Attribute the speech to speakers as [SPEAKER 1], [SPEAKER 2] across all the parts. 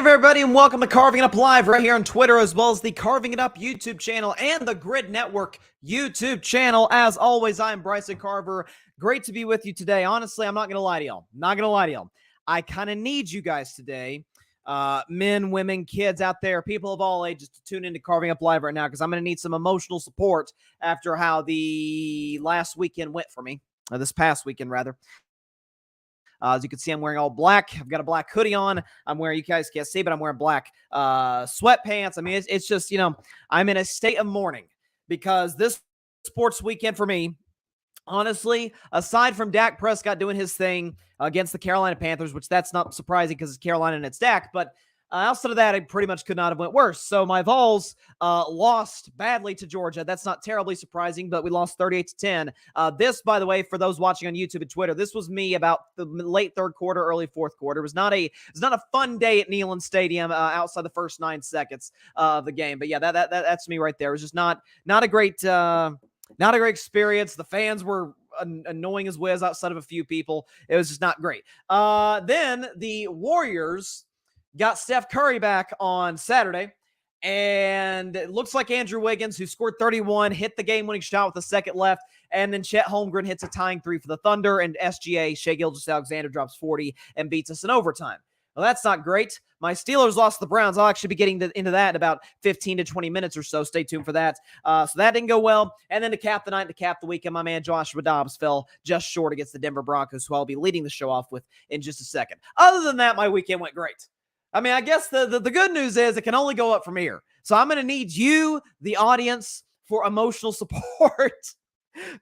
[SPEAKER 1] everybody, and welcome to Carving It Up Live right here on Twitter, as well as the Carving It Up YouTube channel and the Grid Network YouTube channel. As always, I'm Bryson Carver. Great to be with you today. Honestly, I'm not going to lie to y'all. I kind of need you guys today, men, women, kids out there, people of all ages, to tune into Carving Up Live right now, because I'm going to need some emotional support after how the last weekend went for me, or this past weekend, rather. As you can see, I'm wearing all black. I've got a black hoodie on. I'm wearing, you guys can't see, but I'm wearing black sweatpants. I mean, it's just, I'm in a state of mourning because this sports weekend for me, honestly, aside from Dak Prescott doing his thing against the Carolina Panthers, which that's not surprising because it's Carolina and it's Dak, but outside of that, I pretty much could not have went worse. So my Vols lost badly to Georgia. That's not terribly surprising, but we lost 38-10. This, by the way, for those watching on YouTube and Twitter, this was me about the late third quarter, early fourth quarter. It was not a fun day at Neyland Stadium outside the first 9 seconds of the game. But yeah, that's me right there. It was just not a great experience. The fans were annoying as whiz outside of a few people. It was just not great. Then the Warriors got Steph Curry back on Saturday, and it looks like Andrew Wiggins, who scored 31, hit the game-winning shot with a second left, and then Chet Holmgren hits a tying 3 for the Thunder, and SGA, Shai Gilgeous-Alexander, drops 40 and beats us in overtime. Well, that's not great. My Steelers lost to the Browns. I'll actually be getting into that in about 15 to 20 minutes or so. Stay tuned for that. So that didn't go well. And then to cap the night, to cap the weekend, my man Josh Dobbs fell just short against the Denver Broncos, who I'll be leading the show off with in just a second. Other than that, my weekend went great. I mean, I guess the good news is it can only go up from here. So I'm going to need you, the audience, for emotional support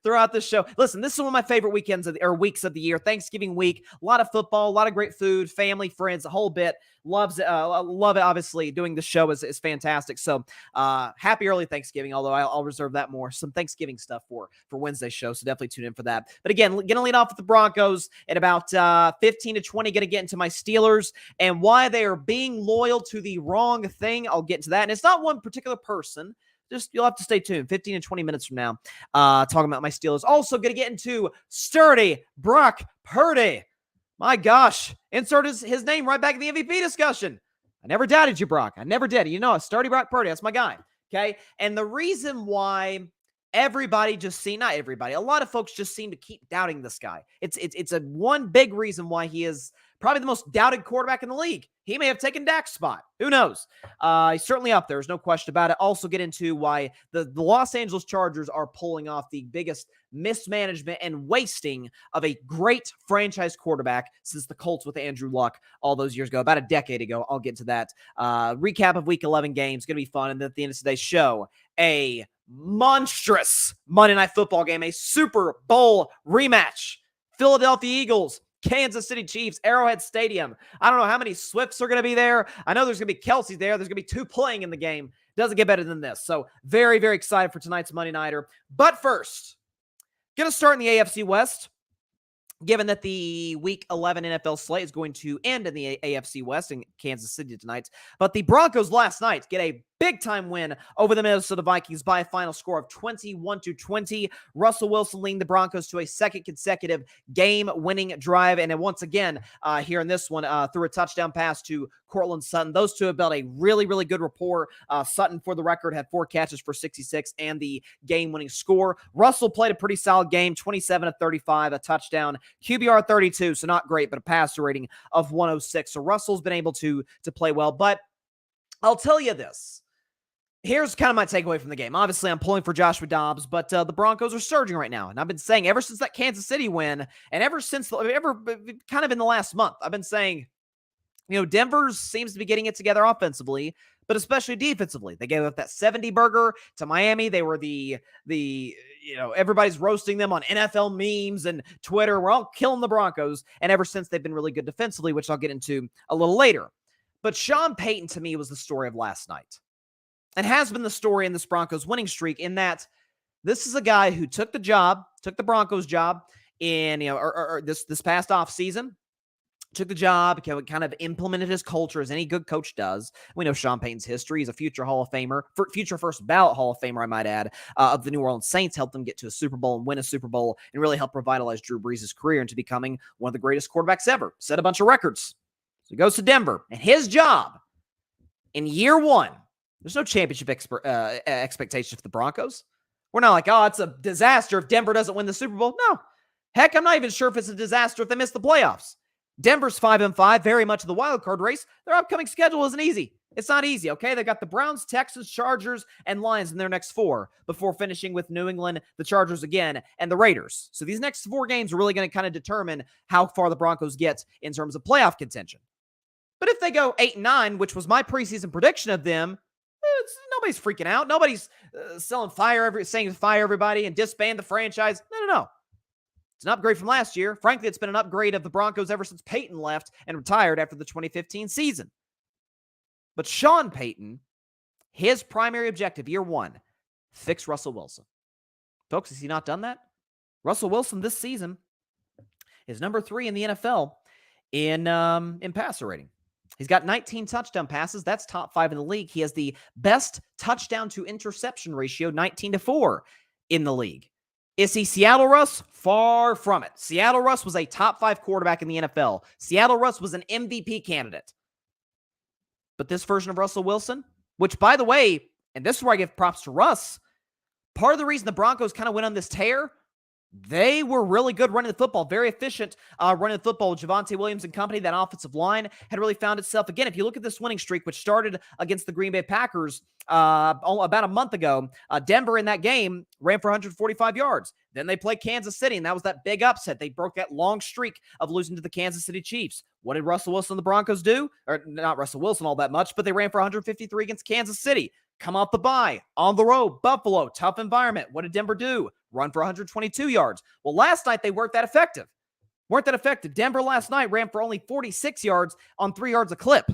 [SPEAKER 1] throughout this show. Listen, this is one of my favorite weekends weeks of the year. Thanksgiving week, a lot of football, a lot of great food, family, friends, a whole bit. Love it. Obviously, doing the show is fantastic. So happy early Thanksgiving, although I'll reserve that more. Some Thanksgiving stuff for Wednesday's show, so definitely tune in for that. But again, going to lead off with the Broncos at about 15 to 20. Going to get into my Steelers and why they are being loyal to the wrong thing. I'll get into that. And it's not one particular person. Just you'll have to stay tuned. 15 to 20 minutes from now, talking about my Steelers. Also going to get into sturdy Brock Purdy. My gosh. Insert his name right back in the MVP discussion. I never doubted you, Brock. I never did. Sturdy Brock Purdy. That's my guy. Okay? And the reason why everybody not everybody, a lot of folks just seem to keep doubting this guy. It's a one big reason why he is probably the most doubted quarterback in the league. He may have taken Dak's spot. Who knows? He's certainly up there. There's no question about it. Also get into why the Los Angeles Chargers are pulling off the biggest mismanagement and wasting of a great franchise quarterback since the Colts with Andrew Luck all those years ago, about a decade ago. I'll get to that. Recap of Week 11 games. Going to be fun. And then at the end of today's show, a monstrous Monday Night Football game, a Super Bowl rematch. Philadelphia Eagles, Kansas City Chiefs, Arrowhead Stadium. I don't know how many Swifts are going to be there. I know there's going to be Kelsey there. There's going to be 2 playing in the game. Doesn't get better than this. So very, very excited for tonight's Monday Nighter. But first, going to start in the AFC West. Given that the Week 11 NFL slate is going to end in the AFC West in Kansas City tonight. But the Broncos last night get a big-time win over the Minnesota Vikings by a final score of 21-20. Russell Wilson leading the Broncos to a second consecutive game-winning drive. And then once again, here in this one, threw a touchdown pass to Cortland Sutton. Those two have built a really, really good rapport. Sutton, for the record, had 4 catches for 66 and the game-winning score. Russell played a pretty solid game, 27-35, a touchdown, QBR 32, so not great, but a passer rating of 106. So Russell's been able to play well. But I'll tell you this. Here's kind of my takeaway from the game. Obviously, I'm pulling for Joshua Dobbs, but the Broncos are surging right now. And I've been saying ever since that Kansas City win, and ever kind of in the last month, I've been saying, Denver seems to be getting it together offensively, but especially defensively. They gave up that 70 burger to Miami. They were everybody's roasting them on NFL memes and Twitter. We're all killing the Broncos. And ever since, they've been really good defensively, which I'll get into a little later. But Sean Payton, to me, was the story of last night. And has been the story in this Broncos winning streak, in that this is a guy who took the Broncos job in this past offseason, took the job, kind of implemented his culture as any good coach does. We know Sean Payton's history. He's a future Hall of Famer, future first ballot Hall of Famer, I might add, of the New Orleans Saints, helped them get to a Super Bowl and win a Super Bowl and really helped revitalize Drew Brees' career into becoming one of the greatest quarterbacks ever. Set a bunch of records. So he goes to Denver, and his job In year one, there's no championship expectation for the Broncos. We're not like, oh, it's a disaster if Denver doesn't win the Super Bowl. No. Heck, I'm not even sure if it's a disaster if they miss the playoffs. Denver's 5-5, very much in the wild card race. Their upcoming schedule isn't easy. It's not easy, okay? They got the Browns, Texans, Chargers, and Lions in their next 4 before finishing with New England, the Chargers again, and the Raiders. So these next 4 games are really going to kind of determine how far the Broncos get in terms of playoff contention. But if they go 8-9, which was my preseason prediction of them, nobody's freaking out. Nobody's saying fire everybody and disband the franchise. No. It's an upgrade from last year. Frankly, it's been an upgrade of the Broncos ever since Payton left and retired after the 2015 season. But Sean Payton, his primary objective, year one, fix Russell Wilson. Folks, has he not done that? Russell Wilson this season is number 3 in the NFL in passer rating. He's got 19 touchdown passes. That's top 5 in the league. He has the best touchdown to interception ratio, 19-4 in the league. Is he Seattle Russ? Far from it. Seattle Russ was a top 5 quarterback in the NFL. Seattle Russ was an MVP candidate. But this version of Russell Wilson, which, by the way, and this is where I give props to Russ, part of the reason the Broncos kind of went on this tear, they were really good running the football, very efficient running the football. Javonte Williams and company, that offensive line had really found itself. Again, if you look at this winning streak, which started against the Green Bay Packers about a month ago, Denver in that game ran for 145 yards. Then they played Kansas City, and that was that big upset. They broke that long streak of losing to the Kansas City Chiefs. What did Russell Wilson and the Broncos do? Or not Russell Wilson all that much, but they ran for 153 against Kansas City. Come off the bye, on the road, Buffalo, tough environment. What did Denver do? Run for 122 yards. Well, last night they weren't that effective. Denver last night ran for only 46 yards on 3 yards a clip.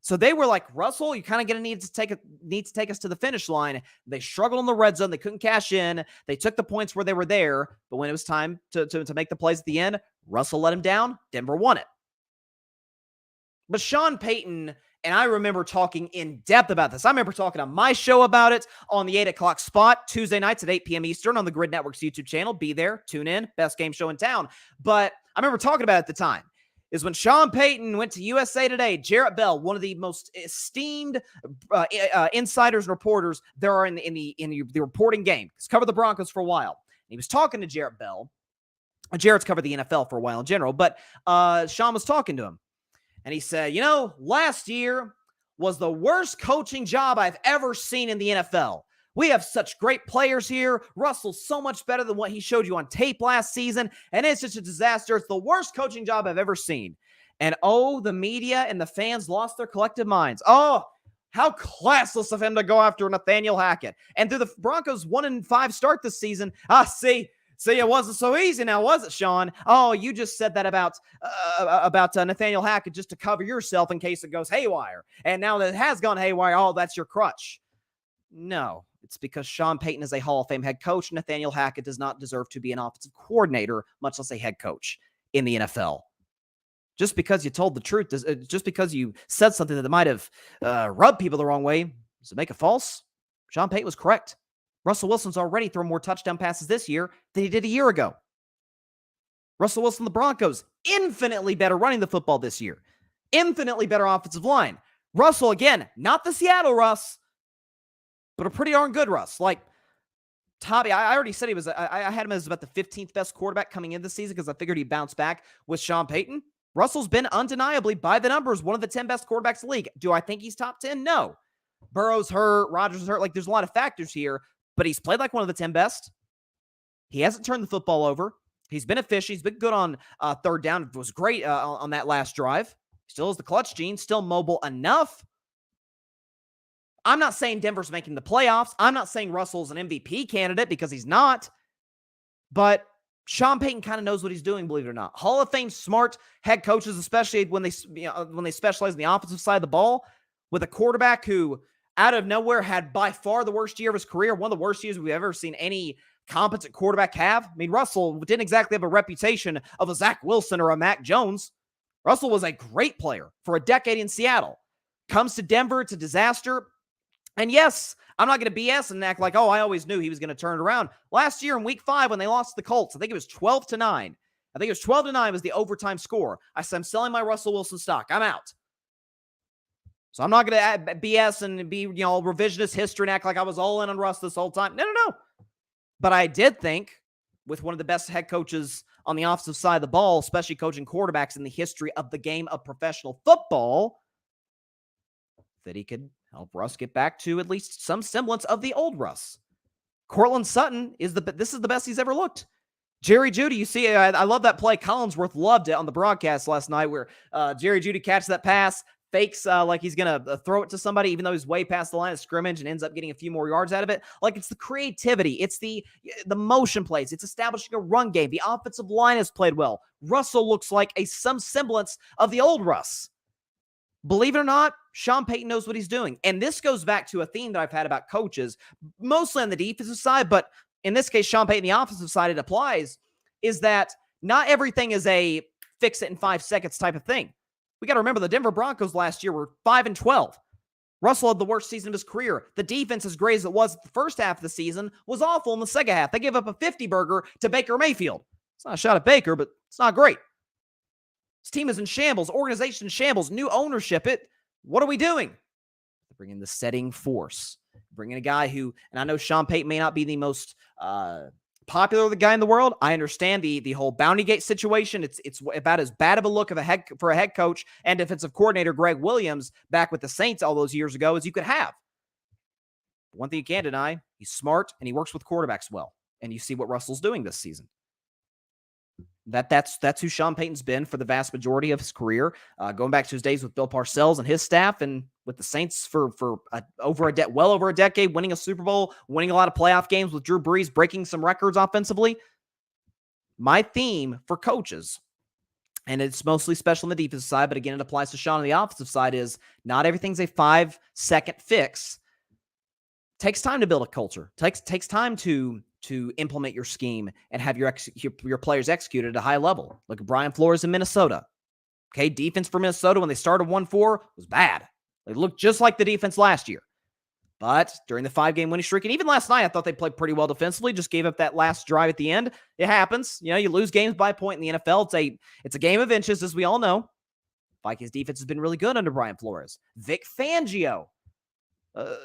[SPEAKER 1] So they were like, Russell, you kind of going to need to take us to the finish line. They struggled in the red zone. They couldn't cash in. They took the points where they were there. But when it was time to make the plays at the end, Russell let him down. Denver won it. But Sean Payton, and I remember talking in depth about this. I remember talking on my show about it on the 8 o'clock spot, Tuesday nights at 8 p.m. Eastern on the Grid Network's YouTube channel. Be there, tune in, best game show in town. But I remember talking about it at the time, is when Sean Payton went to USA Today, Jarrett Bell, one of the most esteemed insiders and reporters there are in the reporting game. He's covered the Broncos for a while. And he was talking to Jarrett Bell. Jarrett's covered the NFL for a while in general, but Sean was talking to him. And he said, last year was the worst coaching job I've ever seen in the NFL. We have such great players here. Russell's so much better than what he showed you on tape last season. And it's just a disaster. It's the worst coaching job I've ever seen. And the media and the fans lost their collective minds. Oh, how classless of him to go after Nathaniel Hackett. And through the Broncos' 1-5 start this season, See, it wasn't so easy now, was it, Sean? Oh, you just said that about Nathaniel Hackett just to cover yourself in case it goes haywire. And now that it has gone haywire, that's your crutch. No, it's because Sean Payton is a Hall of Fame head coach. Nathaniel Hackett does not deserve to be an offensive coordinator, much less a head coach in the NFL. Just because you told the truth, just because you said something that might have rubbed people the wrong way, does it make it false? Sean Payton was correct. Russell Wilson's already thrown more touchdown passes this year than he did a year ago. Russell Wilson, the Broncos, infinitely better running the football this year. Infinitely better offensive line. Russell, again, not the Seattle Russ, but a pretty darn good Russ. Like, Tommy, I already said I had him as about the 15th best quarterback coming into the season because I figured he'd bounce back with Sean Payton. Russell's been undeniably, by the numbers, one of the 10 best quarterbacks in the league. Do I think he's top 10? No. Burrow's hurt. Rodgers is hurt. Like, there's a lot of factors here. But he's played like one of the 10 best. He hasn't turned the football over. He's been efficient. He's been good on third down. It was great on that last drive. Still has the clutch gene. Still mobile enough. I'm not saying Denver's making the playoffs. I'm not saying Russell's an MVP candidate because he's not. But Sean Payton kind of knows what he's doing, believe it or not. Hall of Fame smart head coaches, especially when they specialize in the offensive side of the ball, with a quarterback who out of nowhere had by far the worst year of his career, one of the worst years we've ever seen any competent quarterback have. I mean, Russell didn't exactly have a reputation of a Zach Wilson or a Mac Jones. Russell was a great player for a decade in Seattle. Comes to Denver, it's a disaster. And yes, I'm not going to BS and act like, I always knew he was going to turn it around. Last year in week 5 when they lost to the Colts, I think it was 12-9. I think it was 12-9 was the overtime score. I said, I'm selling my Russell Wilson stock. I'm out. So I'm not going to BS and be, revisionist history and act like I was all in on Russ this whole time. No. But I did think with one of the best head coaches on the offensive side of the ball, especially coaching quarterbacks in the history of the game of professional football, that he could help Russ get back to at least some semblance of the old Russ. Cortland Sutton this is the best he's ever looked. Jerry Jeudy, you see, I love that play. Collinsworth loved it on the broadcast last night where Jerry Jeudy catches that pass, fakes like he's going to throw it to somebody, even though he's way past the line of scrimmage and ends up getting a few more yards out of it. Like, it's the creativity. It's the motion plays. It's establishing a run game. The offensive line has played well. Russell looks like some semblance of the old Russ. Believe it or not, Sean Payton knows what he's doing. And this goes back to a theme that I've had about coaches, mostly on the defensive side, but in this case, Sean Payton, the offensive side, it applies, is that not everything is a fix it in 5 seconds type of thing. We got to remember the Denver Broncos last year were 5-12. Russell had the worst season of his career. The defense, as great as it was the first half of the season, was awful in the second half. They gave up a 50-burger to Baker Mayfield. It's not a shot at Baker, but it's not great. This team is in shambles. Organization in shambles. New ownership. What are we doing? Bringing the setting force. Bringing a guy who, and I know Sean Payton may not be the most popular guy in the world. I understand the whole bounty gate situation. It's about as bad of a look for a head coach and defensive coordinator Greg Williams back with the Saints all those years ago as you could have. But one thing you can't deny, he's smart and he works with quarterbacks well. And you see what Russell's doing this season. That's who Sean Payton's been for the vast majority of his career, going back to his days with Bill Parcells and his staff, and with the Saints for well over a decade, winning a Super Bowl, winning a lot of playoff games with Drew Brees, breaking some records offensively. My theme for coaches, and it's mostly special on the defensive side, but again, it applies to Sean on the offensive side, is not everything's a 5-second fix. It takes time to build a culture. It takes time to implement your scheme and have your players executed at a high level. Look at Brian Flores in Minnesota. Okay, defense for Minnesota when they started 1-4 was bad. They looked just like the defense last year. But during the 5-game winning streak, and even last night, I thought they played pretty well defensively, just gave up that last drive at the end. It happens. You lose games by a point in the NFL. It's a game of inches, as we all know. Vikings defense has been really good under Brian Flores. Vic Fangio.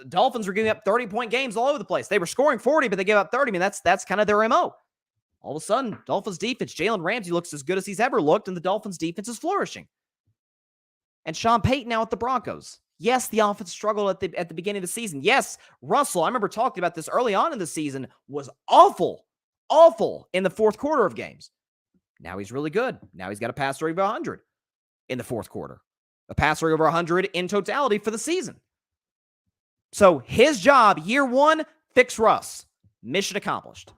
[SPEAKER 1] Dolphins were giving up 30-point games all over the place. They were scoring 40, but they gave up 30. I mean, that's kind of their MO. All of a sudden, Dolphins defense, Jalen Ramsey looks as good as he's ever looked, and the Dolphins defense is flourishing. And Sean Payton now at the Broncos. Yes, the offense struggled at the beginning of the season. Yes, Russell, I remember talking about this early on in the season, was awful in the fourth quarter of games. Now he's really good. Now he's got a passer over 100 in the fourth quarter. A passer over 100 in totality for the season. So his job, year one, fix Russ. Mission accomplished.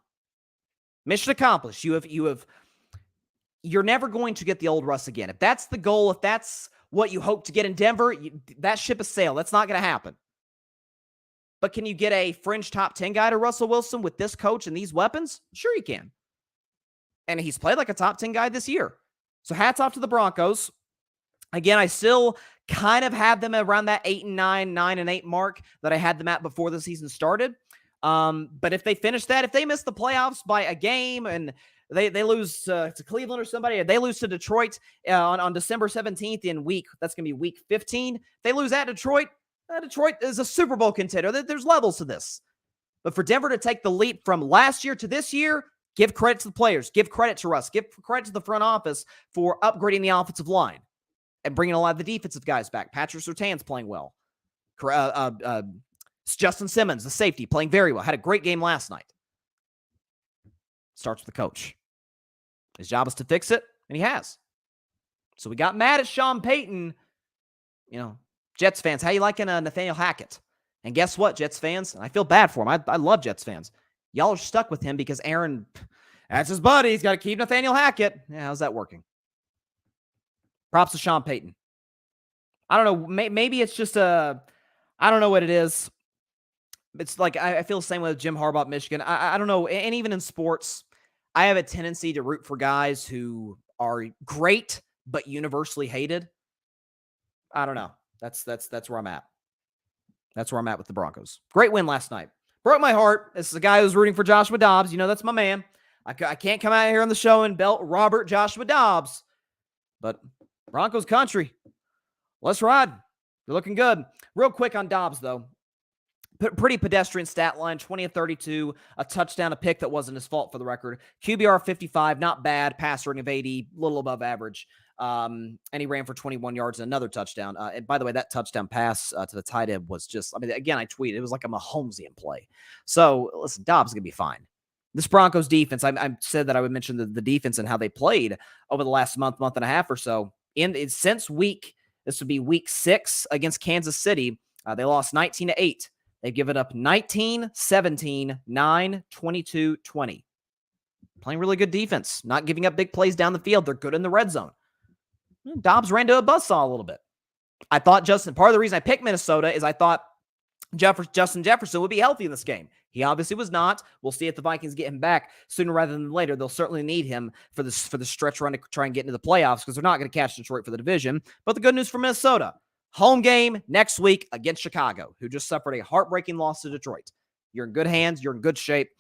[SPEAKER 1] Mission accomplished. You're never going to get the old Russ again. If that's the goal, if that's what you hope to get in Denver, that ship has sailed. That's not going to happen. But can you get a fringe top 10 guy to Russell Wilson with this coach and these weapons? Sure you can. And he's played like a top 10 guy this year. So hats off to the Broncos. Again, I still kind of have them around that 8-9, 9-8 mark that I had them at before the season started. But if they finish that, if they miss the playoffs by a game and they lose to Cleveland or somebody, if they lose to Detroit on December 17th that's going to be week 15. If they lose at Detroit, Detroit is a Super Bowl contender. There's levels to this. But for Denver to take the leap from last year to this year, give credit to the players, give credit to Russ, give credit to the front office for upgrading the offensive line and bringing a lot of the defensive guys back. Patrick Surtain's playing well. Justin Simmons, the safety, playing very well. Had a great game last night. Starts with the coach. His job is to fix it, and he has. So we got mad at Sean Payton. Jets fans, how you liking Nathaniel Hackett? And guess what, Jets fans? I feel bad for him. I love Jets fans. Y'all are stuck with him because Aaron, that's his buddy. He's got to keep Nathaniel Hackett. Yeah, how's that working? Props to Sean Payton. I don't know. Maybe it's just I don't know what it is. It's like I feel the same way with Jim Harbaugh at Michigan. I don't know. And even in sports, I have a tendency to root for guys who are great but universally hated. I don't know. That's where I'm at. That's where I'm at with the Broncos. Great win last night. Broke my heart. This is a guy who's rooting for Joshua Dobbs. That's my man. I can't come out here on the show and belt Robert Joshua Dobbs. But Broncos country. Let's ride. They're looking good. Real quick on Dobbs, though. Pretty pedestrian stat line, 20 of 32, a touchdown, a pick that wasn't his fault for the record. QBR 55, not bad. Passer rating of 80, a little above average. And he ran for 21 yards and another touchdown. And by the way, that touchdown pass to the tight end was just, I mean, again, I tweeted, it was like a Mahomesian play. So, listen, Dobbs is going to be fine. This Broncos defense, I said that I would mention the defense and how they played over the last month and a half or so. This would be week 6 against Kansas City. They lost 19-8. They've given up 19, 17, 9, 22, 20. Playing really good defense, not giving up big plays down the field. They're good in the red zone. Dobbs ran to a buzzsaw a little bit. I thought part of the reason I picked Minnesota is I thought Justin Jefferson would be healthy in this game. He obviously was not. We'll see if the Vikings get him back sooner rather than later. They'll certainly need him for the stretch run to try and get into the playoffs because they're not going to catch Detroit for the division. But the good news for Minnesota, home game next week against Chicago, who just suffered a heartbreaking loss to Detroit. You're in good hands. You're in good shape.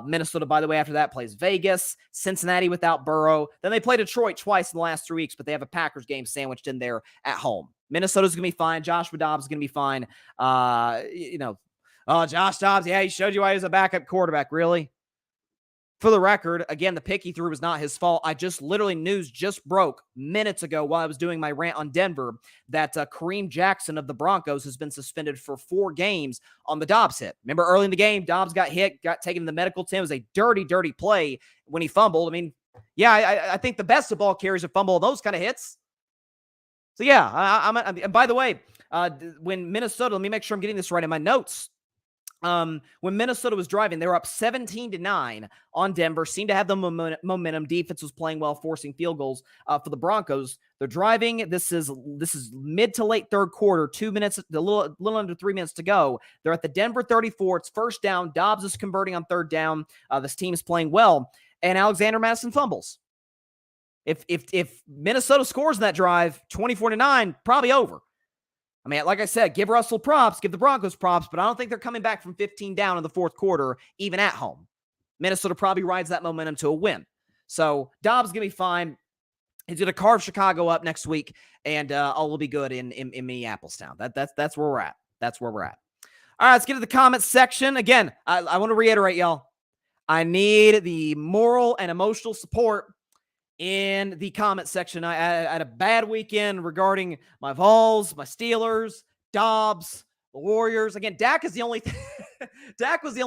[SPEAKER 1] Minnesota, by the way, after that plays Vegas, Cincinnati without Burrow. Then they play Detroit twice in the last 3 weeks, but they have a Packers game sandwiched in there at home. Minnesota's going to be fine. Joshua Dobbs is going to be fine. Josh Dobbs, yeah, he showed you why he was a backup quarterback. Really? For the record, again, the pick he threw was not his fault. News just broke minutes ago while I was doing my rant on Denver that Kareem Jackson of the Broncos has been suspended for 4 games on the Dobbs hit. Remember early in the game, Dobbs got hit, got taken to the medical team. It was a dirty, dirty play when he fumbled. I mean, yeah, I think the best of ball carriers have fumbled those kind of hits. So yeah, and by the way, when Minnesota, let me make sure I'm getting this right in my notes. When Minnesota was driving, they were up 17-9 on Denver, seemed to have the momentum. Defense was playing well, forcing field goals for the Broncos. They're driving. This is mid to late third quarter, a little under 3 minutes to go. They're at the Denver 34. It's first down. Dobbs is converting on third down. This team is playing well, and Alexander Madison fumbles. If Minnesota scores in that drive, 24-9, probably over. I mean, like I said, give Russell props, give the Broncos props, but I don't think they're coming back from 15 down in the fourth quarter, even at home. Minnesota probably rides that momentum to a win. So Dobbs is going to be fine. He's going to carve Chicago up next week, and all will be good in Minneapolis town. That's where we're at. That's where we're at. All right, let's get to the comments section. Again, I want to reiterate, y'all. I need the moral and emotional support in the comment section. I had a bad weekend regarding my Vols, my Steelers, Dobbs, the Warriors. Again, Dak was the only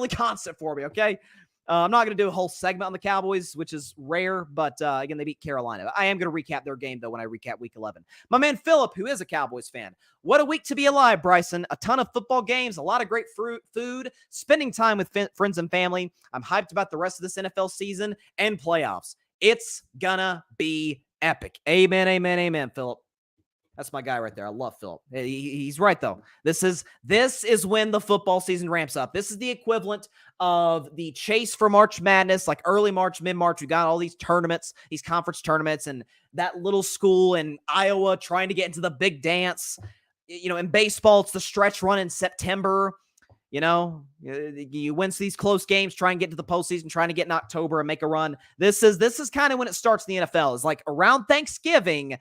[SPEAKER 1] constant for me, okay? I'm not going to do a whole segment on the Cowboys, which is rare, but again, they beat Carolina. I am going to recap their game, though, when I recap Week 11. My man Philip, who is a Cowboys fan. What a week to be alive, Bryson. A ton of football games, a lot of great food, spending time with friends and family. I'm hyped about the rest of this NFL season and playoffs. It's gonna be epic. Amen, amen, amen, Philip. That's my guy right there. I love Philip. He's right, though. This is when the football season ramps up. This is the equivalent of the chase for March Madness, like early March, mid-March. We got all these tournaments, these conference tournaments, and that little school in Iowa trying to get into the big dance. In baseball, it's the stretch run in September. You win these close games, try and get to the postseason, trying to get in October and make a run. This is kind of when it starts in the NFL. It's like around Thanksgiving,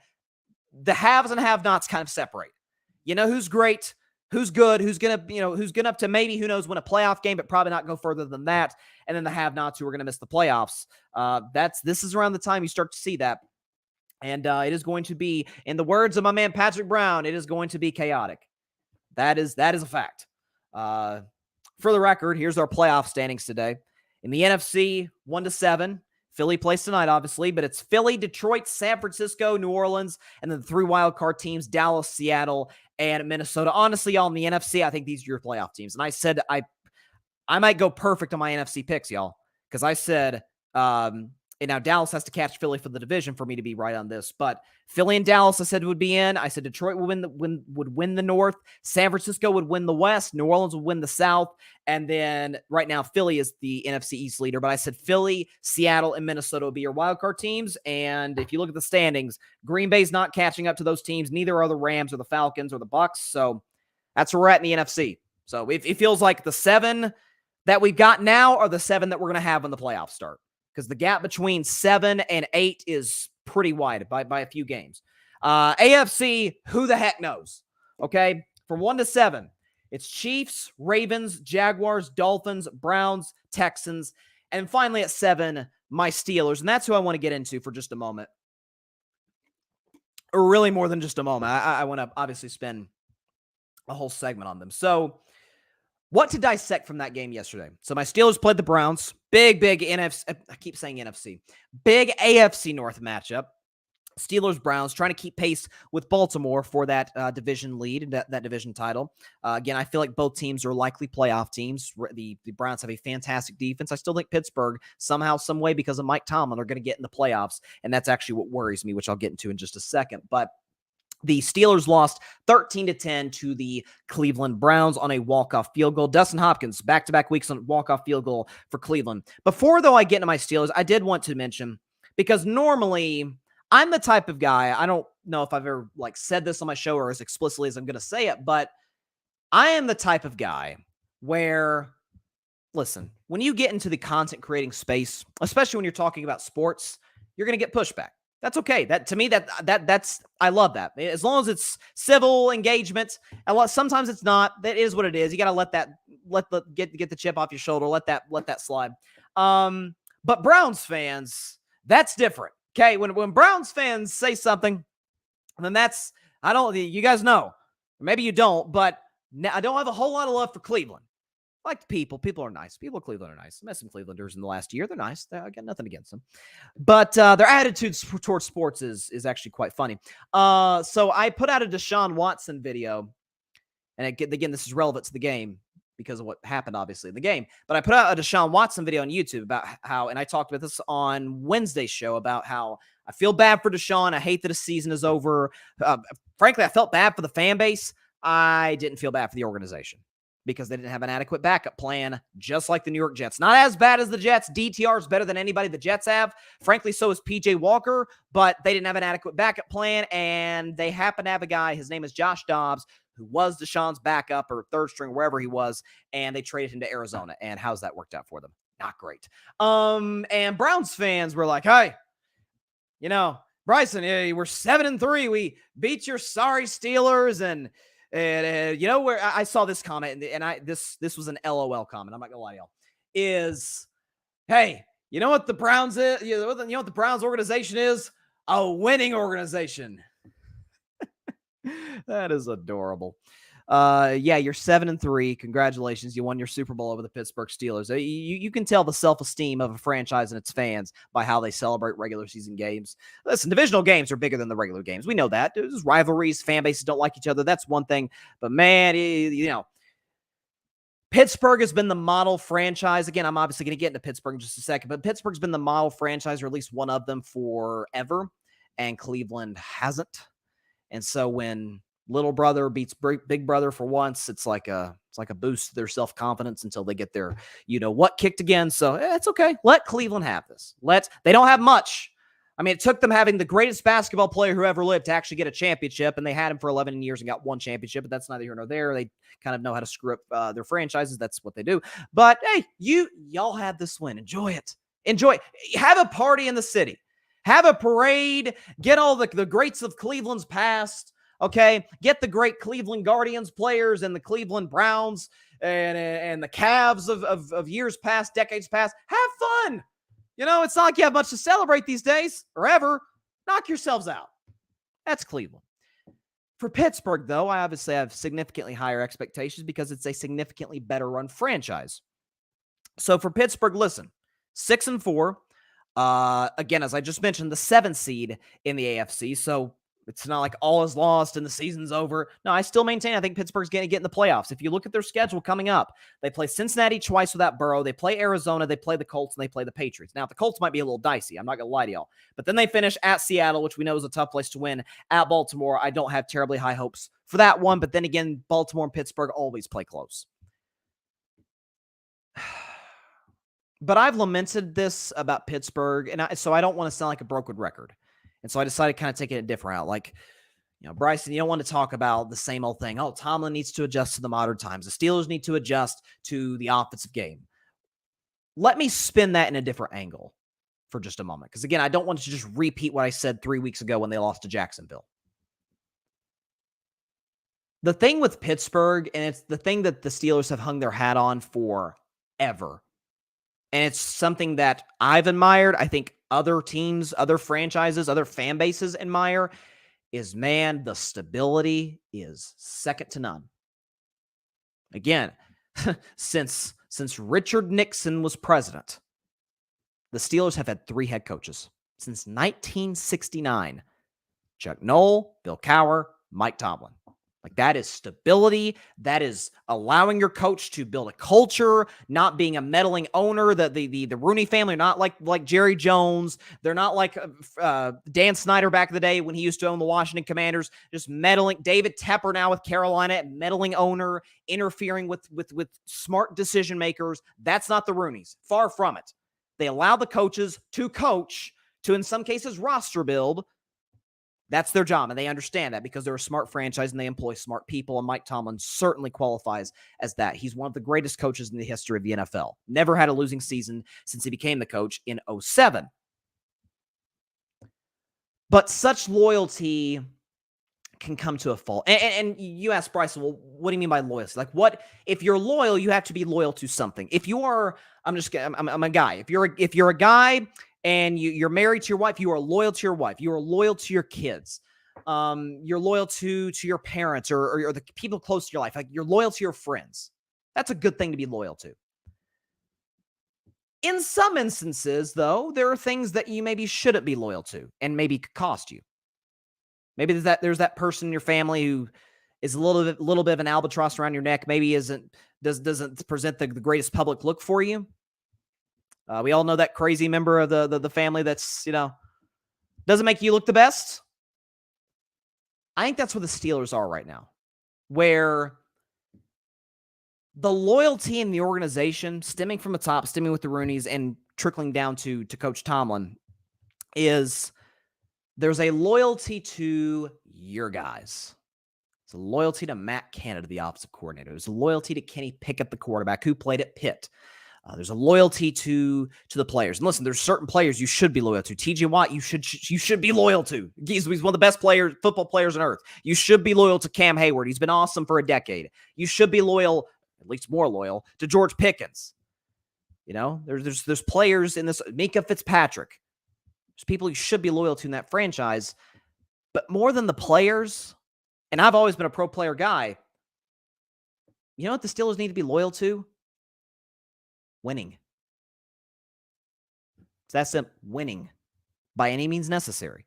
[SPEAKER 1] the haves and have-nots kind of separate. Who's great, who's good, who's good enough to maybe, who knows, win a playoff game, but probably not go further than that. And then the have-nots who are going to miss the playoffs. This is around the time you start to see that. And it is going to be, in the words of my man Patrick Brown, it is going to be chaotic. That is a fact. For the record, here's our playoff standings today. In the NFC, 1-7. Philly plays tonight, obviously, but it's Philly, Detroit, San Francisco, New Orleans, and then the 3 wildcard teams, Dallas, Seattle, and Minnesota. Honestly, y'all, in the NFC, I think these are your playoff teams. And I said I might go perfect on my NFC picks, y'all, because I said and now Dallas has to catch Philly for the division for me to be right on this. But Philly and Dallas, I said, would be in. I said Detroit would win the North. San Francisco would win the West. New Orleans would win the South. And then right now, Philly is the NFC East leader. But I said Philly, Seattle, and Minnesota would be your wildcard teams. And if you look at the standings, Green Bay's not catching up to those teams. Neither are the Rams or the Falcons or the Bucks. So that's where we're at in the NFC. So it feels like the 7 that we've got now are the 7 that we're going to have when the playoffs start. Because the gap between 7 and 8 is pretty wide by a few games. AFC, who the heck knows? Okay, from 1 to 7, it's Chiefs, Ravens, Jaguars, Dolphins, Browns, Texans, and finally at 7, my Steelers. And that's who I want to get into for just a moment. Or really more than just a moment. I want to obviously spend a whole segment on them. So, what to dissect from that game yesterday? So, my Steelers played the Browns. Big NFC. I keep saying NFC. Big AFC North matchup. Steelers-Browns trying to keep pace with Baltimore for that division lead, that division title. Again, I feel like both teams are likely playoff teams. The Browns have a fantastic defense. I still think Pittsburgh, somehow, some way, because of Mike Tomlin, are going to get in the playoffs, and that's actually what worries me, which I'll get into in just a second. But the Steelers lost 13-10 to the Cleveland Browns on a walk-off field goal. Dustin Hopkins, back-to-back weeks on walk-off field goal for Cleveland. Before, though, I get into my Steelers, I did want to mention, because normally I'm the type of guy, I don't know if I've ever said this on my show or as explicitly as I'm going to say it, but I am the type of guy where, listen, when you get into the content creating space, especially when you're talking about sports, you're going to get pushback. That's okay. That to me, that's I love that. As long as it's civil engagement. Sometimes it's not. That is what it is. You got to get the chip off your shoulder. Let that slide. But Browns fans, that's different. Okay, when Browns fans say something, then you guys know, maybe you don't, but I don't have a whole lot of love for Cleveland. I like the people. People are nice. People in Cleveland are nice. I met some Clevelanders in the last year. They're nice. I got nothing against them. But their attitudes towards sports is actually quite funny. So I put out a Deshaun Watson video, and again, this is relevant to the game because of what happened, obviously, in the game. But I put out a Deshaun Watson video on YouTube about how, and I talked about this on Wednesday's show, about how I feel bad for Deshaun. I hate that his season is over. Frankly, I felt bad for the fan base. I didn't feel bad for the organization because they didn't have an adequate backup plan, just like the New York Jets. Not as bad as the Jets. DTR is better than anybody the Jets have. Frankly, so is PJ Walker, but they didn't have an adequate backup plan, and they happen to have a guy, his name is Josh Dobbs, who was Deshaun's backup or third string, wherever he was, and they traded him to Arizona. And how's that worked out for them? Not great. And Browns fans were like, hey, Bryson, we're 7-3. We beat your sorry Steelers, and where I saw this comment, and this was an LOL comment. I'm not gonna lie to y'all. Is, hey, you know what the Browns is? You know what the Browns organization is? A winning organization. That is adorable. Yeah, you're 7-3. Congratulations. You won your Super Bowl over the Pittsburgh Steelers. You can tell the self-esteem of a franchise and its fans by how they celebrate regular season games. Listen, divisional games are bigger than the regular games. We know that. There's rivalries. Fan bases don't like each other. That's one thing. But man, Pittsburgh has been the model franchise. Again, I'm obviously going to get into Pittsburgh in just a second, but Pittsburgh's been the model franchise, or at least one of them, forever, and Cleveland hasn't. And so when little brother beats big brother for once, it's like a boost to their self-confidence until they get their what kicked again. So it's okay. Let Cleveland have this. They don't have much. I mean, it took them having the greatest basketball player who ever lived to actually get a championship, and they had him for 11 years and got one championship, but that's neither here nor there. They kind of know how to screw up their franchises. That's what they do. But hey, y'all have this win. Enjoy it. Enjoy it. Have a party in the city. Have a parade. Get all the greats of Cleveland's past. Okay, get the great Cleveland Guardians players and the Cleveland Browns and the Cavs of years past, decades past. Have fun. It's not like you have much to celebrate these days or ever. Knock yourselves out. That's Cleveland. For Pittsburgh, though, I obviously have significantly higher expectations because it's a significantly better run franchise. So for Pittsburgh, listen, 6-4. Again, as I just mentioned, the 7th seed in the AFC. So it's not like all is lost and the season's over. No, I still maintain I think Pittsburgh's going to get in the playoffs. If you look at their schedule coming up, they play Cincinnati twice without Burrow. They play Arizona. They play the Colts, and they play the Patriots. Now, the Colts might be a little dicey. I'm not going to lie to y'all. But then they finish at Seattle, which we know is a tough place to win. At Baltimore, I don't have terribly high hopes for that one. But then again, Baltimore and Pittsburgh always play close. But I've lamented this about Pittsburgh, and so I don't want to sound like a broken record. And so I decided to kind of take it a different route. Like, Bryson, you don't want to talk about the same old thing. Oh, Tomlin needs to adjust to the modern times. The Steelers need to adjust to the offensive game. Let me spin that in a different angle for just a moment. Because, again, I don't want to just repeat what I said 3 weeks ago when they lost to Jacksonville. The thing with Pittsburgh, and it's the thing that the Steelers have hung their hat on forever, and it's something that I've admired, I think other teams, other franchises, other fan bases admire, is, man, the stability is second to none. Again, since Richard Nixon was president, the Steelers have had 3 head coaches since 1969. Chuck Noll, Bill Cowher, Mike Tomlin. Like, that is stability. That is allowing your coach to build a culture, not being a meddling owner. The Rooney family are not like Jerry Jones. They're not like Dan Snyder back in the day when he used to own the Washington Commanders, just meddling. David Tepper now with Carolina, meddling owner, interfering with smart decision makers. That's not the Rooneys. Far from it. They allow the coaches to coach, to in some cases roster build. That's their job, and they understand that because they're a smart franchise and they employ smart people, and Mike Tomlin certainly qualifies as that. He's one of the greatest coaches in the history of the NFL. Never had a losing season since he became the coach in 2007. But such loyalty can come to a fault. And you ask Bryson, well, what do you mean by loyalty? Like, what if you're loyal, you have to be loyal to something. If you are, I'm a guy. If you're a guy and you're married to your wife, you are loyal to your wife. You are loyal to your kids. You're loyal to your parents or the people close to your life. Like, you're loyal to your friends. That's a good thing to be loyal to. In some instances, though, there are things that you maybe shouldn't be loyal to and maybe could cost you. Maybe there's that person in your family who is a little bit of an albatross around your neck. Maybe doesn't present the greatest public look for you. We all know that crazy member of the family that's, doesn't make you look the best. I think that's where the Steelers are right now, where the loyalty in the organization, stemming from the top, stemming with the Rooneys and trickling down to Coach Tomlin, is there's a loyalty to your guys. It's a loyalty to Matt Canada, the offensive coordinator. There's a loyalty to Kenny Pickett, the quarterback, who played at Pitt. There's a loyalty to the players. And listen, there's certain players you should be loyal to. TJ Watt, you should be loyal to. He's one of the best football players on earth. You should be loyal to Cam Hayward. He's been awesome for a decade. You should be loyal, at least more loyal, to George Pickens. There's players in this. Minka Fitzpatrick. There's people you should be loyal to in that franchise. But more than the players, and I've always been a pro player guy, you know what the Steelers need to be loyal to? Winning. So that's them winning by any means necessary.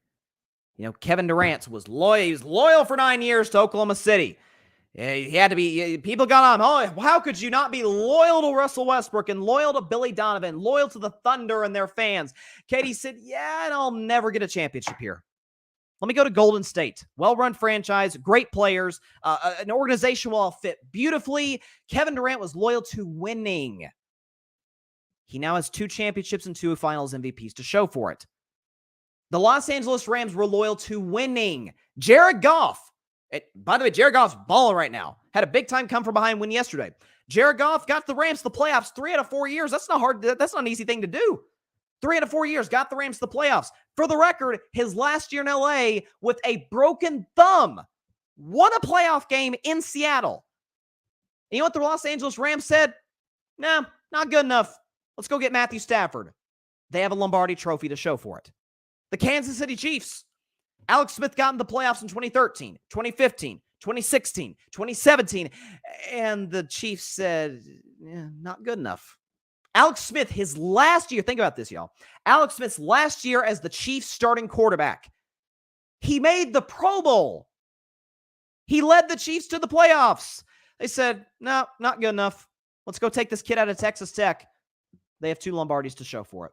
[SPEAKER 1] Kevin Durant was loyal. He was loyal for 9 years to Oklahoma City. He had to be. People got on. Oh, how could you not be loyal to Russell Westbrook and loyal to Billy Donovan, loyal to the Thunder and their fans? Katie said, "Yeah, and I'll never get a championship here. Let me go to Golden State. Well-run franchise, great players, an organization will all fit beautifully." Kevin Durant was loyal to winning. He now has 2 championships and 2 finals MVPs to show for it. The Los Angeles Rams were loyal to winning. Jared Goff. By the way, Jared Goff's balling right now. Had a big-time come-from-behind win yesterday. Jared Goff got the Rams to the playoffs 3 out of 4 years. That's not an easy thing to do. 3 out of 4 years, got the Rams to the playoffs. For the record, his last year in LA with a broken thumb, won a playoff game in Seattle. And you know what the Los Angeles Rams said? Nah, not good enough. Let's go get Matthew Stafford. They have a Lombardi trophy to show for it. The Kansas City Chiefs. Alex Smith got in the playoffs in 2013, 2015, 2016, 2017, and the Chiefs said, not good enough. Alex Smith, his last year, think about this, y'all. Alex Smith's last year as the Chiefs starting quarterback, he made the Pro Bowl. He led the Chiefs to the playoffs. They said, no, not good enough. Let's go take this kid out of Texas Tech. They have 2 Lombardis to show for it.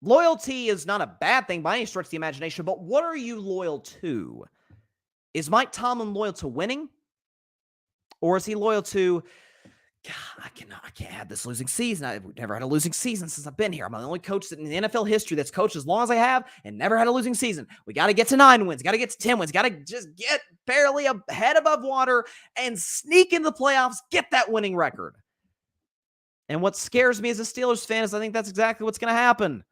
[SPEAKER 1] Loyalty is not a bad thing by any stretch of the imagination, but what are you loyal to? Is Mike Tomlin loyal to winning? Or is he loyal to, God, I can't have this losing season. I've never had a losing season since I've been here. I'm the only coach in the NFL history that's coached as long as I have and never had a losing season. We got to get to 9 wins, got to get to 10 wins, got to just get barely a head above water and sneak into the playoffs, get that winning record. And what scares me as a Steelers fan is I think that's exactly what's going to happen.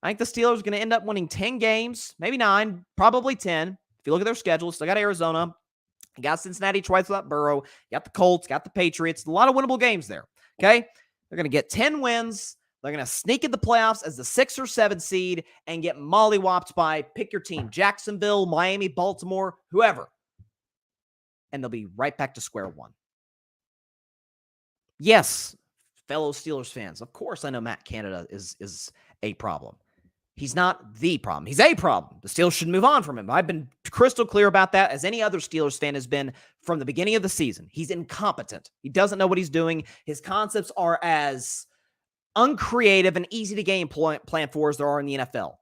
[SPEAKER 1] I think the Steelers are going to end up winning 10 games, maybe 9, probably 10. If you look at their schedule, still got Arizona, you got Cincinnati twice without Burrow, you got the Colts, got the Patriots, a lot of winnable games there, okay? They're going to get 10 wins. They're going to sneak in the playoffs as the 6 or 7 seed and get mollywopped by, pick your team, Jacksonville, Miami, Baltimore, whoever. And they'll be right back to square one. Yes, fellow Steelers fans, of course I know Matt Canada is a problem. He's not the problem. He's a problem. The Steelers should move on from him. I've been crystal clear about that, as any other Steelers fan has been from the beginning of the season. He's incompetent. He doesn't know what he's doing. His concepts are as uncreative and easy to game plan for as there are in the NFL.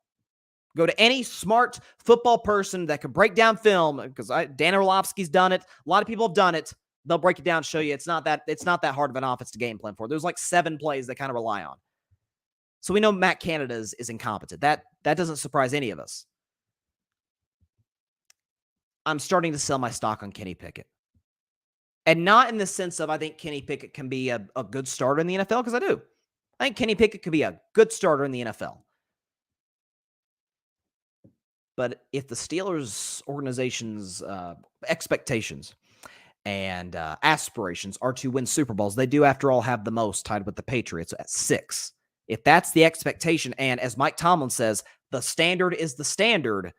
[SPEAKER 1] Go to any smart football person that can break down film, because Dan Orlovsky's done it. A lot of people have done it. They'll break it down and show you it's not that hard of an offense to game plan for. There's like 7 plays they kind of rely on. So we know Matt Canada is incompetent. That doesn't surprise any of us. I'm starting to sell my stock on Kenny Pickett. And not in the sense of I think Kenny Pickett can be a good starter in the NFL, because I do. I think Kenny Pickett could be a good starter in the NFL. But if the Steelers organization's expectations and aspirations are to win Super Bowls, they do, after all, have the most, tied with the Patriots at 6. If that's the expectation, and as Mike Tomlin says, the standard is the standard,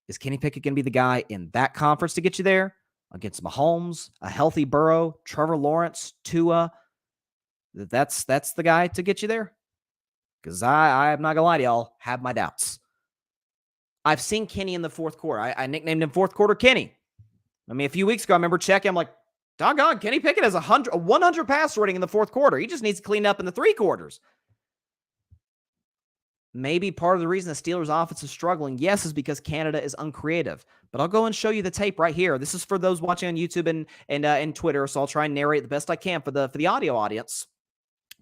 [SPEAKER 1] is Kenny Pickett going to be the guy in that conference to get you there? Against Mahomes, a healthy Burrow, Trevor Lawrence, Tua, that's the guy to get you there? Because I'm not going to lie to y'all, have my doubts. I've seen Kenny in the fourth quarter. I nicknamed him fourth quarter Kenny. I mean, a few weeks ago, I remember checking, I'm like, doggone, Kenny Pickett has a 100 pass rating in the fourth quarter. He just needs to clean up in the 3 quarters. Maybe part of the reason the Steelers' offense is struggling, yes, is because Canada is uncreative. But I'll go and show you the tape right here. This is for those watching on YouTube and Twitter, so I'll try and narrate the best I can for the audio audience.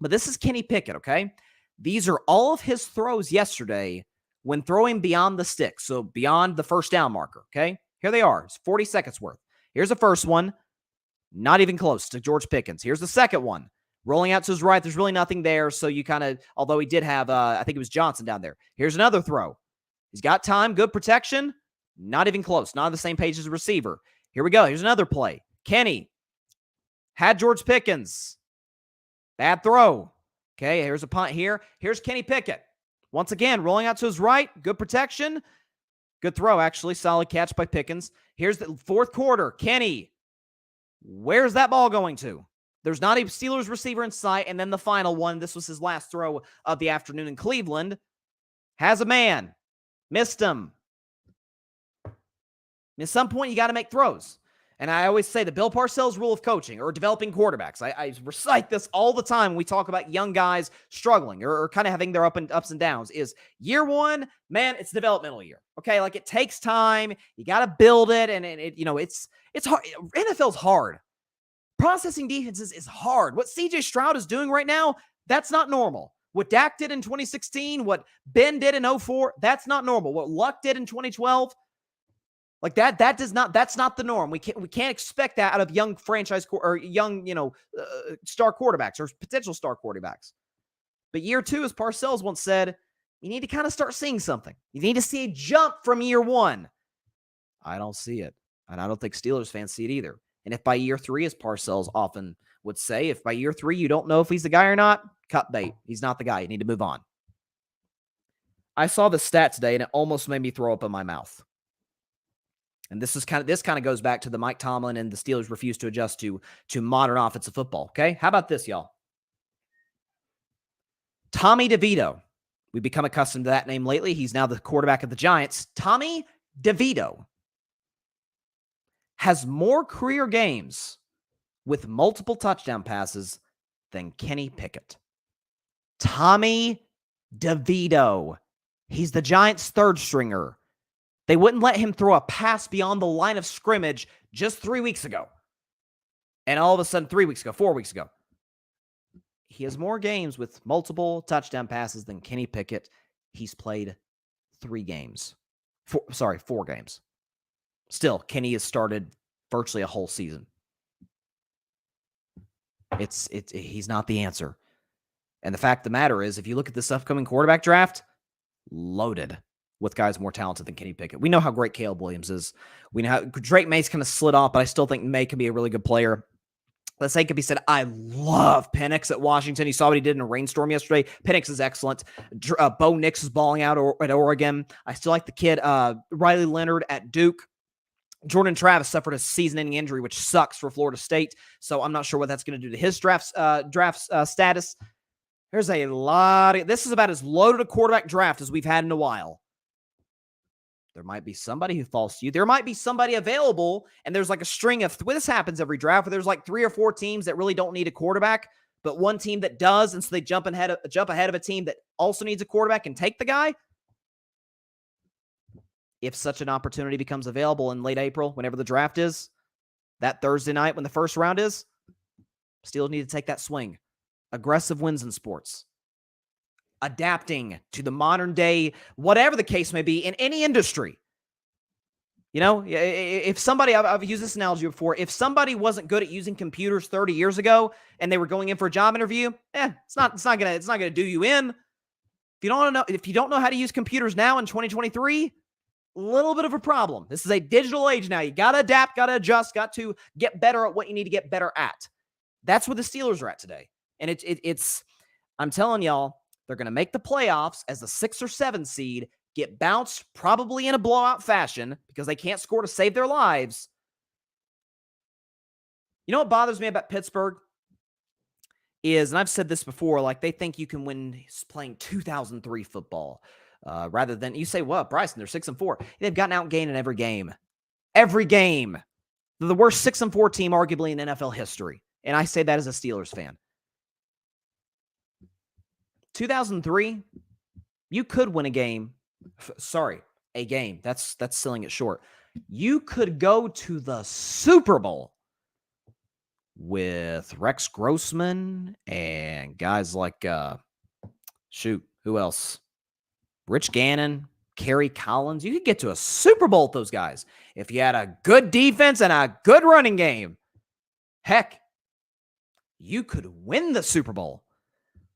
[SPEAKER 1] But this is Kenny Pickett, okay? These are all of his throws yesterday when throwing beyond the stick, so beyond the first down marker, okay? Here they are. It's 40 seconds worth. Here's the first one. Not even close to George Pickens. Here's the second one. Rolling out to his right. There's really nothing there, so you kind of, although he did have, I think it was Johnson down there. Here's another throw. He's got time, good protection. Not even close. Not on the same page as the receiver. Here we go. Here's another play. Kenny had George Pickens. Bad throw. Okay, here's a punt here. Here's Kenny Pickett. Once again, rolling out to his right. Good protection. Good throw, actually. Solid catch by Pickens. Here's the fourth quarter. Kenny. Where's that ball going to? There's not a Steelers receiver in sight. And then the final one. This was his last throw of the afternoon in Cleveland. Has a man. Missed him. And at some point, you got to make throws. And I always say the Bill Parcells rule of coaching or developing quarterbacks. I recite this all the time when we talk about young guys struggling or kind of having their ups and downs is year one, man, it's developmental year. Okay, like it takes time. You got to build it. And it's hard. NFL's hard. Processing defenses is hard. What CJ Stroud is doing right now, that's not normal. What Dak did in 2016, what Ben did in 2004, that's not normal. What Luck did in 2012, like that's not the norm. We can't expect that out of young franchise or young, star quarterbacks or potential star quarterbacks. But year 2, as Parcells once said, you need to kind of start seeing something. You need to see a jump from year 1. I don't see it. And I don't think Steelers fans see it either. And if by year 3, as Parcells often would say, if by year 3 you don't know if he's the guy or not, cut bait. He's not the guy. You need to move on. I saw the stat today and it almost made me throw up in my mouth. And this kind of goes back to the Mike Tomlin and the Steelers refuse to adjust to modern offensive football. Okay, how about this, y'all? Tommy DeVito. We've become accustomed to that name lately. He's now the quarterback of the Giants. Tommy DeVito has more career games with multiple touchdown passes than Kenny Pickett. Tommy DeVito. He's the Giants' third stringer. They wouldn't let him throw a pass beyond the line of scrimmage just 3 weeks ago. And all of a sudden, 4 weeks ago, he has more games with multiple touchdown passes than Kenny Pickett. He's played 4 games. Still, Kenny has started virtually a whole season. He's not the answer. And the fact of the matter is, if you look at this upcoming quarterback draft, loaded. with guys more talented than Kenny Pickett. We know how great Caleb Williams is. We know how Drake May's kind of slid off, but I still think May can be a really good player. Let's say it could be said, I love Penix at Washington. You saw what he did in a rainstorm yesterday. Penix is excellent. Bo Nix is balling out at Oregon. I still like the kid, Riley Leonard at Duke. Jordan Travis suffered a season-ending injury, which sucks for Florida State. So I'm not sure what that's going to do to his draft status. There's a lot. This is about as loaded a quarterback draft as we've had in a while. There might be somebody who falls to you. There might be somebody available, and there's like a string of, this happens every draft, where there's like 3 or 4 teams that really don't need a quarterback, but one team that does, and so they jump ahead of a team that also needs a quarterback and take the guy. If such an opportunity becomes available in late April, whenever the draft is, that Thursday night when the first round is, Steelers need to take that swing. Aggressive wins in sports. Adapting to the modern day, whatever the case may be, in any industry. You know, if somebody, I've used this analogy before, if somebody wasn't good at using computers 30 years ago and they were going in for a job interview, it's not gonna do you in. If you don't know how to use computers now in 2023, a little bit of a problem. This is a digital age now. You gotta adapt, gotta adjust, got to get better at what you need to get better at. That's where the Steelers are at today. And it's I'm telling y'all, they're going to make the playoffs as the 6 or 7 seed, get bounced probably in a blowout fashion because they can't score to save their lives. You know what bothers me about Pittsburgh is, and I've said this before, like they think you can win playing 2003 football rather than, you say, what, Bryson, they're 6-4. They've gotten outgained in every game. Every game. They're the worst 6-4 team arguably in NFL history. And I say that as a Steelers fan. 2003, you could win a game. A game. That's selling it short. You could go to the Super Bowl with Rex Grossman and guys like, who else? Rich Gannon, Kerry Collins. You could get to a Super Bowl with those guys if you had a good defense and a good running game. Heck, you could win the Super Bowl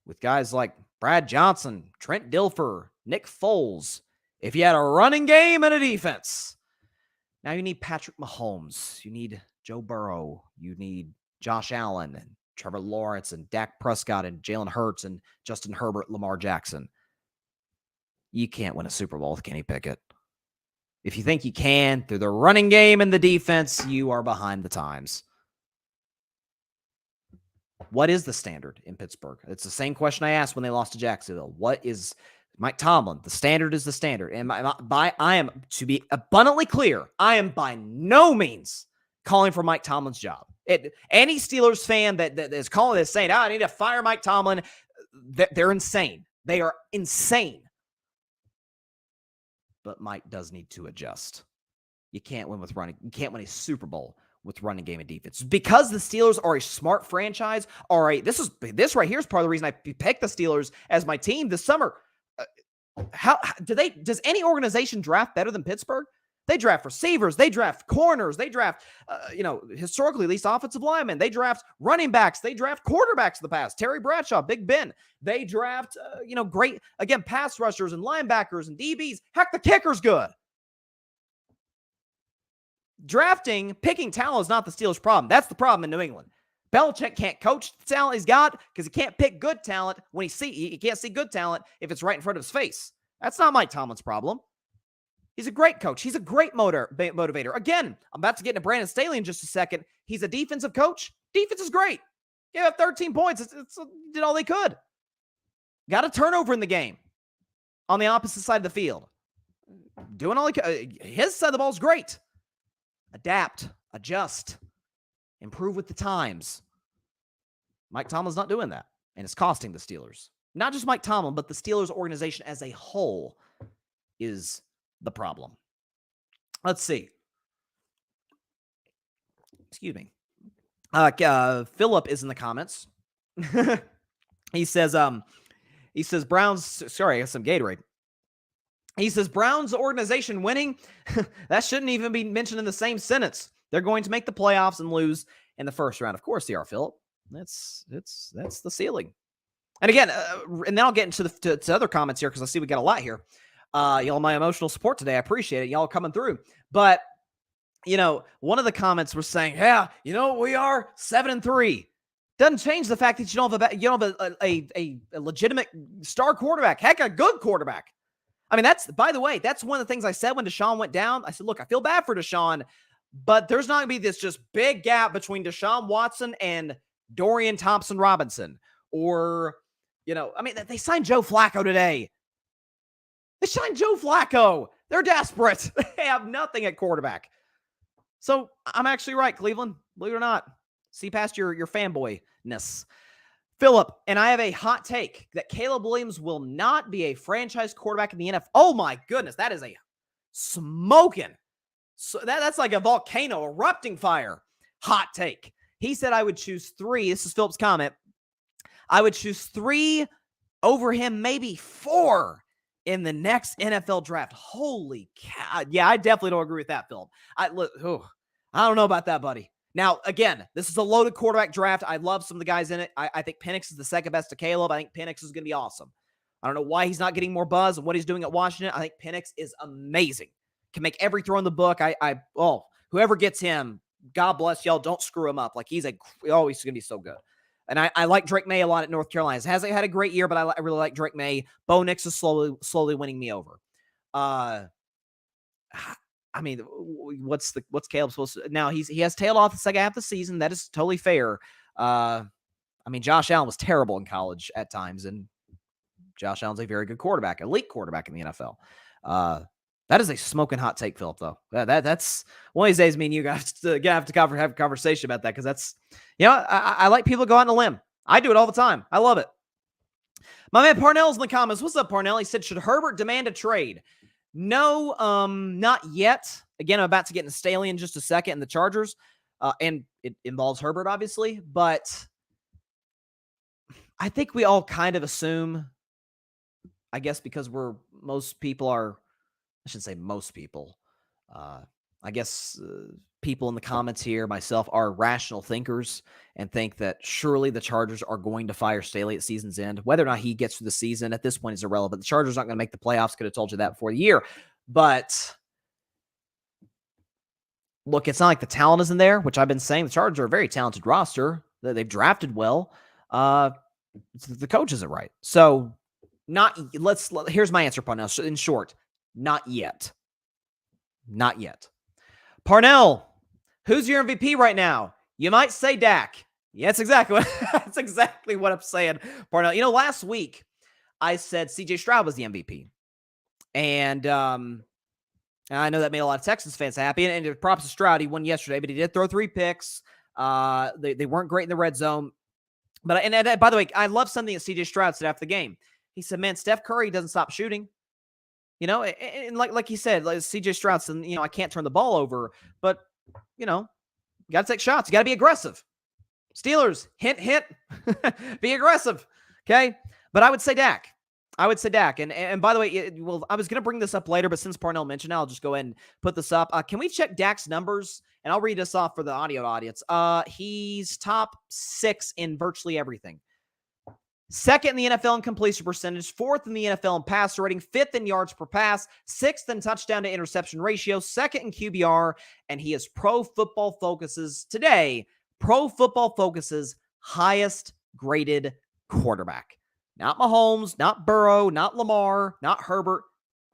[SPEAKER 1] with guys like Brad Johnson, Trent Dilfer, Nick Foles, if you had a running game and a defense. Now you need Patrick Mahomes. You need Joe Burrow. You need Josh Allen and Trevor Lawrence and Dak Prescott and Jalen Hurts and Justin Herbert, Lamar Jackson. You can't win a Super Bowl with Kenny Pickett. If you think you can, through the running game and the defense, you are behind the times. What is the standard in Pittsburgh? It's the same question I asked when they lost to Jacksonville. What is Mike Tomlin? The standard is the standard. And I am, to be abundantly clear, I am by no means calling for Mike Tomlin's job. Any Steelers fan that is calling this saying, I need to fire Mike Tomlin, they're insane. They are insane. But Mike does need to adjust. You can't win with running. You can't win a Super Bowl with running game and defense. Because the Steelers are a smart franchise, this right here is part of the reason I picked the Steelers as my team this summer. Does any organization draft better than Pittsburgh? They draft receivers, they draft corners, they draft, historically, at least offensive linemen. They draft running backs, they draft quarterbacks in the past. Terry Bradshaw, Big Ben. They draft, great, again, pass rushers and linebackers and DBs. Heck, the kicker's good. Picking talent is not the Steelers' problem. That's the problem in New England. Belichick can't coach the talent he's got because he can't pick good talent when he can't see good talent if it's right in front of his face. That's not Mike Tomlin's problem. He's a great coach. He's a great motivator. Again, I'm about to get into Brandon Staley in just a second. He's a defensive coach. Defense is great. Gave up 13 points. Did all they could. Got a turnover in the game on the opposite side of the field. Doing all he could. His side of the ball is great. Adapt, adjust, improve with the times. Mike Tomlin's not doing that, and it's costing the Steelers. Not just Mike Tomlin, but the Steelers organization as a whole is the problem. Let's see. Excuse me. Philip is in the comments. He says, Browns, sorry, I got some Gatorade. He says, Browns organization winning, that shouldn't even be mentioned in the same sentence. They're going to make the playoffs and lose in the first round. Of course they are, Philip. That's the ceiling. And again, and then I'll get into to other comments here because I see we got a lot here. Y'all, my emotional support today. I appreciate it. Y'all coming through. But, one of the comments was saying, yeah, we are 7-3. Doesn't change the fact that you don't have a legitimate star quarterback. Heck, a good quarterback. I mean, by the way, that's one of the things I said when Deshaun went down. I said, look, I feel bad for Deshaun, but there's not going to be this just big gap between Deshaun Watson and Dorian Thompson-Robinson. Or, they signed Joe Flacco today. They signed Joe Flacco. They're desperate. They have nothing at quarterback. So I'm actually right, Cleveland. Believe it or not. See past your fanboyness. Philip, and I have a hot take that Caleb Williams will not be a franchise quarterback in the NFL. Oh my goodness, that is a smoking. So that's like a volcano erupting fire. Hot take. He said I would choose 3. This is Philip's comment. I would choose 3 over him, maybe 4 in the next NFL draft. Holy cow. Yeah, I definitely don't agree with that, Philip. I don't know about that, buddy. Now, again, this is a loaded quarterback draft. I love some of the guys in it. I think Penix is the second best to Caleb. I think Penix is going to be awesome. I don't know why he's not getting more buzz and what he's doing at Washington. I think Penix is amazing. Can make every throw in the book. Whoever gets him, God bless y'all. Don't screw him up. Like he's going to be so good. And I like Drake May a lot at North Carolina. He hasn't had a great year, but I really like Drake May. Bo Nix is slowly winning me over. I mean, what's Caleb supposed to? Now he has tailed off the second half of the season. That is totally fair. I mean, Josh Allen was terrible in college at times, and Josh Allen's a very good quarterback, elite quarterback in the NFL. That is a smoking hot take, Philip. Though that's one of these days. Me and you guys have to have a conversation about that because that's I like people to go out on a limb. I do it all the time. I love it. My man Parnell's in the comments. What's up, Parnell? He said, should Herbert demand a trade? No, not yet. Again, I'm about to get into Staley in just a second in the Chargers, and it involves Herbert, obviously. But I think we all kind of assume, I guess because most people are, I shouldn't say most people, I guess people in the comments here, myself, are rational thinkers and think that surely the Chargers are going to fire Staley at season's end. Whether or not he gets through the season at this point is irrelevant. The Chargers aren't going to make the playoffs. Could have told you that before the year. But look, it's not like the talent isn't there, which I've been saying. The Chargers are a very talented roster. They've drafted well. The coach isn't right. So here's my answer, Parnell. In short, not yet. Not yet. Parnell, who's your MVP right now? You might say Dak. Yeah, that's exactly what I'm saying, Parnell. Last week I said C.J. Stroud was the MVP. And I know that made a lot of Texans fans happy. And props to Stroud. He won yesterday, but he did throw 3 picks. They weren't great in the red zone. But by the way, I love something that C.J. Stroud said after the game. He said, man, Steph Curry doesn't stop shooting. And like he said, like C.J. Stroud said, I can't turn the ball over, but, you got to take shots. You got to be aggressive. Steelers, hint, hint, be aggressive. Okay. But I would say Dak. And by the way, I was going to bring this up later, but since Parnell mentioned it, I'll just go ahead and put this up. Can we check Dak's numbers? And I'll read this off for the audio audience. He's top 6 in virtually everything. 2nd in the NFL in completion percentage, 4th in the NFL in passer rating, 5th in yards per pass, 6th in touchdown to interception ratio, 2nd in QBR, and he is Pro Football Focus's highest graded quarterback. Not Mahomes, not Burrow, not Lamar, not Herbert,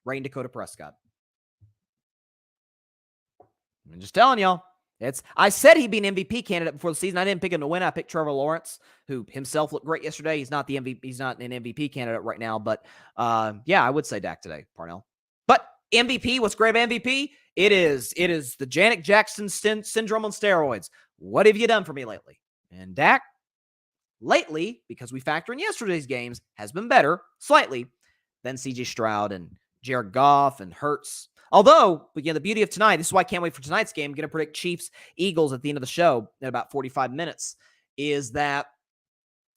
[SPEAKER 1] Rayne Dakota Prescott. I'm just telling y'all. I said he'd be an MVP candidate before the season. I didn't pick him to win. I picked Trevor Lawrence, who himself looked great yesterday. He's not the MVP. He's not an MVP candidate right now, but yeah, I would say Dak today, Parnell. But MVP, what's great about MVP? It is the Janet Jackson syndrome on steroids. What have you done for me lately? And Dak, lately, because we factor in yesterday's games, has been better, slightly, than C.J. Stroud and Jared Goff and Hurts. Although, again, the beauty of tonight, this is why I can't wait for tonight's game. I'm going to predict Chiefs, Eagles at the end of the show in about 45 minutes, is that,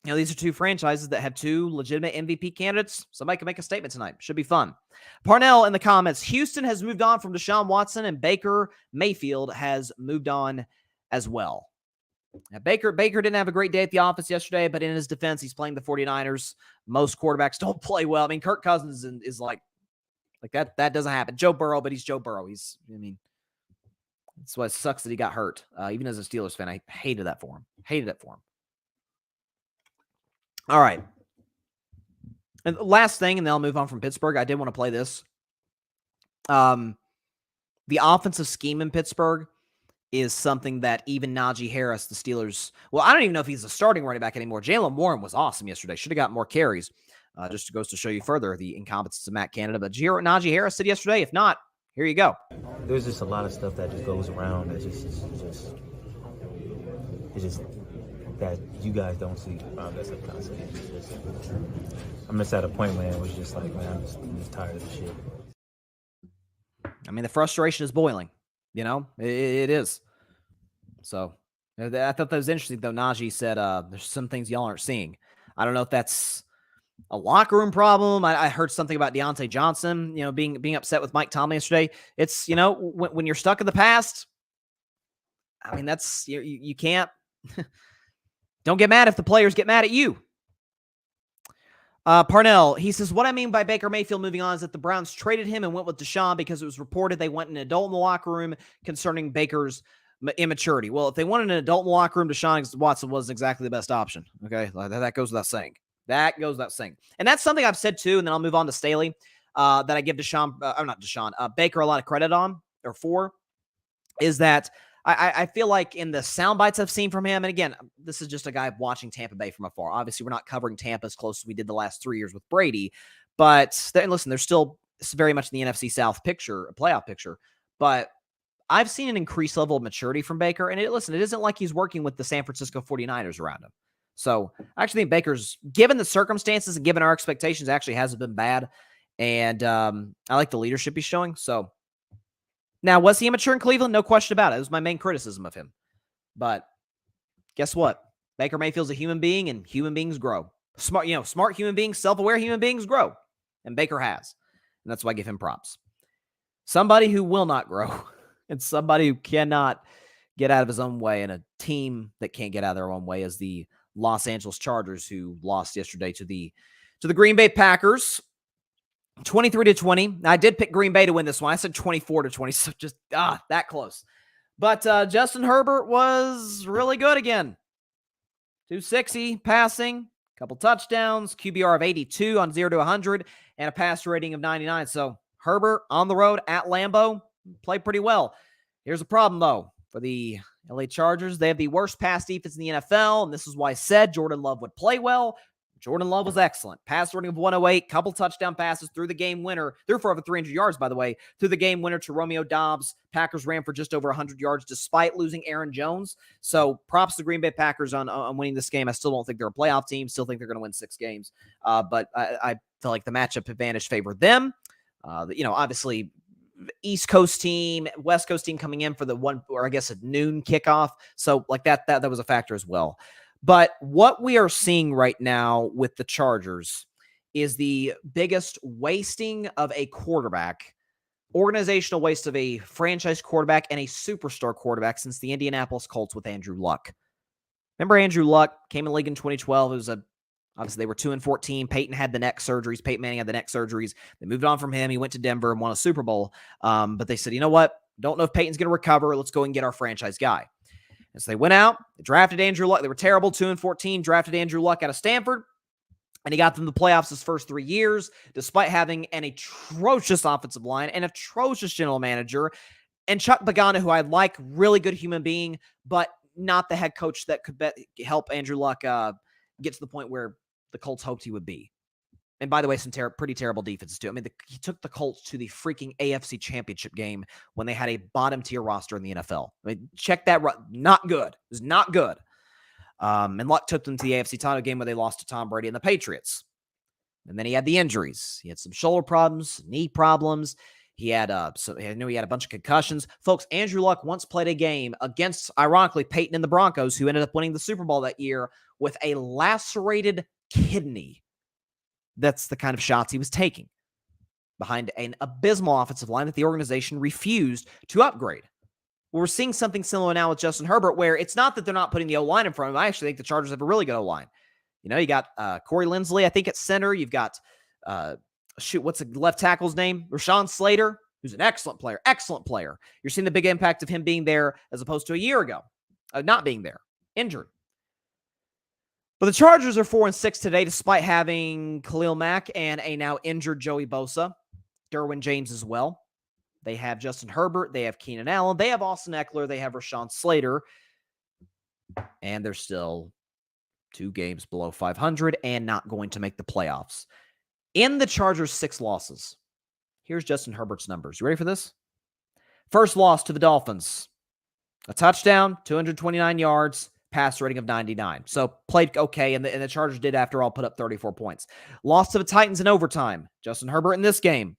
[SPEAKER 1] these are 2 franchises that have 2 legitimate MVP candidates. Somebody can make a statement tonight. Should be fun. Parnell in the comments, Houston has moved on from Deshaun Watson, and Baker Mayfield has moved on as well. Now, Baker didn't have a great day at the office yesterday, but in his defense, he's playing the 49ers. Most quarterbacks don't play well. I mean, Kirk Cousins is like Like that doesn't happen. Joe Burrow, but he's Joe Burrow. That's why it sucks that he got hurt. Even as a Steelers fan, I hated that for him. Hated it for him. All right. And the last thing, and then I'll move on from Pittsburgh. I did want to play this. The offensive scheme in Pittsburgh is something that even Najee Harris, the Steelers, well, I don't even know if he's a starting running back anymore. Jalen Warren was awesome yesterday. Should have got more carries. Just goes to show you further the incompetence of Matt Canada. But Najee Harris said yesterday, if not, here you go.
[SPEAKER 2] There's just a lot of stuff that just goes around that it's just that you guys don't see. I'm just at a point where it was just like, man, I'm just tired of the shit.
[SPEAKER 1] I mean, the frustration is boiling. It is. So I thought that was interesting, though. Najee said there's some things y'all aren't seeing. I don't know if that's a locker room problem. I heard something about Deontay Johnson, being upset with Mike Tomlin yesterday. It's, when you're stuck in the past, I mean, that's, you can't, don't get mad if the players get mad at you. Parnell, he says, what I mean by Baker Mayfield moving on is that the Browns traded him and went with Deshaun because it was reported they want an adult in the locker room concerning Baker's immaturity. Well, if they wanted an adult in the locker room, Deshaun Watson wasn't exactly the best option. Okay, that goes without saying. That goes without saying. And that's something I've said too, and then I'll move on to Staley, that I give Baker a lot of credit on, or for, is that I feel like in the sound bites I've seen from him, and again, this is just a guy watching Tampa Bay from afar. Obviously, we're not covering Tampa as close as we did the last 3 years with Brady, but listen, they're still very much in the NFC South picture, a playoff picture, but I've seen an increased level of maturity from Baker, and it isn't like he's working with the San Francisco 49ers around him. So I actually think Baker's, given the circumstances and given our expectations, actually hasn't been bad, and I like the leadership he's showing, so. Now, was he immature in Cleveland? No question about it. It was my main criticism of him. But guess what? Baker Mayfield's a human being, and human beings grow. Smart human beings, self-aware human beings grow. And Baker has. And that's why I give him props. Somebody who will not grow, and somebody who cannot get out of his own way, and a team that can't get out of their own way is the Los Angeles Chargers, who lost yesterday to the Green Bay Packers. 23-20. I did pick Green Bay to win this one. I said 24-20, so just that close. But Justin Herbert was really good again. 260 passing, couple touchdowns, QBR of 82 on 0 to 100, and a pass rating of 99. So Herbert on the road at Lambeau played pretty well. Here's a problem, though, for the LA Chargers. They have the worst pass defense in the NFL, and this is why I said Jordan Love would play well. Jordan Love was excellent. Pass rating of 108, couple touchdown passes through the game winner. Threw for over 300 yards, by the way, through the game winner to Romeo Dobbs. Packers ran for just over 100 yards despite losing Aaron Jones. So props to Green Bay Packers on winning this game. I still don't think they're a playoff team. Still think they're going to win 6 games. But I feel like the matchup advantage favored them. Obviously, East Coast team, West Coast team coming in for the one, or I guess a noon kickoff. So like that was a factor as well. But what we are seeing right now with the Chargers is the biggest wasting of a quarterback, organizational waste of a franchise quarterback and a superstar quarterback since the Indianapolis Colts with Andrew Luck. Remember Andrew Luck came in the league in 2012. It was obviously they were 2-14. Peyton had the neck surgeries. Peyton Manning had the neck surgeries. They moved on from him. He went to Denver and won a Super Bowl. But they said, you know what? Don't know if Peyton's going to recover. Let's go and get our franchise guy. And so they went out, they drafted Andrew Luck. They were terrible, 2-14, drafted Andrew Luck out of Stanford, and he got them to the playoffs his first 3 years, despite having an atrocious offensive line, an atrocious general manager, and Chuck Pagano, who I like, really good human being, but not the head coach that could help Andrew Luck get to the point where the Colts hoped he would be. And by the way, some pretty terrible defenses too. I mean, he took the Colts to the freaking AFC Championship game when they had a bottom-tier roster in the NFL. I mean, check that. Not good. It was not good. And Luck took them to the AFC title game where they lost to Tom Brady and the Patriots. And then he had the injuries. He had some shoulder problems, knee problems. He had I knew he had a bunch of concussions. Folks, Andrew Luck once played a game against, ironically, Payton and the Broncos, who ended up winning the Super Bowl that year, with a lacerated kidney. That's the kind of shots he was taking behind an abysmal offensive line that the organization refused to upgrade. Well, we're seeing something similar now with Justin Herbert, where it's not that they're not putting the O-line in front of him. I actually think the Chargers have a really good O-line. You got Corey Linsley, I think, at center. You've got shoot, what's the left tackle's name? Rashawn Slater, who's an excellent player. Excellent player. You're seeing the big impact of him being there as opposed to a year ago, not being there, injured. But the Chargers are 4-6 today, despite having Khalil Mack and a now injured Joey Bosa, Derwin James as well. They have Justin Herbert. They have Keenan Allen. They have Austin Eckler. They have Rashawn Slater. And they're still 2 games below 500 and not going to make the playoffs. In the Chargers' 6 losses, here's Justin Herbert's numbers. You ready for this? First loss to the Dolphins. A touchdown, 229 yards, pass rating of 99. So played okay, and the Chargers did, after all, put up 34 points. Lost to the Titans in overtime. Justin Herbert in this game,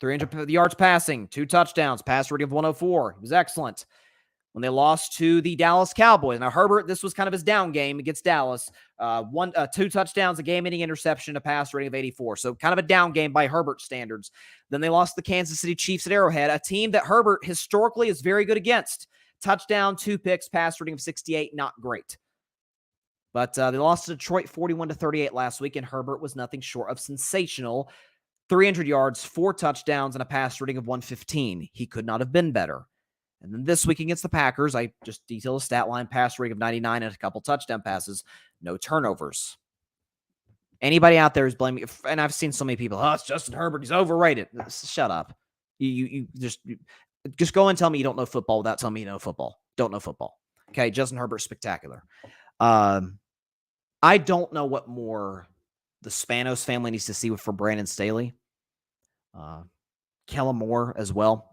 [SPEAKER 1] 300 yards passing, 2 touchdowns, pass rating of 104. He was excellent. When they lost to the Dallas Cowboys. Now, Herbert, this was kind of his down game against Dallas. 2 touchdowns, a game-ending interception, a pass rating of 84. So kind of a down game by Herbert standards. Then they lost to the Kansas City Chiefs at Arrowhead, a team that Herbert historically is very good against. Touchdown, 2 picks, pass rating of 68, not great. But they lost to Detroit 41-38 last week, and Herbert was nothing short of sensational. 300 yards, 4 touchdowns, and a pass rating of 115. He could not have been better. And then this week against the Packers, I just detailed a stat line, pass rating of 99 and a couple touchdown passes, no turnovers. Anybody out there is blaming, and I've seen so many people, it's Justin Herbert, he's overrated. Shut up. You just go and tell me you don't know football without telling me you know football. Don't know football. Okay, Justin Herbert's spectacular. I don't know what more the Spanos family needs to see for Brandon Staley. Kellen Moore as well.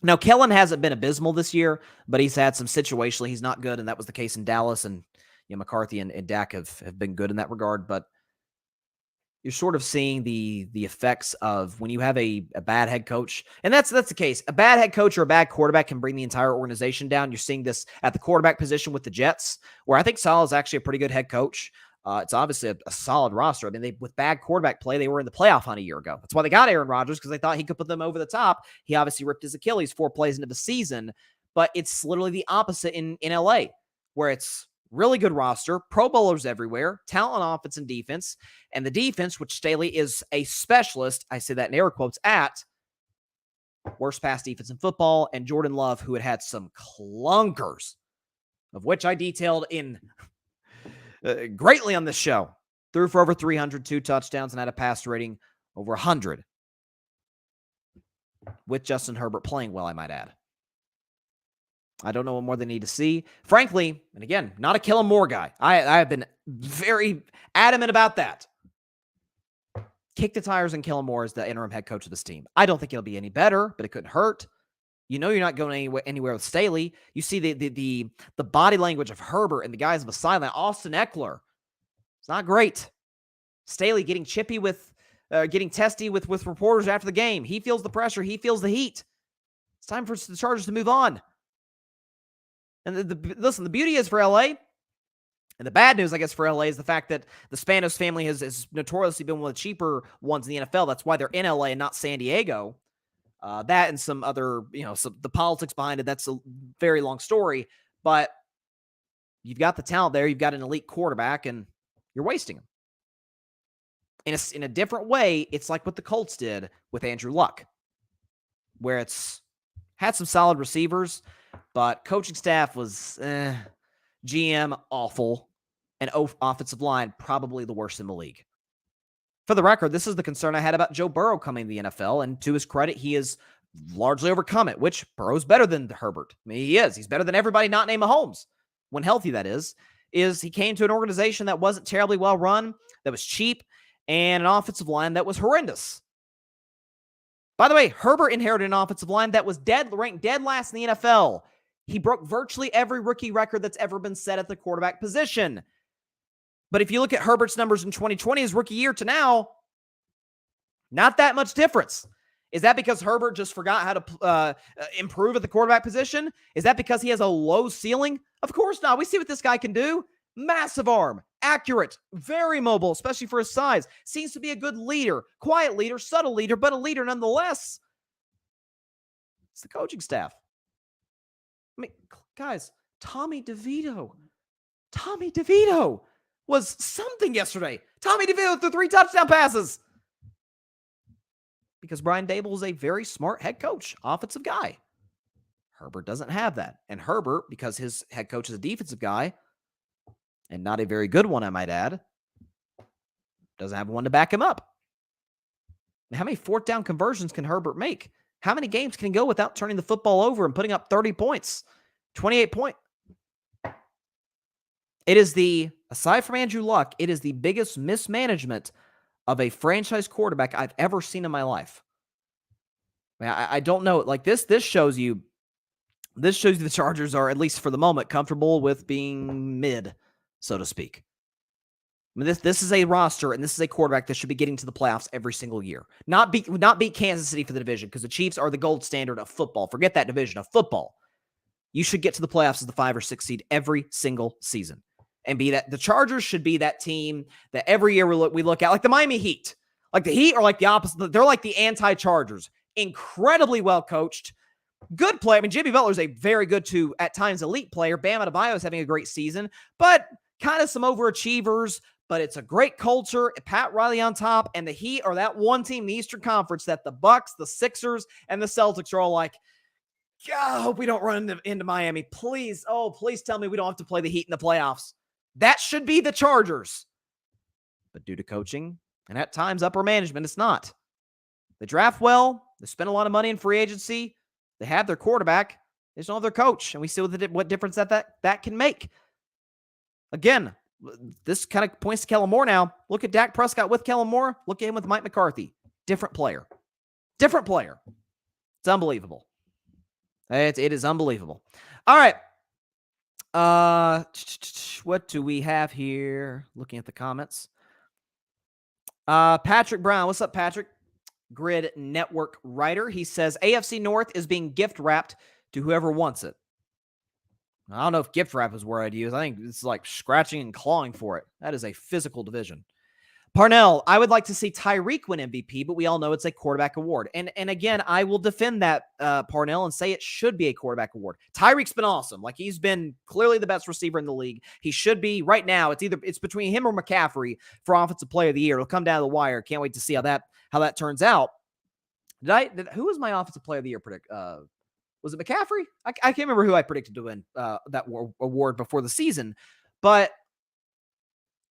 [SPEAKER 1] Now, Kellen hasn't been abysmal this year, but he's had some situationally. He's not good, and that was the case in Dallas, and McCarthy and Dak have been good in that regard, but you're sort of seeing the effects of when you have a bad head coach, and that's the case. A bad head coach or a bad quarterback can bring the entire organization down. You're seeing this at the quarterback position with the Jets, where I think Saleh is actually a pretty good head coach. It's obviously a solid roster. I mean, with bad quarterback play, they were in the playoff hunt a year ago. That's why they got Aaron Rodgers, because they thought he could put them over the top. He obviously ripped his Achilles 4 plays into the season, but it's literally the opposite in LA, where it's really good roster, Pro Bowlers everywhere, talent on offense and defense, and the defense, which Staley is a specialist, I say that in air quotes, at worst pass defense in football, and Jordan Love, who had some clunkers, of which I detailed in greatly on this show, threw for over 300, 2 touchdowns, and had a pass rating over 100. With Justin Herbert playing well, I might add. I don't know what more they need to see. Frankly, and again, not a Kellen Moore guy. I have been very adamant about that. Kick the tires on Kellen Moore as the interim head coach of this team. I don't think he'll be any better, but it couldn't hurt. You know you're not going anywhere with Staley. You see the body language of Herbert and the guys on the sideline. Austin Eckler. It's not great. Staley getting chippy getting testy with reporters after the game. He feels the pressure. He feels the heat. It's time for the Chargers to move on. And listen, the beauty is for LA, and the bad news, I guess, for LA is the fact that the Spanos family has notoriously been one of the cheaper ones in the NFL. That's why they're in LA and not San Diego. That and some other, the politics behind it, that's a very long story. But you've got the talent there. You've got an elite quarterback, and you're wasting him. In a different way, it's like what the Colts did with Andrew Luck, where it's had some solid receivers, but coaching staff was GM awful, and offensive line probably the worst in the league. For the record, this is the concern I had about Joe Burrow coming to the NFL, and to his credit, he has largely overcome it, which Burrow's better than Herbert. I mean, he is. He's better than everybody not named Mahomes, when healthy, that is he came to an organization that wasn't terribly well run, that was cheap, and an offensive line that was horrendous. By the way, Herbert inherited an offensive line that was ranked dead last in the NFL. He broke virtually every rookie record that's ever been set at the quarterback position. But if you look at Herbert's numbers in 2020, his rookie year to now, not that much difference. Is that because Herbert just forgot how to improve at the quarterback position? Is that because he has a low ceiling? Of course not. We see what this guy can do. Massive arm, accurate, very mobile, especially for his size. Seems to be a good leader, quiet leader, subtle leader, but a leader nonetheless. It's the coaching staff. I mean, guys, Tommy DeVito was something yesterday. Tommy DeVito threw 3 touchdown passes. because Brian Dable is a very smart head coach, offensive guy. Herbert doesn't have that. And Herbert, because his head coach is a defensive guy, and not a very good one, I might add, doesn't have one to back him up. How many fourth down conversions can Herbert make? How many games can he go without turning the football over and putting up 30 points, 28 points? It is aside from Andrew Luck, it is the biggest mismanagement of a franchise quarterback I've ever seen in my life. I don't know. Like this shows you the Chargers are, at least for the moment, comfortable with being mid, so to speak. I mean, this is a roster, and this is a quarterback that should be getting to the playoffs every single year. Not beat Kansas City for the division, because the Chiefs are the gold standard of football. Forget that division of football. You should get to the playoffs as the 5 or 6 seed every single season. And be that. The Chargers should be that team that every year we look at, like the Miami Heat. Like the Heat are like the opposite. They're like the anti-Chargers. Incredibly well coached. Good player. I mean, Jimmy Butler is a very good to, at times, elite player. Bam Adebayo is having a great season, but kind of some overachievers. But it's a great culture. Pat Riley on top, and the Heat are that one team in the Eastern Conference that the Bucks, the Sixers, and the Celtics are all like, God, I hope we don't run into Miami. Please, please tell me we don't have to play the Heat in the playoffs. That should be the Chargers. But due to coaching and at times upper management, it's not. They draft well. They spend a lot of money in free agency. They have their quarterback. They just don't have their coach. And we see what difference that can make. Again, this kind of points to Kellen Moore now. Look at Dak Prescott with Kellen Moore. Look at him with Mike McCarthy. Different player. Different player. It's unbelievable. It is unbelievable. All right. What do we have here? Looking at the comments. Patrick Brown. What's up, Patrick? Grid Network writer. He says AFC North is being gift wrapped to whoever wants it. I don't know if gift wrap is the word I'd use. I think it's like scratching and clawing for it. That is a physical division. Parnell, I would like to see Tyreek win MVP, but we all know it's a quarterback award. And again, I will defend that, Parnell, and say it should be a quarterback award. Tyreek's been awesome. Like, he's been clearly the best receiver in the league. He should be right now. It's between him or McCaffrey for Offensive Player of the Year. It'll come down to the wire. Can't wait to see how that turns out. Who was my Offensive Player of the Year predict? Was it McCaffrey? I can't remember who I predicted to win that award before the season, but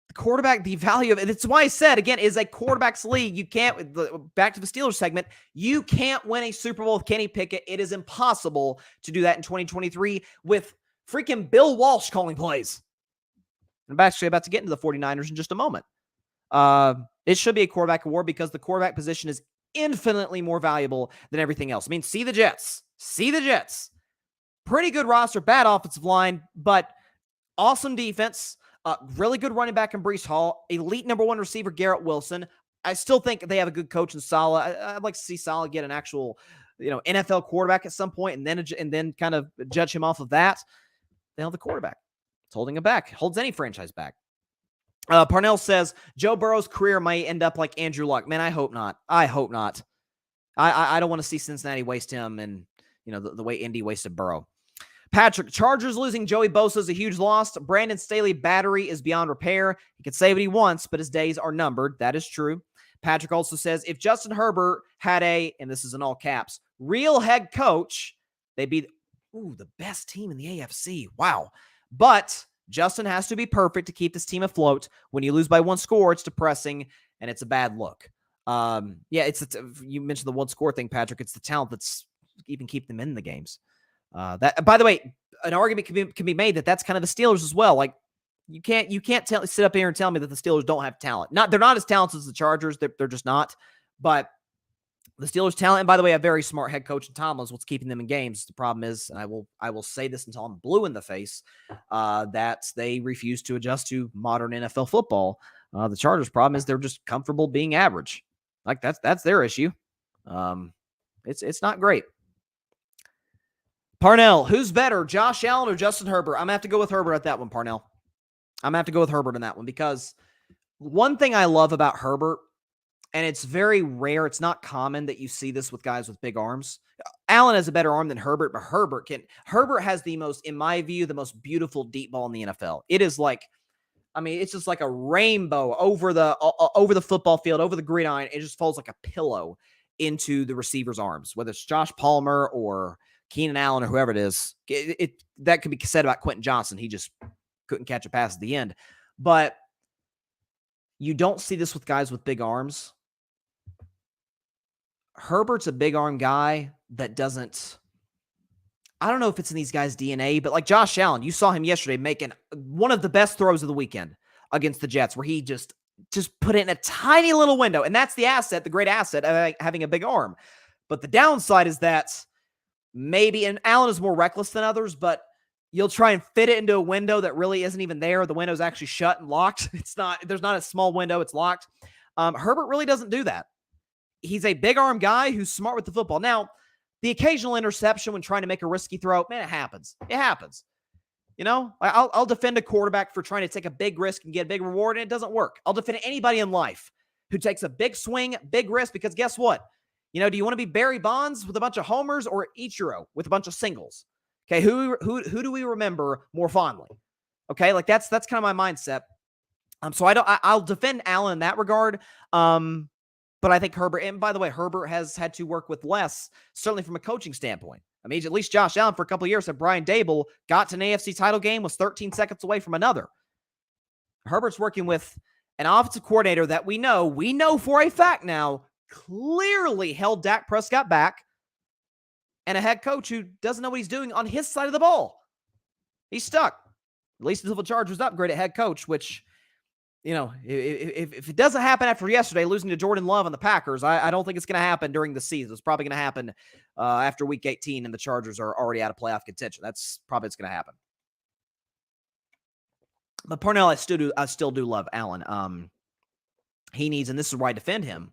[SPEAKER 1] the quarterback, the value of it, it's why I said, again, is a quarterback's league. You can't, back to the Steelers segment, you can't win a Super Bowl with Kenny Pickett. It is impossible to do that in 2023 with freaking Bill Walsh calling plays. I'm actually about to get into the 49ers in just a moment. It should be a quarterback award because the quarterback position is infinitely more valuable than everything else. I mean, see the Jets. Pretty good roster, bad offensive line, but awesome defense. Really good running back in Breece Hall. Elite number 1 receiver, Garrett Wilson. I still think they have a good coach in Saleh. I'd like to see Saleh get an actual, NFL quarterback at some point, and then kind of judge him off of that. They have the quarterback. It's holding him back. Holds any franchise back. Parnell says Joe Burrow's career might end up like Andrew Luck. Man, I hope not. I don't want to see Cincinnati waste him and, the way Indy wasted Burrow. Patrick, Chargers losing Joey Bosa is a huge loss. Brandon Staley battery is beyond repair. He can say what he wants, but his days are numbered. That is true. Patrick also says if Justin Herbert had and this is in all caps, real head coach, they'd be the best team in the AFC. Wow. But Justin has to be perfect to keep this team afloat. When you lose by 1 score, it's depressing and it's a bad look. You mentioned the 1 score thing, Patrick. It's the talent that's even keep them in the games. That, by the way, an argument can be made that's kind of the Steelers as well. Like, you can't sit up here and tell me that the Steelers don't have talent. They're not as talented as the Chargers. They're just not. But the Steelers' talent, and by the way, a very smart head coach in Tomlin is what's keeping them in games. The problem is, and I will say this until I'm blue in the face, that they refuse to adjust to modern NFL football. The Chargers' problem is they're just comfortable being average. Like, that's their issue. It's not great. Parnell, who's better, Josh Allen or Justin Herbert? I'm going to have to go with Herbert at that one, Parnell. I'm going to have to go with Herbert on that one because one thing I love about Herbert, and it's very rare, it's not common that you see this with guys with big arms. Allen has a better arm than Herbert, but Herbert has the most, in my view, the most beautiful deep ball in the NFL. It is like, it's just like a rainbow over the football field, over the gridiron. It just falls like a pillow. into the receiver's arms, whether it's Josh Palmer or Keenan Allen or whoever it is. That could be said about Quentin Johnson. He just couldn't catch a pass at the end. But you don't see this with guys with big arms. Herbert's a big arm guy that doesn't, I don't know if it's in these guys' DNA, but like Josh Allen, you saw him yesterday making one of the best throws of the weekend against the Jets, where he just put it in a tiny little window. And that's the asset, the great asset of having a big arm. But the downside is that maybe, and Allen is more reckless than others, but you'll try and fit it into a window that really isn't even there. The window's actually shut and locked. There's not a small window, it's locked. Herbert really doesn't do that. He's a big arm guy who's smart with the football. Now, the occasional interception when trying to make a risky throw, man, it happens. It happens. You know, I'll defend a quarterback for trying to take a big risk and get a big reward, and it doesn't work. I'll defend anybody in life who takes a big swing, big risk, because guess what? You know, do you want to be Barry Bonds with a bunch of homers or Ichiro with a bunch of singles? Okay, who do we remember more fondly? Okay, like that's kind of my mindset. So I'll defend Allen in that regard. But I think Herbert, and by the way, Herbert has had to work with less, certainly from a coaching standpoint. I mean, at least Josh Allen for a couple of years said Brian Dable got to an AFC title game, was 13 seconds away from another. Herbert's working with an offensive coordinator that we know for a fact now, clearly held Dak Prescott back, and a head coach who doesn't know what he's doing on his side of the ball. He's stuck. At least until the Chargers upgrade at head coach, which, you know, if it doesn't happen after yesterday, losing to Jordan Love and the Packers, I don't think it's going to happen during the season. It's probably going to happen after Week 18 and the Chargers are already out of playoff contention. That's probably what's going to happen. But Parnell, I still do love Allen. He needs, and this is where I defend him,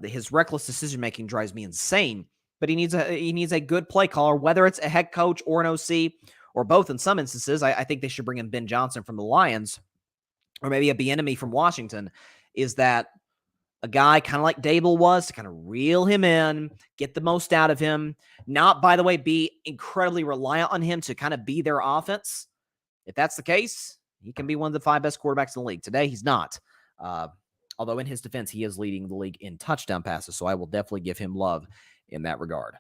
[SPEAKER 1] his reckless decision-making drives me insane, but he needs a good play caller, whether it's a head coach or an OC or both in some instances. I think they should bring in Ben Johnson from the Lions, or maybe a Bieniemy from Washington, is that a guy kind of like Dable was, to kind of reel him in, get the most out of him, not, by the way, be incredibly reliant on him to kind of be their offense. If that's the case, he can be one of the 5 best quarterbacks in the league. Today, he's not. Although in his defense, he is leading the league in touchdown passes, so I will definitely give him love in that regard.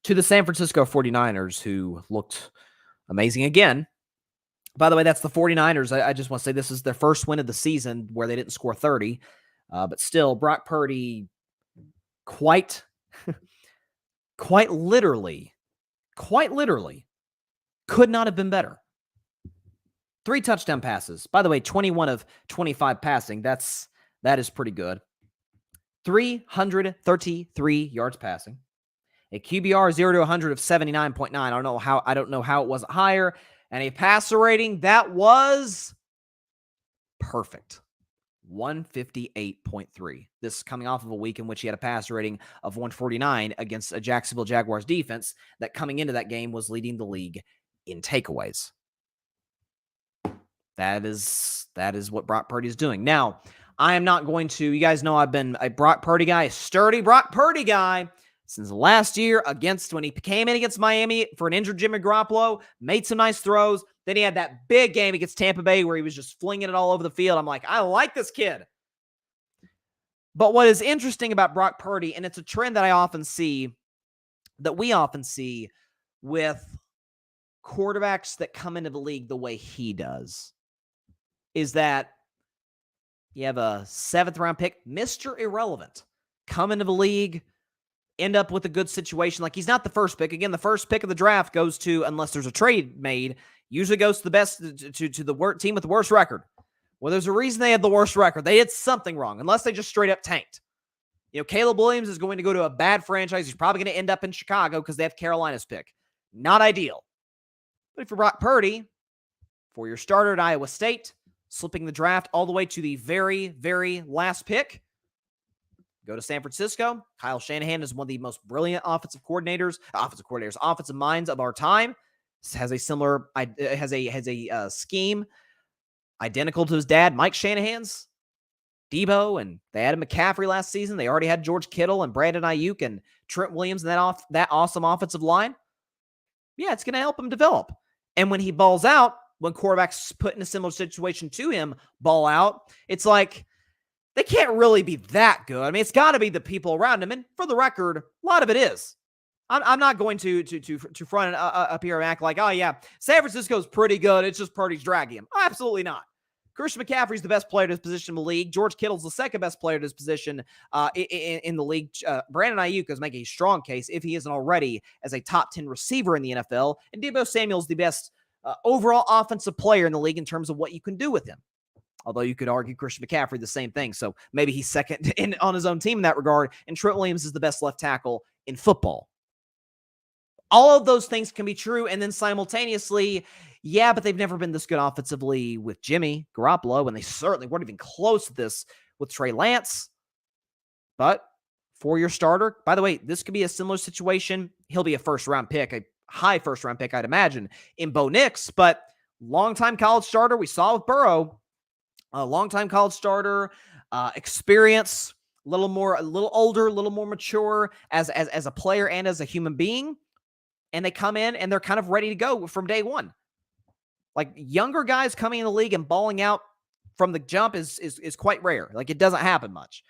[SPEAKER 1] To the San Francisco 49ers, who looked amazing again. By the way, that's the 49ers. I just want to say this is their first win of the season where they didn't score 30. But still, Brock Purdy quite literally could not have been better. 3 touchdown passes. By the way, 21 of 25 passing. That is pretty good. 333 yards passing. A QBR 0 to 100 of 79.9. I don't know how it wasn't higher. And a passer rating that was perfect. 158.3. This coming off of a week in which he had a passer rating of 149 against a Jacksonville Jaguars defense that coming into that game was leading the league in takeaways. That is what Brock Purdy is doing. Now, I am not going to, you guys know I've been a Brock Purdy guy, a sturdy Brock Purdy guy, since last year when he came in against Miami for an injured Jimmy Garoppolo, made some nice throws. Then he had that big game against Tampa Bay where he was just flinging it all over the field. I'm like, I like this kid. But what is interesting about Brock Purdy, and it's a trend that we often see with quarterbacks that come into the league the way he does, is that you have a 7th-round pick, Mr. Irrelevant, come into the league, end up with a good situation. Like, he's not the first pick. Again, the first pick of the draft goes to, unless there's a trade made, usually goes to the best, to the team with the worst record. Well, there's a reason they had the worst record. They did something wrong, unless they just straight up tanked. You know, Caleb Williams is going to go to a bad franchise. He's probably going to end up in Chicago because they have Carolina's pick. Not ideal. But for Brock Purdy, for your starter at Iowa State, slipping the draft all the way to the very, very last pick, go to San Francisco. Kyle Shanahan is one of the most brilliant offensive minds of our time. Has a scheme identical to his dad, Mike Shanahan's. Debo, and they added McCaffrey last season. They already had George Kittle and Brandon Ayuk and Trent Williams and that awesome offensive line. Yeah, it's going to help him develop. And when he balls out, when quarterbacks put in a similar situation to him ball out, it's like they can't really be that good. I mean, it's got to be the people around him. And for the record, a lot of it is. I'm not going to front up here and act like, oh, yeah, San Francisco's pretty good. It's just Purdy's dragging him. Absolutely not. Christian McCaffrey's the best player at his position in the league. George Kittle's the second best player at his position in the league. Brandon Ayuk is making a strong case, if he isn't already, as a top 10 receiver in the NFL. And Deebo Samuel's the best overall offensive player in the league in terms of what you can do with him. Although you could argue Christian McCaffrey the same thing. So maybe he's second on his own team in that regard. And Trent Williams is the best left tackle in football. All of those things can be true. And then simultaneously, yeah, but they've never been this good offensively with Jimmy Garoppolo, and they certainly weren't even close to this with Trey Lance. But four-year starter. By the way, this could be a similar situation. He'll be a first-round pick, a high first-round pick, I'd imagine, in Bo Nix. But long-time college starter, we saw with Burrow, a long-time college starter, experience, a little older, a little more mature as a player and as a human being. And they come in and they're kind of ready to go from day one. Like, younger guys coming in the league and balling out from the jump is quite rare. Like, it doesn't happen much.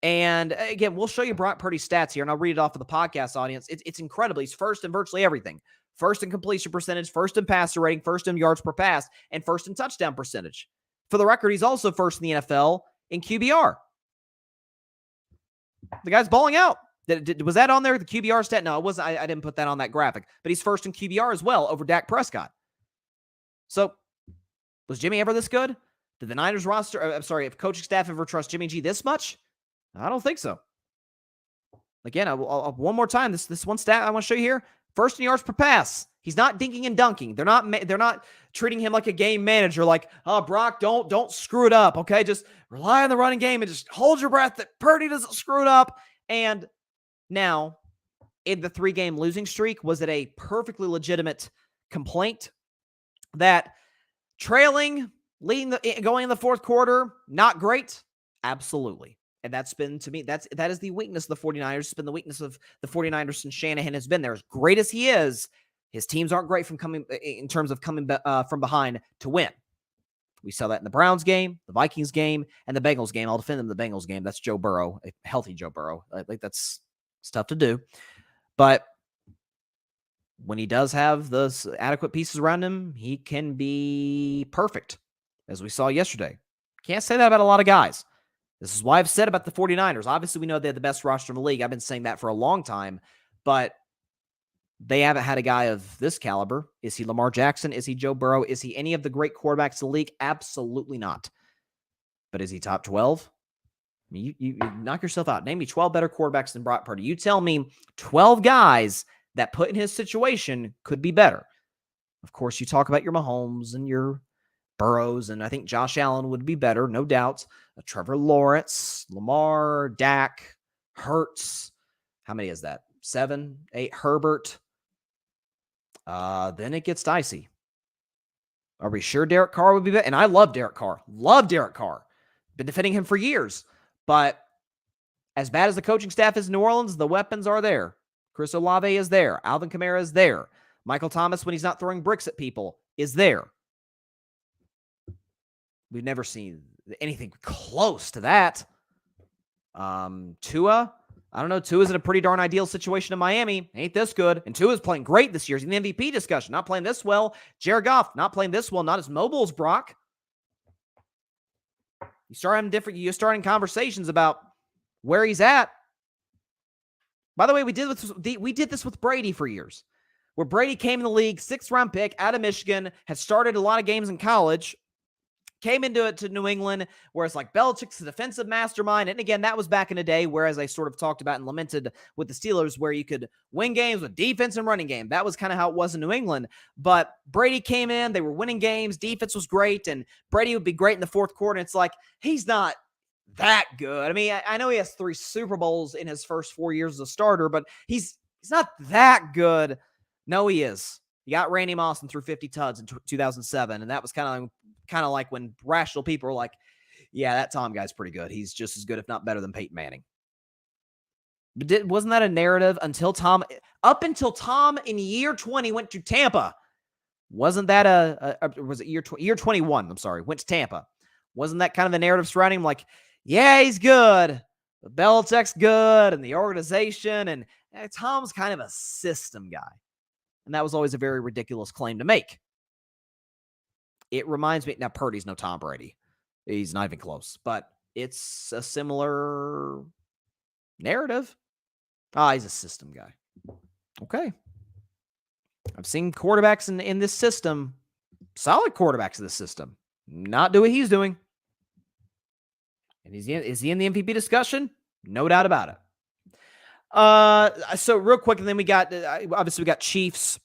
[SPEAKER 1] And again, we'll show you Brock Purdy's stats here, and I'll read it off of the podcast audience. It's incredible. He's first in virtually everything. First in completion percentage, first in passer rating, first in yards per pass, and first in touchdown percentage. For the record, he's also first in the NFL in QBR. The guy's balling out. Was that on there, the QBR stat? No, it wasn't. I didn't put that on that graphic. But he's first in QBR as well over Dak Prescott. So, was Jimmy ever this good? Did the Niners roster, if coaching staff ever trust Jimmy G this much? I don't think so. Again, I'll one more time. This one stat I want to show you here. First in yards per pass. He's not dinking and dunking. They're not treating him like a game manager. Like, oh, Brock, don't screw it up. Okay, just rely on the running game and just hold your breath that Purdy doesn't screw it up. And now, in the 3-game losing streak, was it a perfectly legitimate complaint that trailing, going in the fourth quarter, not great? Absolutely. And that's been, to me, that is the weakness of the 49ers. It's been the weakness of the 49ers since Shanahan has been there. As great as he is, his teams aren't great in terms of coming from behind to win. We saw that in the Browns game, the Vikings game, and the Bengals game. I'll defend them in the Bengals game. That's Joe Burrow, a healthy Joe Burrow. I think that's tough to do. But when he does have those adequate pieces around him, he can be perfect, as we saw yesterday. Can't say that about a lot of guys. This is why I've said about the 49ers. Obviously, we know they have the best roster in the league. I've been saying that for a long time, but they haven't had a guy of this caliber. Is he Lamar Jackson? Is he Joe Burrow? Is he any of the great quarterbacks in the league? Absolutely not. But is he top 12? I mean, you knock yourself out. Name me 12 better quarterbacks than Brock Purdy. You tell me 12 guys that put in his situation could be better. Of course, you talk about your Mahomes and your Burrows, and I think Josh Allen would be better, no doubt. Trevor Lawrence, Lamar, Dak, Hurts. How many is that? 7, 8. Herbert. Then it gets dicey. Are we sure Derek Carr would be better? And I love Derek Carr. Love Derek Carr. Been defending him for years. But as bad as the coaching staff is in New Orleans, the weapons are there. Chris Olave is there. Alvin Kamara is there. Michael Thomas, when he's not throwing bricks at people, is there. We've never seen anything close to that. Tua, I don't know. Tua's in a pretty darn ideal situation in Miami. Ain't this good. And Tua's playing great this year. He's in the MVP discussion. Not playing this well. Jared Goff, not playing this well. Not as mobile as Brock. You start having conversations about where he's at. By the way, we did this with Brady for years, where Brady came in the league, 6th-round pick out of Michigan, had started a lot of games in college, came into it to New England, where it's like Belichick's a defensive mastermind. And again, that was back in the day, whereas I sort of talked about and lamented with the Steelers, where you could win games with defense and running game. That was kind of how it was in New England. But Brady came in, they were winning games, defense was great, and Brady would be great in the fourth quarter. And it's like, he's not that good. I mean, I know he has 3 Super Bowls in his first 4 years as a starter, but he's not that good. No, he is. You got Randy Moss and threw 50 tuds in 2007, and that was kind of like when rational people were like, yeah, that Tom guy's pretty good. He's just as good, if not better, than Peyton Manning. But wasn't that a narrative up until Tom in year 20 went to Tampa? Wasn't that was it year 21? I'm sorry, went to Tampa. Wasn't that kind of the narrative surrounding him? Like, yeah, he's good, but Belichick's good, and the organization, and Tom's kind of a system guy. And that was always a very ridiculous claim to make. It reminds me, now Purdy's no Tom Brady. He's not even close, but it's a similar narrative. He's a system guy. Okay. I've seen quarterbacks in this system, solid quarterbacks in this system, not do what he's doing. And is he in the MVP discussion? No doubt about it. So real quick, and then we got, obviously we got Chiefs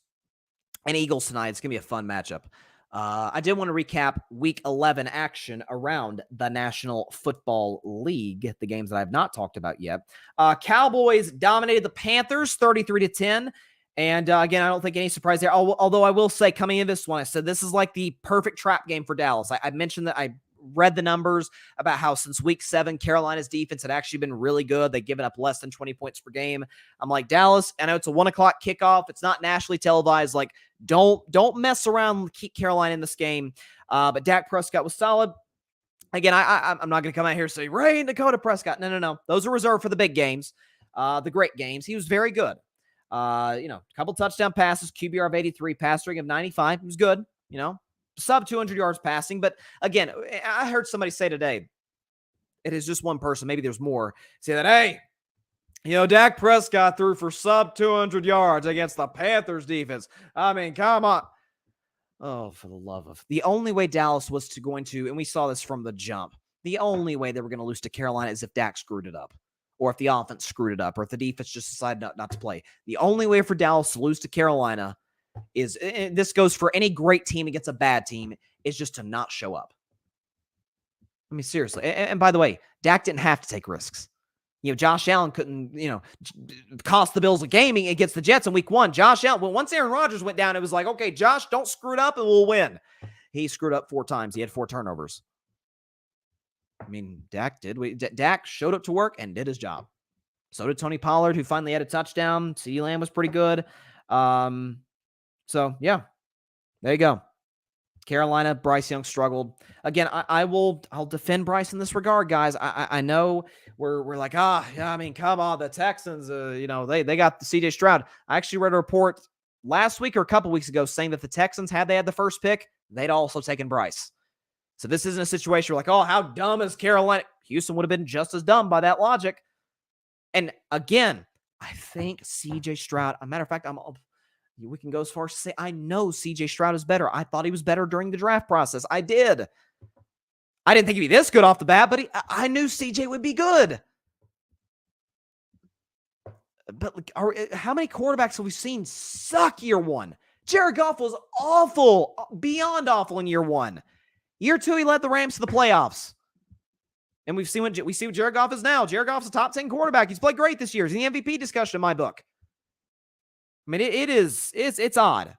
[SPEAKER 1] and Eagles tonight. It's going to be a fun matchup. I did want to recap Week 11 action around the National Football League, the games that I've not talked about yet. Cowboys dominated the Panthers 33-10. And again, I don't think any surprise there. Although I will say, coming into this one, I said this is like the perfect trap game for Dallas. I mentioned that I read the numbers about how since Week 7, Carolina's defense had actually been really good. They've given up less than 20 points per game. I'm like, Dallas, I know it's a 1 o'clock kickoff. It's not nationally televised. Like, don't mess around. Keep Carolina in this game. But Dak Prescott was solid. Again, I'm not going to come out here and say, rain Dakota Prescott. No. Those are reserved for the big games, the great games. He was very good. A couple touchdown passes, QBR of 83, pass rating of 95. It was good, sub 200 yards passing. But again, I heard somebody say today, it is just one person, maybe there's more, say that, hey, Dak Prescott threw for sub 200 yards against the Panthers defense. I mean, come on. Oh, for the love of. The only way Dallas was going to, and we saw this from the jump, the only way they were going to lose to Carolina is if Dak screwed it up, or if the offense screwed it up, or if the defense just decided not to play. The only way for Dallas to lose to Carolina is, and this goes for any great team against a bad team, is just to not show up. I mean, seriously. And by the way, Dak didn't have to take risks. Josh Allen couldn't, cost the Bills a game against the Jets in Week 1. Josh Allen, once Aaron Rodgers went down, it was like, okay, Josh, don't screw it up and we'll win. He screwed up 4 times. He had 4 turnovers. I mean, Dak showed up to work and did his job. So did Tony Pollard, who finally had a touchdown. CeeDee Lamb was pretty good. So, yeah, there you go. Carolina, Bryce Young struggled. Again, I'll defend Bryce in this regard, guys. I know we're like, I mean, come on, the Texans, they got the CJ Stroud. I actually read a report last week or a couple weeks ago saying that the Texans, had they had the first pick, they'd also taken Bryce. So this isn't a situation where like, oh, how dumb is Carolina? Houston would have been just as dumb by that logic. And again, I think CJ Stroud, a matter of fact, we can go as far as to say, I know CJ Stroud is better. I thought he was better during the draft process. I did. I didn't think he'd be this good off the bat, but I knew CJ would be good. But how many quarterbacks have we seen suck year 1? Jared Goff was awful, beyond awful in year 1. Year 2, he led the Rams to the playoffs. And we see what Jared Goff is now. Jared Goff's a top 10 quarterback. He's played great this year. He's in the MVP discussion in my book. I mean, it's odd.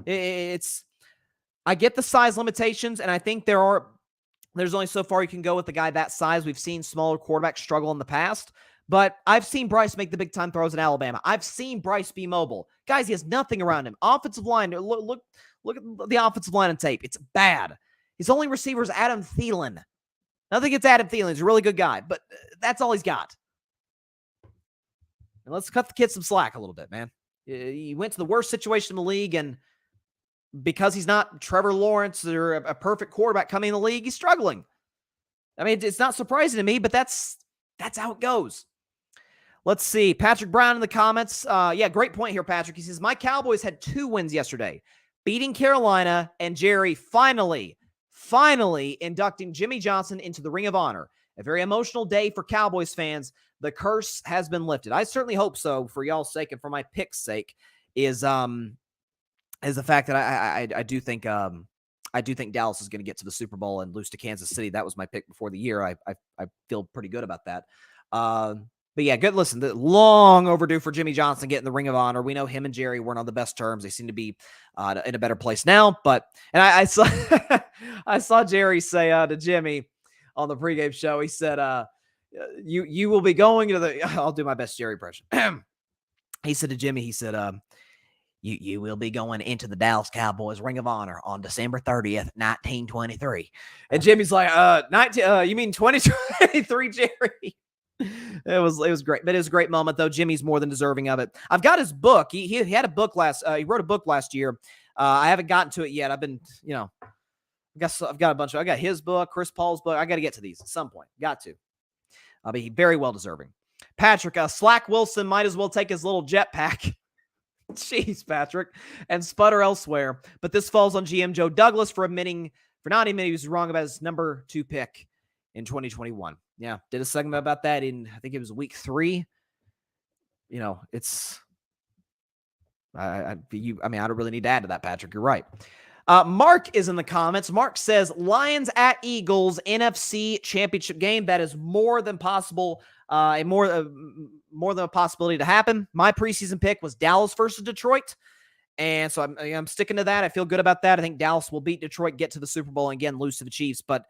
[SPEAKER 1] I get the size limitations, and I think there's only so far you can go with the guy that size. We've seen smaller quarterbacks struggle in the past, but I've seen Bryce make the big time throws in Alabama. I've seen Bryce be mobile. Guys, he has nothing around him. Offensive line, look at the offensive line on tape. It's bad. His only receiver is Adam Thielen. Nothing against Adam Thielen. He's a really good guy, but that's all he's got. And let's cut the kid some slack a little bit, man. He went to the worst situation in the league, and because he's not Trevor Lawrence or a perfect quarterback coming in the league, he's struggling. I mean, it's not surprising to me, but that's how it goes. Let's see. Patrick Brown in the comments. Yeah, great point here, Patrick. He says, my Cowboys had 2 wins yesterday, beating Carolina, and Jerry finally inducting Jimmy Johnson into the Ring of Honor. A very emotional day for Cowboys fans. The curse has been lifted. I certainly hope so, for y'all's sake and for my pick's sake, is the fact that I do think Dallas is going to get to the Super Bowl and lose to Kansas City. That was my pick before the year. I feel pretty good about that. But yeah, good. Listen, long overdue for Jimmy Johnson getting the Ring of Honor. We know him and Jerry weren't on the best terms. They seem to be in a better place now. But I saw I saw Jerry say to Jimmy on the pregame show. He said, "You will be going to the." I'll do my best Jerry impression. He said to Jimmy, he said, You will be going into the Dallas Cowboys Ring of Honor on December 30th, 1923. And Jimmy's like, 19, you mean 2023, Jerry? It was great. But it was a great moment, though. Jimmy's more than deserving of it. I've got his book. He had a book he wrote a book last year. I haven't gotten to it yet. I've been, I've got a bunch I got his book, Chris Paul's book. I got to get to these at some point. Got to. I'll be very well deserving. Patrick, Slack Wilson might as well take his little jetpack. Jeez, Patrick, and sputter elsewhere. But this falls on GM Joe Douglas for not admitting he was wrong about his number 2 pick in 2021. Yeah, did a segment about that in, I think it was week 3. It's, I don't really need to add to that, Patrick. You're right. Mark is in the comments. Mark says, Lions at Eagles, NFC Championship game. That is more than possible. More than a possibility to happen. My preseason pick was Dallas versus Detroit, and so I'm sticking to that. I feel good about that. I think Dallas will beat Detroit, get to the Super Bowl, and again lose to the Chiefs. But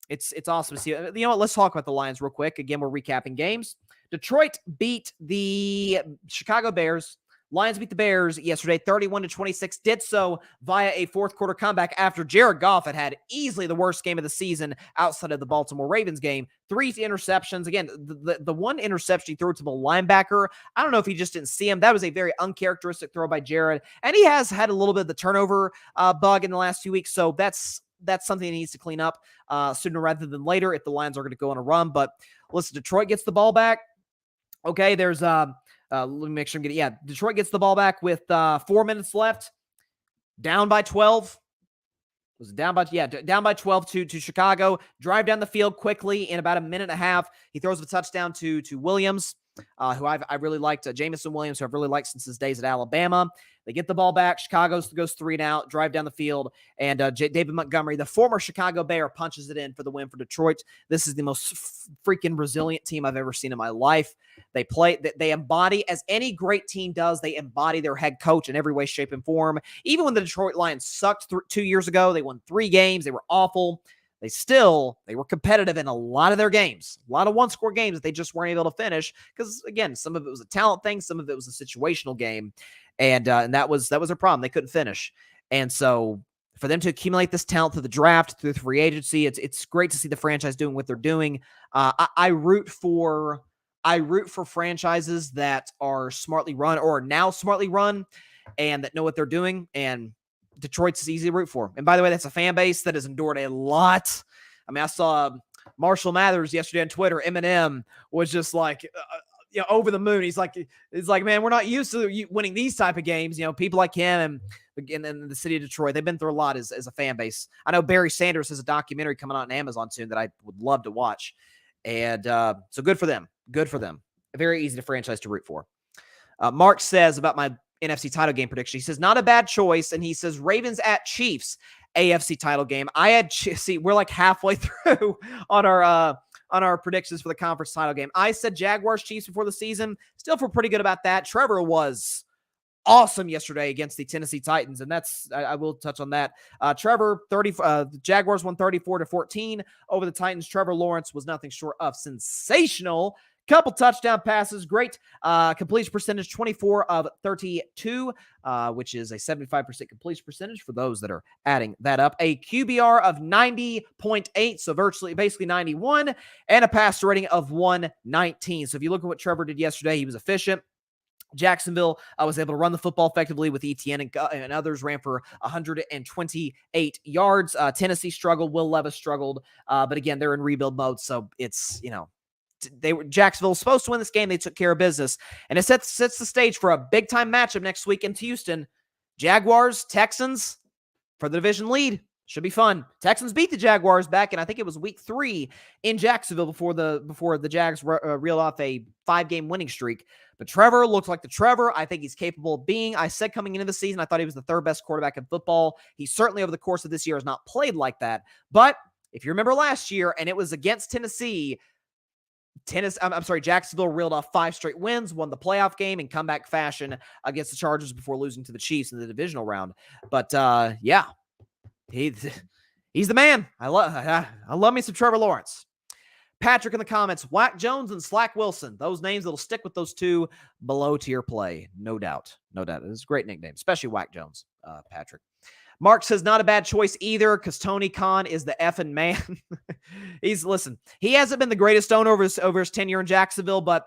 [SPEAKER 1] it's awesome to see. You know what? Let's talk about the Lions real quick. Again, we're recapping games. Detroit beat the Chicago Bears. Lions beat the Bears yesterday, 31-26. Did so via a fourth quarter comeback after Jared Goff had easily the worst game of the season outside of the Baltimore Ravens game. 3 interceptions. Again, the one interception he threw to the linebacker, I don't know if he just didn't see him. That was a very uncharacteristic throw by Jared. And he has had a little bit of the turnover bug in the last few weeks. So that's something he needs to clean up sooner rather than later if the Lions are going to go on a run. But listen, Detroit gets the ball back. Okay, there's let me make sure I'm getting. Yeah, Detroit gets the ball back with 4 minutes left. Down by 12. Was it down by 12 to Chicago. Drive down the field quickly in about a minute and a half. He throws a touchdown to Williams, who I really liked. Jamison Williams, who I've really liked since his days at Alabama. They get the ball back. Chicago goes 3 and out, drive down the field, and David Montgomery, the former Chicago Bear, punches it in for the win for Detroit. This is the most freaking resilient team I've ever seen in my life. They embody, as any great team does, they embody their head coach in every way, shape, and form. Even when the Detroit Lions sucked 2 years ago, they won 3 games. They were awful. They were competitive in a lot of their games, a lot of one-score games that they just weren't able to finish because, again, some of it was a talent thing, some of it was a situational game, and that was their problem. They couldn't finish. And so for them to accumulate this talent through the draft, through the free agency, it's great to see the franchise doing what they're doing. I root for franchises that are smartly run or are now smartly run and that know what they're doing, and Detroit's easy to root for. And by the way, that's a fan base that has endured a lot. I mean, I saw Marshall Mathers yesterday on Twitter. Eminem was just like, over the moon. He's like, man, we're not used to winning these type of games. People like him and the city of Detroit, they've been through a lot as a fan base. I know Barry Sanders has a documentary coming out on Amazon soon that I would love to watch. And so good for them. Good for them. Very easy to franchise to root for. Mark says about my NFC title game prediction. He says, not a bad choice. And he says, Ravens at Chiefs, AFC title game. We're like halfway through on our predictions for the conference title game. I said Jaguars Chiefs before the season. Still feel pretty good about that. Trevor was awesome yesterday against the Tennessee Titans. And I will touch on that. Trevor, Jaguars won 34-14 over the Titans. Trevor Lawrence was nothing short of sensational. Couple touchdown passes, great completion percentage, 24 of 32, which is a 75% completion percentage for those that are adding that up. A QBR of 90.8, so basically 91, and a passer rating of 119. So if you look at what Trevor did yesterday, he was efficient. Jacksonville was able to run the football effectively with Etienne and others, ran for 128 yards. Tennessee struggled. Will Levis struggled. But again, they're in rebuild mode, so it's, Jacksonville was supposed to win this game. They took care of business. And it sets the stage for a big-time matchup next week in Houston. Jaguars, Texans for the division lead. Should be fun. Texans beat the Jaguars back in, I think it was week 3 in Jacksonville before the Jags reeled off a 5-game winning streak. But Trevor looks like the Trevor I think he's capable of being. I said coming into the season, I thought he was the 3rd best quarterback in football. He certainly over the course of this year has not played like that. But if you remember last year, and it was against Tennessee, Jacksonville reeled off 5 straight wins, won the playoff game in comeback fashion against the Chargers before losing to the Chiefs in the divisional round. But he's the man. I love me some Trevor Lawrence. Patrick in the comments, Whack Jones and Slack Wilson. Those names that'll stick with those two below tier play. No doubt. No doubt. It's a great nickname, especially Whack Jones, Patrick. Mark says, not a bad choice either because Tony Khan is the effing man. Listen, he hasn't been the greatest owner over his tenure in Jacksonville, but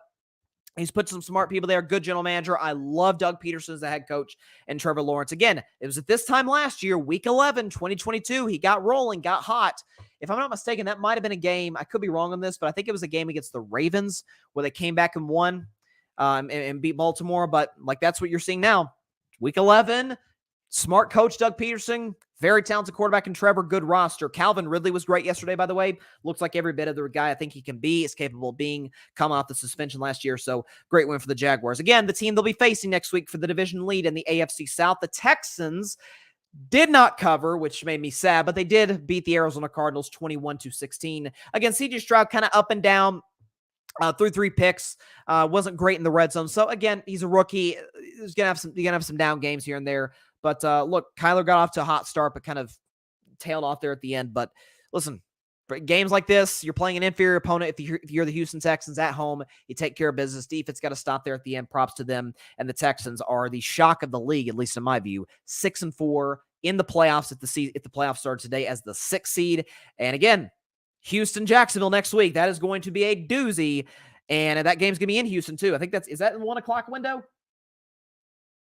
[SPEAKER 1] he's put some smart people there. Good general manager. I love Doug Peterson as the head coach and Trevor Lawrence. Again, it was at this time last year, week 11, 2022. He got rolling, got hot. If I'm not mistaken, that might have been a game. I could be wrong on this, but I think it was a game against the Ravens where they came back and won and beat Baltimore. But like that's what you're seeing now. Week 11, smart coach Doug Peterson, very talented quarterback in Trevor, good roster. Calvin Ridley was great yesterday, by the way. Looks like every bit of the guy I think he can be is capable of being coming off the suspension last year. So great win for the Jaguars. Again, the team they'll be facing next week for the division lead in the AFC South. The Texans did not cover, which made me sad, but they did beat the Arizona Cardinals 21-16. Again, CJ Stroud kind of up and down. Threw 3 picks, wasn't great in the red zone. So again, he's a rookie. He's gonna have some down games here and there. But look, Kyler got off to a hot start, but kind of tailed off there at the end. But listen, for games like this, you're playing an inferior opponent. If you're the Houston Texans at home, you take care of business. Defense got to stop there at the end. Props to them. And the Texans are the shock of the league, at least in my view. 6-4 in the playoffs if the playoffs start today as the 6th seed. And again, Houston, Jacksonville next week. That is going to be a doozy. And that game's going to be in Houston too. I think is that in the 1 o'clock window?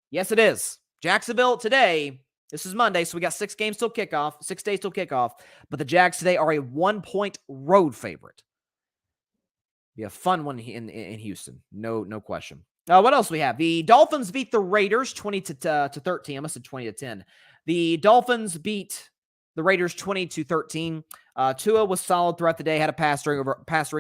[SPEAKER 1] Yes, it is. Jacksonville today. This is Monday, so we got 6 days till kickoff. But the Jags today are a 1-point road favorite. Be a fun one in Houston. No question. What else we have? The Dolphins beat the Raiders 20-13. I must have 20-10. The Dolphins beat the Raiders 20-13. Tua was solid throughout the day, had a pass ring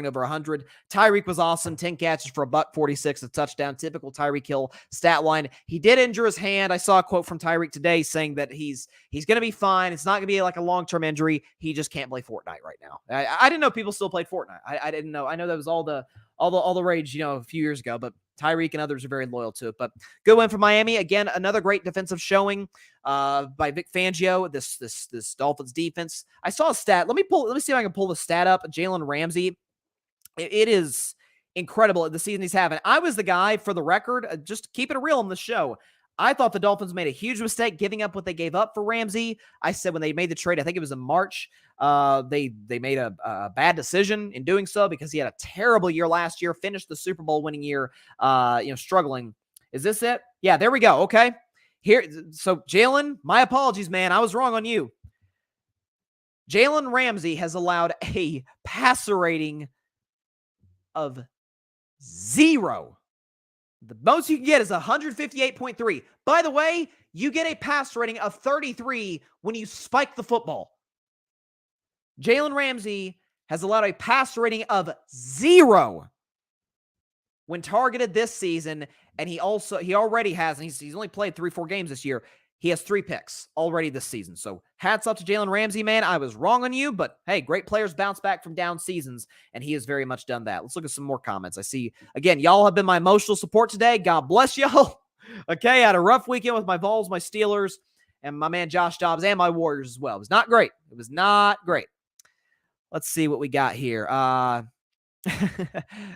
[SPEAKER 1] over 100. Tyreek was awesome, 10 catches for $146, a touchdown, typical Tyreek Hill stat line. He did injure his hand. I saw a quote from Tyreek today saying that he's going to be fine. It's not going to be like a long-term injury. He just can't play Fortnite right now. I didn't know people still played Fortnite. I didn't know. I know that was all the rage, a few years ago, but Tyreek and others are very loyal to it. But good win for Miami. Again, another great defensive showing by Vic Fangio, this Dolphins defense. I saw a stat. Let me see if I can pull the stat up. Jalen Ramsey. It is incredible the season he's having. I was the guy, for the record, just keep it real on the show. I thought the Dolphins made a huge mistake giving up what they gave up for Ramsey. I said when they made the trade, I think it was in March, they made a bad decision in doing so because he had a terrible year last year, finished the Super Bowl winning year, struggling. Is this it? Yeah, there we go. Okay. So Jalen, my apologies, man. I was wrong on you. Jalen Ramsey has allowed a passer rating of 0. The most you can get is 158.3. By the way, you get a pass rating of 33 when you spike the football. Jalen Ramsey has allowed a pass rating of 0 when targeted this season, and he already has, and he's only played 3-4 games this year. He has 3 picks already this season. So hats up to Jalen Ramsey, man. I was wrong on you, but hey, great players bounce back from down seasons, and he has very much done that. Let's look at some more comments. I see, again, y'all have been my emotional support today. God bless y'all. Okay, I had a rough weekend with my Vols, my Steelers, and my man Josh Dobbs, and my Warriors as well. It was not great. Let's see what we got here.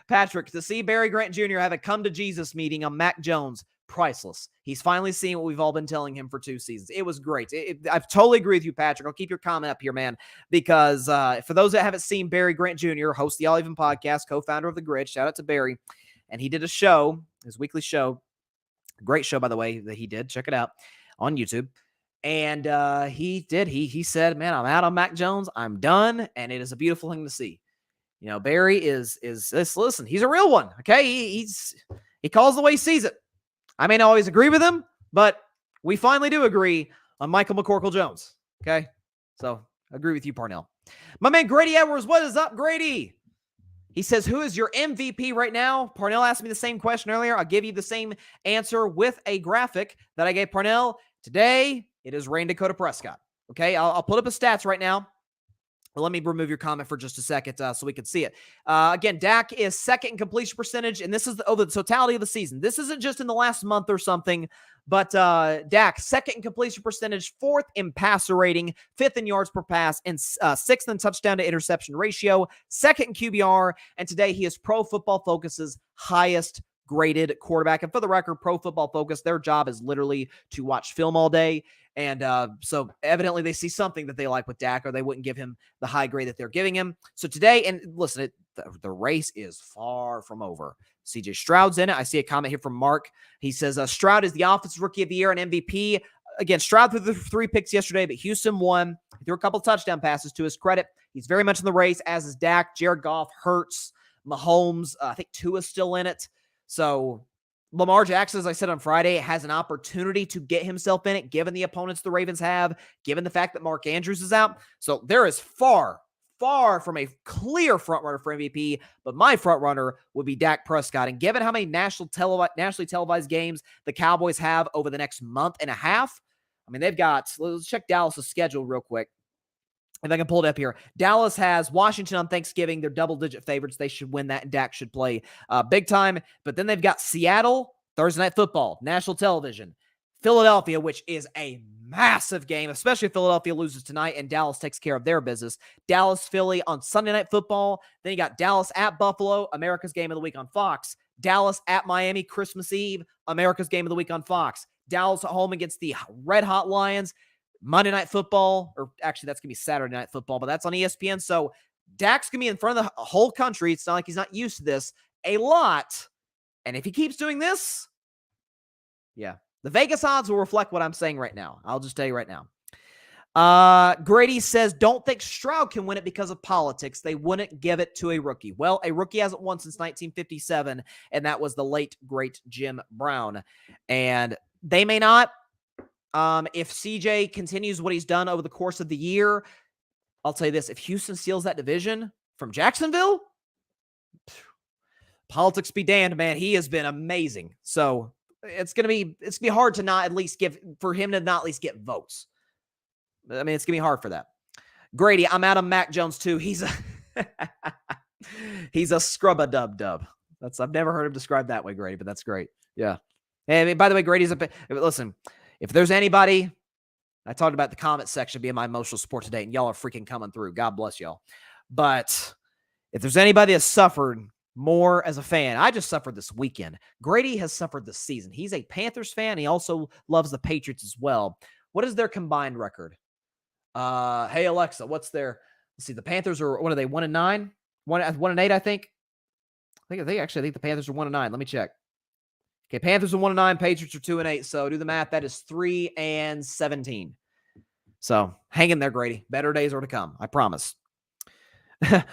[SPEAKER 1] Patrick, to see Barry Grant Jr. have a come-to-Jesus meeting on Mac Jones, priceless. He's finally seen what we've all been telling him for 2 seasons. It was great. I totally agree with you, Patrick. I'll keep your comment up here, man, because for those that haven't seen Barry Grant Jr., host of the All Even podcast, co-founder of The Grid, shout out to Barry, and he did a show, his weekly show, great show, by the way, that he did. Check it out on YouTube. And he said, man, I'm out on Mac Jones. I'm done, and it is a beautiful thing to see. Barry is listen, he's a real one, okay? He calls the way he sees it. I may not always agree with him, but we finally do agree on Michael McCorkle-Jones, okay? So, agree with you, Parnell. My man Grady Edwards, what is up, Grady? He says, who is your MVP right now? Parnell asked me the same question earlier. I'll give you the same answer with a graphic that I gave Parnell. Today, it is Rayne Dakota Prescott, okay? I'll put up his stats right now. But let me remove your comment for just a second so we can see it. Again, Dak is second in completion percentage, and this is over the totality of the season. This isn't just in the last month or something, but Dak, second in completion percentage, fourth in passer rating, fifth in yards per pass, and sixth in touchdown to interception ratio, second in QBR, and today he is Pro Football Focus's highest graded quarterback. And for the record, Pro Football Focus, their job is literally to watch film all day. And so evidently they see something that they like with Dak, or they wouldn't give him the high grade that they're giving him. So today, and listen, the race is far from over. CJ Stroud's in it. I see a comment here from Mark. He says, Stroud is the Offensive Rookie of the Year and MVP. Again, Stroud threw the 3 picks yesterday, but Houston won. He threw a couple touchdown passes to his credit. He's very much in the race, as is Dak, Jared Goff, Hurts, Mahomes. I think Tua's still in it. So Lamar Jackson, as I said on Friday, has an opportunity to get himself in it, given the opponents the Ravens have, given the fact that Mark Andrews is out. So there is far from a clear frontrunner for MVP, but my frontrunner would be Dak Prescott. And given how many nationally televised games the Cowboys have over the next month and a half, I mean, they've got, let's check Dallas' schedule real quick. If I can pull it up here, Dallas has Washington on Thanksgiving. They're double-digit favorites. They should win that, and Dak should play big time. But then they've got Seattle, Thursday Night Football, national television. Philadelphia, which is a massive game, especially if Philadelphia loses tonight and Dallas takes care of their business. Dallas, Philly on Sunday Night Football. Then you got Dallas at Buffalo, America's Game of the Week on Fox. Dallas at Miami, Christmas Eve, America's Game of the Week on Fox. Dallas at home against the Red Hot Lions. Monday Night Football, or actually that's going to be Saturday Night Football, but that's on ESPN. So Dak's going to be in front of the whole country. It's not like he's not used to this a lot. And if he keeps doing this, yeah, the Vegas odds will reflect what I'm saying right now. I'll just tell you right now. Grady says, don't think Stroud can win it because of politics. They wouldn't give it to a rookie. Well, a rookie hasn't won since 1957, and that was the late, great Jim Brown. And they may not. If CJ continues what he's done over the course of the year, I'll tell you this, if Houston steals that division from Jacksonville, politics be damned, man. He has been amazing. So it's gonna be hard to not at least for him to not at least get votes. I mean, it's gonna be hard for that. Grady, I'm out of Mac Jones too. He's a scrub-a-dub-dub. I've never heard him described that way, Grady, but that's great. Yeah. And by the way, Grady's listen. If there's anybody, I talked about the comment section being my emotional support today, and y'all are freaking coming through. God bless y'all. But if there's anybody that's suffered more as a fan, I just suffered this weekend. Grady has suffered this season. He's a Panthers fan. He also loves the Patriots as well. What is their combined record? Hey, Alexa, what's their, let's see, the Panthers are, what are they, 1-9? 1-8, I think. I think the Panthers are 1-9. Let me check. Okay, Panthers are 1-9, Patriots are 2-8. So do the math. That is 3-17. So hang in there, Grady. Better days are to come. I promise.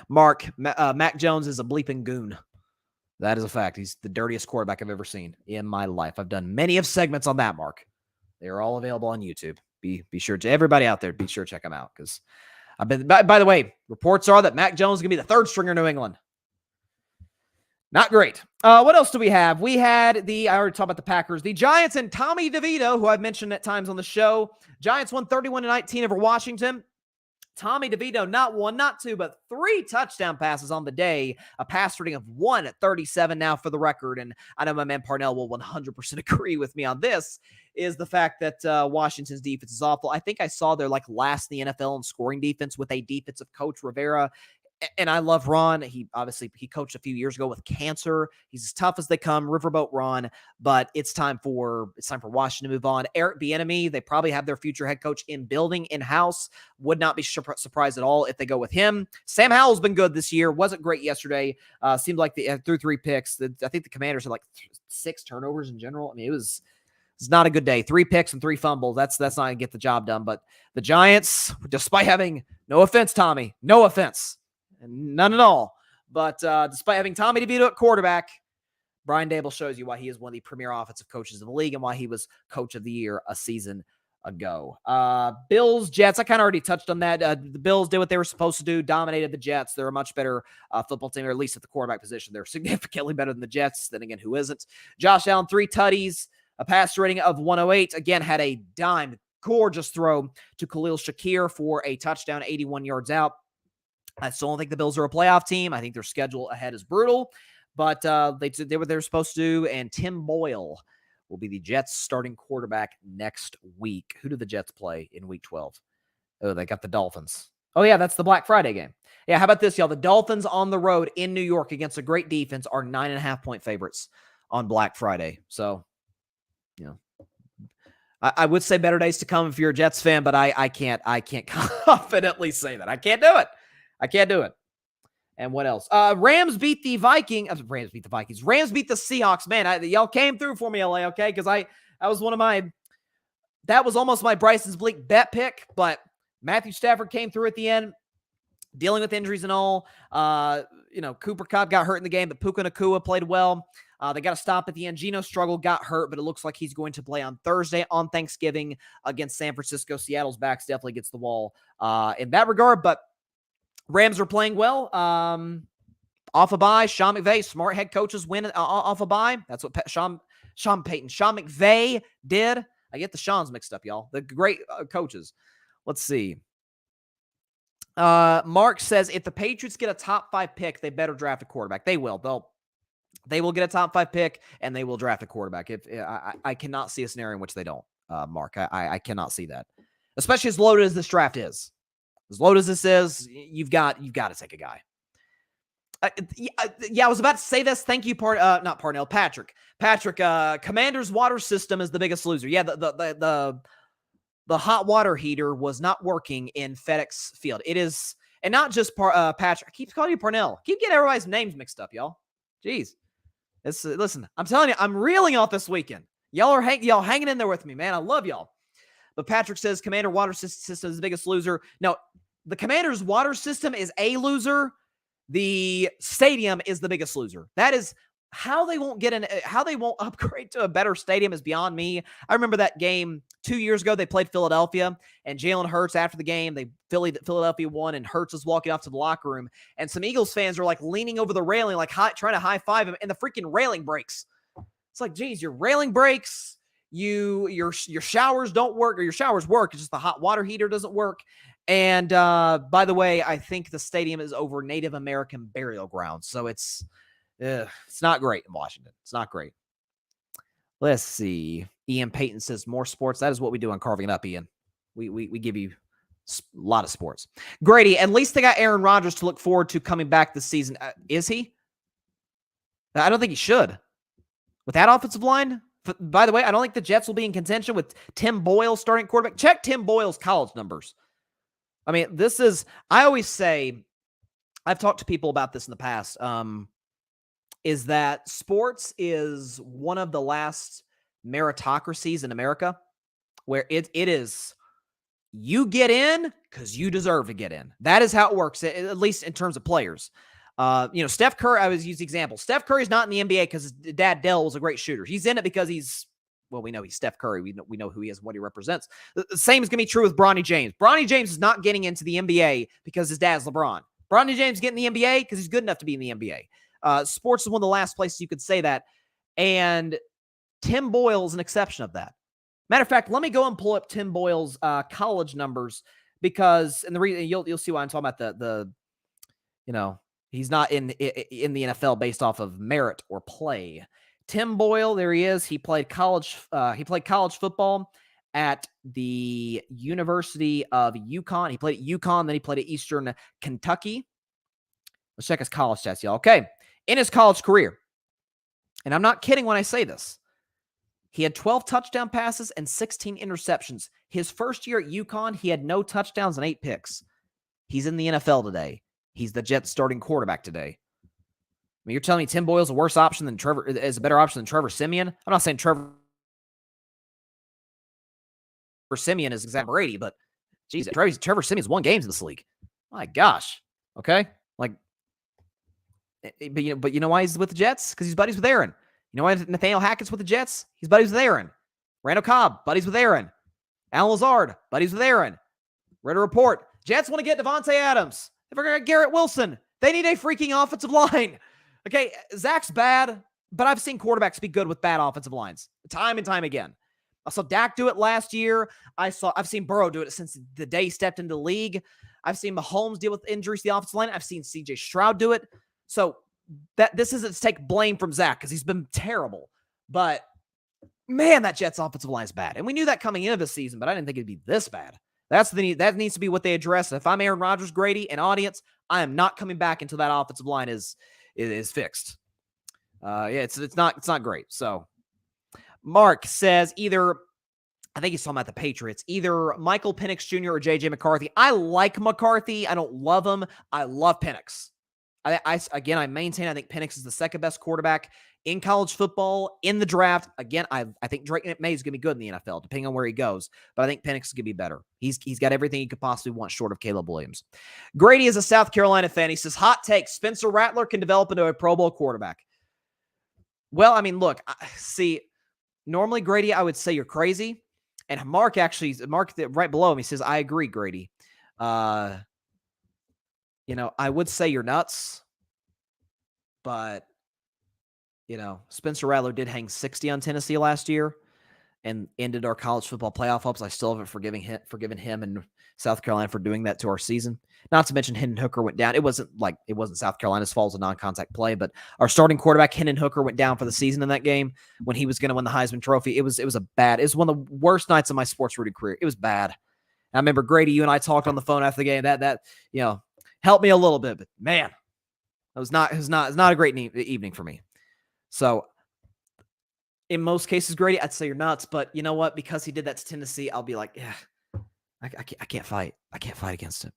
[SPEAKER 1] Mark, Mac Jones is a bleeping goon. That is a fact. He's the dirtiest quarterback I've ever seen in my life. I've done many of segments on that, Mark. They are all available on YouTube. Be sure to, everybody out there, be sure to check them out. Because I've been, by the way, reports are that Mac Jones is going to be the third stringer in New England. Not great. What else do we have? We had I already talked about the Packers. The Giants and Tommy DeVito, who I've mentioned at times on the show. Giants won 31-19 over Washington. Tommy DeVito, not 1, not 2, but 3 touchdown passes on the day. A pass rating of 1 at 37 now for the record. And I know my man Parnell will 100% agree with me on this, is the fact that Washington's defense is awful. I think I saw they're like last in the NFL in scoring defense with a defensive coach, Rivera. And I love Ron. He coached a few years ago with cancer. He's as tough as they come, Riverboat Ron. But it's time for Washington to move on. Eric Bieniemy, they probably have their future head coach in-house. Would not be surprised at all if they go with him. Sam Howell's been good this year. Wasn't great yesterday. Seemed like they threw 3 picks. I think the Commanders had like 6 turnovers in general. I mean, it's not a good day. 3 picks and 3 fumbles. That's not going to get the job done. But the Giants, despite having, no offense, Tommy, no offense, none at all. But despite having Tommy DeVito at quarterback, Brian Daboll shows you why he is one of the premier offensive coaches in the league and why he was coach of the year a season ago. Bills, Jets, I kind of already touched on that. The Bills did what they were supposed to do, dominated the Jets. They're a much better football team, or at least at the quarterback position. They're significantly better than the Jets. Then again, who isn't? Josh Allen, 3 tutties, a pass rating of 108. Again, had a dime, gorgeous throw to Khalil Shakir for a touchdown, 81 yards out. I still don't think the Bills are a playoff team. I think their schedule ahead is brutal, but they did what they were supposed to do, and Tim Boyle will be the Jets' starting quarterback next week. Who do the Jets play in Week 12? Oh, they got the Dolphins. Oh, yeah, that's the Black Friday game. Yeah, how about this, y'all? The Dolphins on the road in New York against a great defense are 9.5-point favorites on Black Friday. So, you know, I would say better days to come if you're a Jets fan, but I can't confidently say that. I can't do it. I can't do it. And what else? Rams beat the Vikings. Rams beat the Vikings. Rams beat the Seahawks. Man, y'all came through for me, LA, okay? Because that was almost my Bryson's Bleak bet pick, but Matthew Stafford came through at the end, dealing with injuries and all. Cooper Kupp got hurt in the game, but Puka Nacua played well. They got a stop at the end. Geno struggled, got hurt, but it looks like he's going to play on Thursday on Thanksgiving against San Francisco. Seattle's backs definitely gets the wall in that regard, but Rams are playing well. Off a bye, Sean McVay, smart head coaches win off a bye. That's what Sean McVay did. I get the Sean's mixed up, y'all. The great coaches. Let's see. Mark says, if the Patriots get a top 5 pick, they better draft a quarterback. They will. They will get a top 5 pick, and they will draft a quarterback. I cannot see a scenario in which they don't, Mark. I cannot see that. Especially as loaded as this draft is. As loaded as this is, you've got to take a guy. I was about to say this. Thank you, not Parnell, Patrick. Patrick, Commander's water system is the biggest loser. Yeah, the hot water heater was not working in FedEx Field. It is, and not just Patrick. I keep calling you Parnell. Keep getting everybody's names mixed up, y'all. Jeez. Listen, I'm telling you, I'm reeling off this weekend. Y'all hanging in there with me, man. I love y'all. But Patrick says Commander water system is the biggest loser. No, the Commander's water system is a loser. The stadium is the biggest loser. That is how they won't how they won't upgrade to a better stadium is beyond me. I remember that game 2 years ago. They played Philadelphia, and Jalen Hurts after the game, Philadelphia won, and Hurts was walking off to the locker room, and some Eagles fans are like leaning over the railing, like trying to high five him, and the freaking railing breaks. It's like, geez, your railing breaks. Your showers don't work, or your showers work. It's just the hot water heater doesn't work. And by the way, I think the stadium is over Native American burial grounds, so it's not great in Washington. It's not great. Let's see. Ian Payton says more sports. That is what we do on Carving It Up, Ian. We give you a lot of sports. Grady, at least they got Aaron Rodgers to look forward to coming back this season. Is he? I don't think he should. With that offensive line. By the way, I don't think the Jets will be in contention with Tim Boyle starting quarterback. Check Tim Boyle's college numbers. I mean, I always say, I've talked to people about this in the past, is that sports is one of the last meritocracies in America where it is, you get in because you deserve to get in. That is how it works, at least in terms of players. Steph Curry, I was using the example. Steph Curry's not in the NBA because his dad, Dell, was a great shooter. He's in it because we know he's Steph Curry. We know who he is and what he represents. The same is going to be true with Bronny James. Bronny James is not getting into the NBA because his dad's LeBron. Bronny James is getting in the NBA because he's good enough to be in the NBA. Sports is one of the last places you could say that. And Tim Boyle is an exception of that. Matter of fact, let me go and pull up Tim Boyle's college numbers because, and the reason you'll see why I'm talking about he's not in the NFL based off of merit or play. Tim Boyle, there he is. He played college football at the University of UConn. He played at UConn, then he played at Eastern Kentucky. Let's check his college stats, y'all. Okay. In his college career, and I'm not kidding when I say this, he had 12 touchdown passes and 16 interceptions. His first year at UConn, he had no touchdowns and 8 picks. He's in the NFL today. He's the Jets starting quarterback today. I mean, you're telling me Tim Boyle's a worse option than is a better option than Trevor Siemian? I'm not saying Trevor Siemian is exactly Brady, but geez, Trevor Siemian's won games in this league. My gosh. Okay. But you know why he's with the Jets? Because he's buddies with Aaron. You know why Nathaniel Hackett's with the Jets? He's buddies with Aaron. Randall Cobb, buddies with Aaron. Alan Lazard, buddies with Aaron. Read a report. Jets want to get Devontae Adams. If we're going to get Garrett Wilson, they need a freaking offensive line. Okay, Zach's bad, but I've seen quarterbacks be good with bad offensive lines time and time again. I saw Dak do it last year. I've seen Burrow do it since the day he stepped into the league. I've seen Mahomes deal with injuries to the offensive line. I've seen CJ Stroud do it. So this isn't to take blame from Zach because he's been terrible. But man, that Jets offensive line is bad. And we knew that coming into the season, but I didn't think it'd be this bad. That needs to be what they address. If I'm Aaron Rodgers, Grady, and audience, I am not coming back until that offensive line is fixed. It's not great. So Mark says I think he's talking about the Patriots, either Michael Penix Jr. or J.J. McCarthy. I like McCarthy. I don't love him. I love Penix. I maintain I think Penix is the second best quarterback in college football, in the draft. Again, I think Drake May is going to be good in the NFL, depending on where he goes. But I think Penix is going to be better. He's got everything he could possibly want short of Caleb Williams. Grady is a South Carolina fan. He says, hot take, Spencer Rattler can develop into a Pro Bowl quarterback. Well, I mean, look, see, normally, Grady, I would say you're crazy. And Mark right below him, he says, I agree, Grady. I would say you're nuts. But, Spencer Rattler did hang 60 on Tennessee last year and ended our college football playoff hopes. I still haven't forgiven him and South Carolina for doing that to our season. Not to mention Hendon Hooker went down. It wasn't South Carolina's fault. It was a non-contact play, but our starting quarterback, Hendon Hooker, went down for the season in that game when he was going to win the Heisman Trophy. It was one of the worst nights of my sports rooting career. It was bad. I remember, Grady, you and I talked on the phone after the game. That helped me a little bit, but man, it was not a great evening for me. So in most cases, Grady, I'd say you're nuts, but you know what? Because he did that to Tennessee, I'll be like, yeah, I can't fight. I can't fight against it.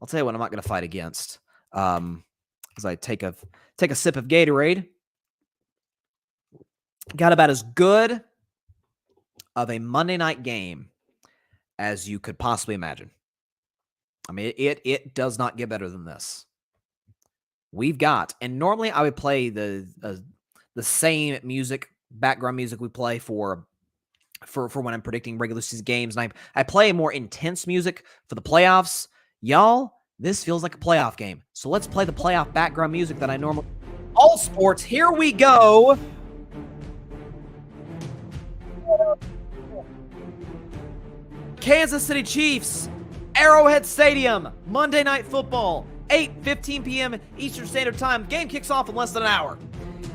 [SPEAKER 1] I'll tell you what I'm not going to fight against. As I take a sip of Gatorade. Got about as good of a Monday night game as you could possibly imagine. I mean, it does not get better than this. We've got, and normally I would play the same music, background music we play for when I'm predicting regular season games, and I play more intense music for the playoffs. Y'all, this feels like a playoff game. So let's play the playoff background music that I normally... All sports, here we go. Kansas City Chiefs, Arrowhead Stadium, Monday Night Football, 8:15 p.m. Eastern Standard Time. Game kicks off in less than an hour.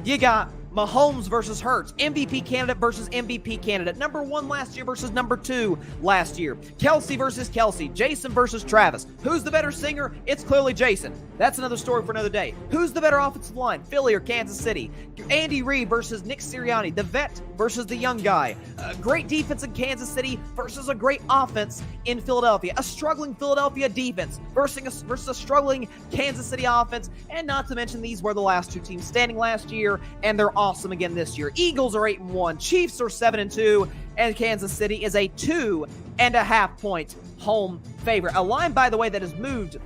[SPEAKER 1] You got Mahomes versus Hurts, MVP candidate versus MVP candidate, number 1 last year versus number 2 last year, Kelsey versus Kelsey, Jason versus Travis. Who's the better singer? It's clearly Jason. That's another story for another day. Who's the better offensive line, Philly or Kansas City? Andy Reid versus Nick Sirianni, the vet versus the young guy. Great defense in Kansas City versus a great offense in Philadelphia. A struggling Philadelphia defense versus a struggling Kansas City offense. And not to mention, these were the last 2 teams standing last year, and they're awesome again this year. Eagles are 8-1, Chiefs are 7-2, and Kansas City is a 2.5 point home favorite. A line, by the way, that has moved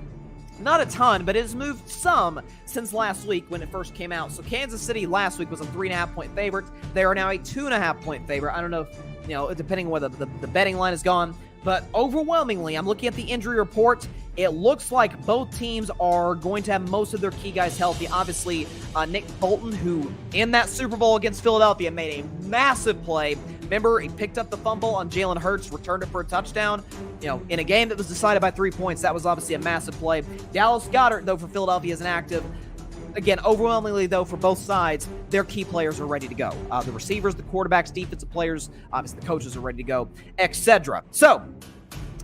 [SPEAKER 1] not a ton, but it has moved some since last week when it first came out. So Kansas City last week was a 3.5 point favorite. They are now a 2.5 point favorite. I don't know if, depending on where the betting line has gone, but overwhelmingly, I'm looking at the injury report. It looks like both teams are going to have most of their key guys healthy. Obviously, Nick Bolton, who in that Super Bowl against Philadelphia made a massive play. Remember, he picked up the fumble on Jalen Hurts, returned it for a touchdown. In a game that was decided by 3 points, that was obviously a massive play. Dallas Goedert, though, for Philadelphia is inactive. Again, overwhelmingly, though, for both sides, their key players are ready to go. The receivers, the quarterbacks, defensive players, obviously the coaches are ready to go, etc. So,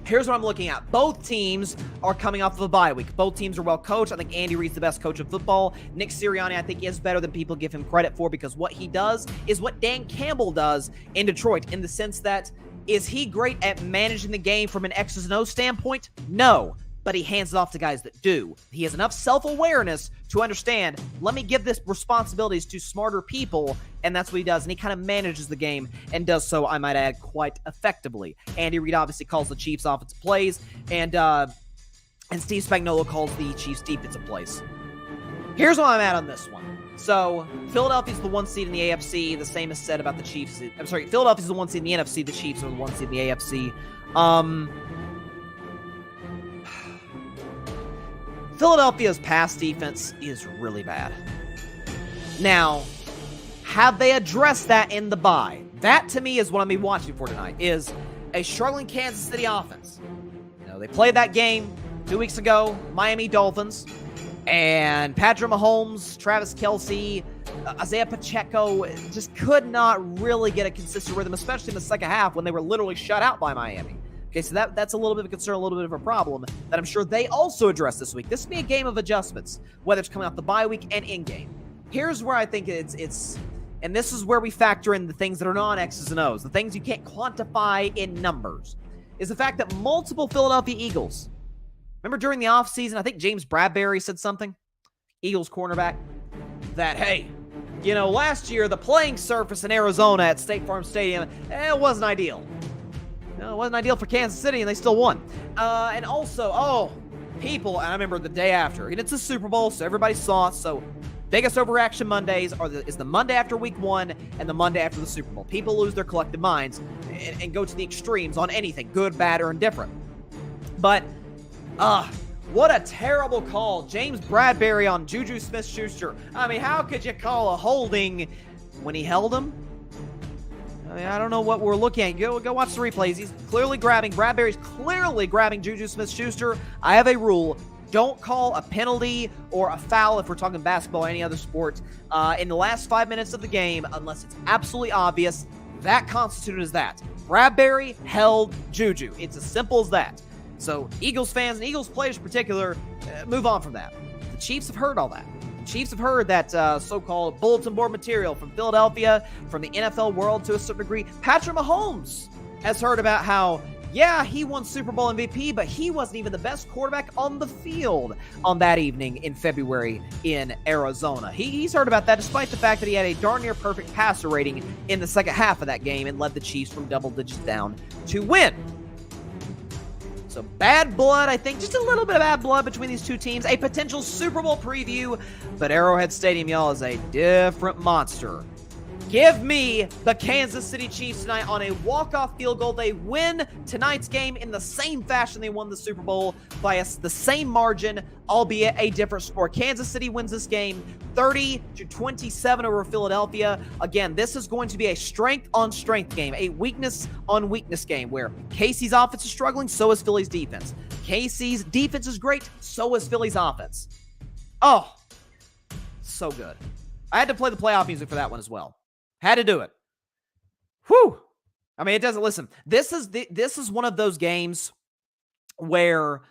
[SPEAKER 1] here's what I'm looking at. Both teams are coming off of a bye week. Both teams are well coached. I think Andy Reid's the best coach of football. Nick Sirianni, I think, is better than people give him credit for, because what he does is what Dan Campbell does in Detroit, in the sense that, is he great at managing the game from an X's and O's standpoint? No. But he hands it off to guys that do. He has enough self-awareness to understand, let me give this responsibilities to smarter people, and that's what he does. And he kind of manages the game and does so, I might add, quite effectively. Andy Reid obviously calls the Chiefs offensive plays, and Steve Spagnuolo calls the Chiefs defensive plays. Here's where I'm at on this one. So, Philadelphia's the 1 seed in the AFC. The same is said about the Chiefs. I'm sorry, Philadelphia's the 1 seed in the NFC. The Chiefs are the 1 seed in the AFC. Philadelphia's pass defense is really bad. Now, have they addressed that in the bye? That, to me, is what I'm going to be watching for tonight, is a struggling Kansas City offense. They played that game 2 weeks ago, Miami Dolphins, and Patrick Mahomes, Travis Kelce, Isaiah Pacheco just could not really get a consistent rhythm, especially in the second half when they were literally shut out by Miami. Okay, so that's a little bit of a concern, a little bit of a problem that I'm sure they also address this week. This will be a game of adjustments, whether it's coming off the bye week and in-game. Here's where I think it's and this is where we factor in the things that are non-X's and O's, the things you can't quantify in numbers, is the fact that multiple Philadelphia Eagles, remember during the offseason, I think James Bradberry said something, Eagles cornerback, that, hey, last year the playing surface in Arizona at State Farm Stadium, it wasn't ideal. No, it wasn't ideal for Kansas City, and they still won. And also, people, and I remember the day after, and it's a Super Bowl, so everybody saw it, so biggest overreaction Mondays is the Monday after week 1 and the Monday after the Super Bowl. People lose their collective minds and go to the extremes on anything, good, bad, or indifferent. But, what a terrible call. James Bradberry on Juju Smith-Schuster. I mean, how could you call a holding when he held him? I mean, I don't know what we're looking at. Go watch the replays. He's clearly grabbing. Bradberry's clearly grabbing Juju Smith-Schuster. I have a rule. Don't call a penalty or a foul if we're talking basketball or any other sport in the last 5 minutes of the game unless it's absolutely obvious. That constituted as that. Bradberry held Juju. It's as simple as that. So Eagles fans and Eagles players in particular, move on from that. The Chiefs have heard all that. The Chiefs have heard that so-called bulletin board material from Philadelphia, from the NFL world to a certain degree. Patrick Mahomes has heard about how, yeah, he won Super Bowl MVP, but he wasn't even the best quarterback on the field on that evening in February in Arizona. He's heard about that despite the fact that he had a darn near perfect passer rating in the second half of that game and led the Chiefs from double digits down to win. So bad blood, I think, just a little bit of bad blood between these two teams. A potential Super Bowl preview, but Arrowhead Stadium, y'all, is a different monster. Give me the Kansas City Chiefs tonight on a walk-off field goal. They win tonight's game in the same fashion they won the Super Bowl by the same margin, albeit a different score. Kansas City wins this game 30-27 over Philadelphia. Again, this is going to be a strength-on-strength game, a weakness-on-weakness game where Casey's offense is struggling, so is Philly's defense. Casey's defense is great, so is Philly's offense. Oh, so good. I had to play the playoff music for that one as well. Had to do it. Whew. I mean, it doesn't, listen, this is one of those games where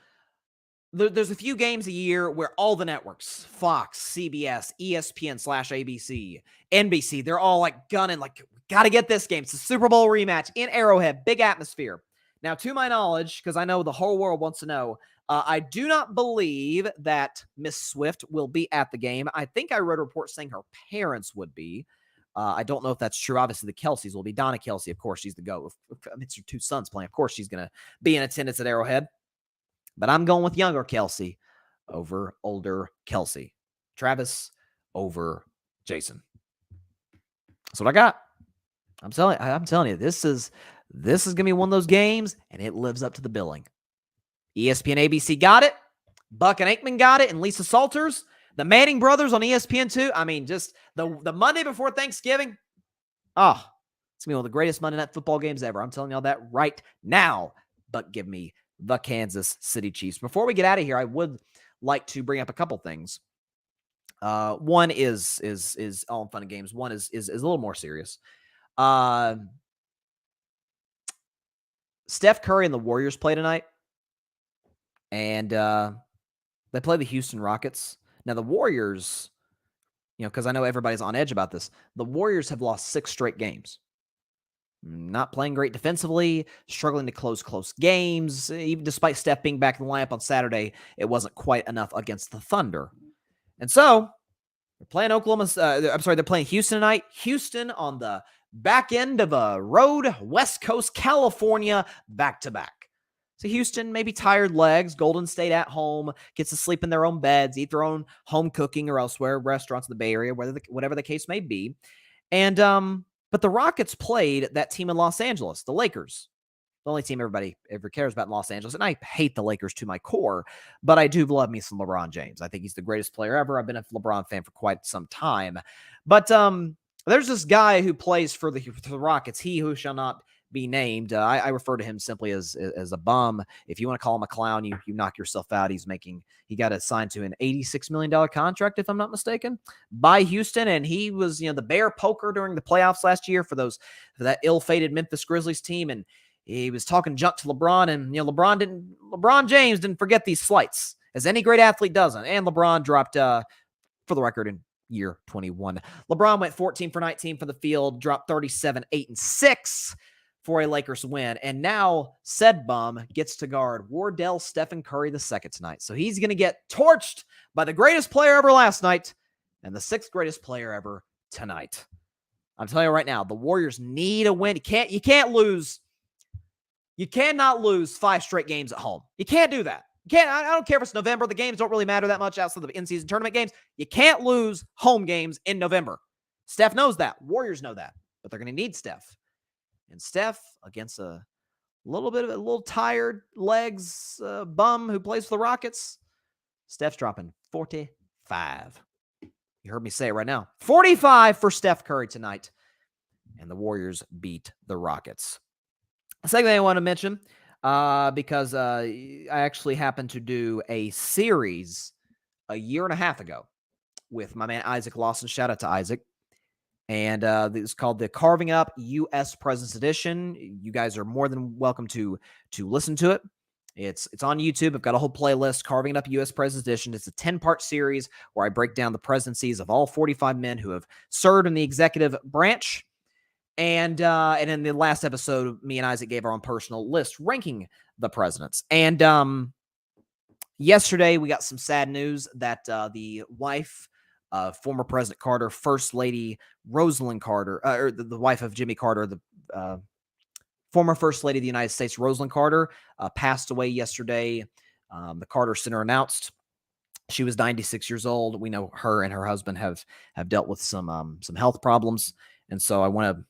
[SPEAKER 1] there's a few games a year where all the networks, Fox, CBS, ESPN/ABC, NBC, they're all like gunning, like, got to get this game. It's a Super Bowl rematch in Arrowhead, big atmosphere. Now, to my knowledge, because I know the whole world wants to know, I do not believe that Miss Swift will be at the game. I think I read a report saying her parents would be. I don't know if that's true. Obviously, the Kelceys will be. Donna Kelce, of course, she's the GOAT. It's her two sons playing. Of course, she's going to be in attendance at Arrowhead. But I'm going with younger Kelce over older Kelce. Travis over Jason. That's what I got. I'm telling you, this is going to be one of those games, and it lives up to the billing. ESPN ABC got it. Buck and Aikman got it, and Lisa Salters. The Manning brothers on ESPN too. I mean, just the Monday before Thanksgiving. Oh, it's going to be one of the greatest Monday Night Football games ever. I'm telling y'all that right now. But give me the Kansas City Chiefs. Before we get out of here, I would like to bring up a couple things. One is all in fun and games. One is a little more serious. Steph Curry and the Warriors play tonight. And they play the Houston Rockets. Now, the Warriors, because I know everybody's on edge about this, the Warriors have lost 6 straight games. Not playing great defensively, struggling to close games. Even despite Steph being back in the lineup on Saturday, it wasn't quite enough against the Thunder. And so, they're playing they're playing Houston tonight. Houston on the back end of a road, West Coast, California, back-to-back. So Houston, maybe tired legs. Golden State at home, gets to sleep in their own beds, eat their own home cooking or elsewhere, restaurants in the Bay Area, whatever the case may be. And but the Rockets played that team in Los Angeles, the Lakers, the only team everybody ever cares about in Los Angeles. And I hate the Lakers to my core, but I do love me some LeBron James. I think he's the greatest player ever. I've been a LeBron fan for quite some time. But the There's this guy who plays for the Rockets, he who shall not be named. I refer to him simply as a bum. If you want to call him a clown, you knock yourself out. He got assigned to an $86 million contract, if I'm not mistaken, by Houston. And he was, the bear poker during the playoffs last year for that ill-fated Memphis Grizzlies team. And he was talking junk to LeBron, and LeBron James didn't forget these slights, as any great athlete doesn't. And LeBron dropped, for the record, in year 21. LeBron went 14 for 19 from the field, dropped 37, 8, and 6 for a Lakers win. And now said bum gets to guard Wardell Stephen Curry II tonight. So he's going to get torched by the greatest player ever last night and the sixth greatest player ever tonight. I'm telling you right now, the Warriors need a win. You can't lose. You cannot lose 5 straight games at home. You can't do that. I don't care if it's November. The games don't really matter that much outside of the in-season tournament games. You can't lose home games in November. Steph knows that. Warriors know that. But they're going to need Steph. And Steph, against a little tired legs bum who plays for the Rockets, Steph's dropping 45. You heard me say it right now. 45 for Steph Curry tonight. And the Warriors beat the Rockets. The second thing I want to mention, because I actually happened to do a series a year and a half ago with my man Isaac Lawson. Shout out to Isaac. And it's called the Carving Up U.S. Presidents Edition. You guys are more than welcome to listen to it. It's on YouTube. I've got a whole playlist, Carving Up U.S. Presidents Edition. It's a 10-part series where I break down the presidencies of all 45 men who have served in the executive branch. And in the last episode, me and Isaac gave our own personal list ranking the presidents. And yesterday, we got some sad news that the wife of former President Carter, First Lady Rosalind Carter, or the wife of Jimmy Carter, the former First Lady of the United States, Rosalind Carter, passed away yesterday. The Carter Center announced she was 96 years old. We know her and her husband have dealt with some health problems. And so I want to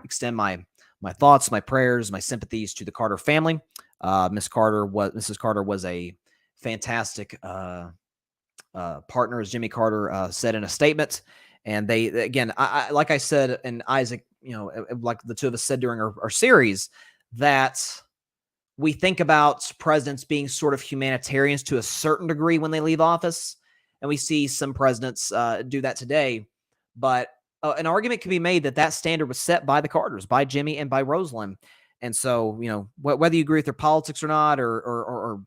[SPEAKER 1] extend my thoughts, my prayers, my sympathies to the Carter family. Mrs. Carter was a fantastic partner, as Jimmy Carter said in a statement. And they, again, I like I said, and Isaac, like the two of us said during our series, that we think about presidents being sort of humanitarians to a certain degree when they leave office. And we see some presidents do that today. But an argument can be made that standard was set by the Carters, by Jimmy and by Rosalind. And so, whether you agree with their politics or not, or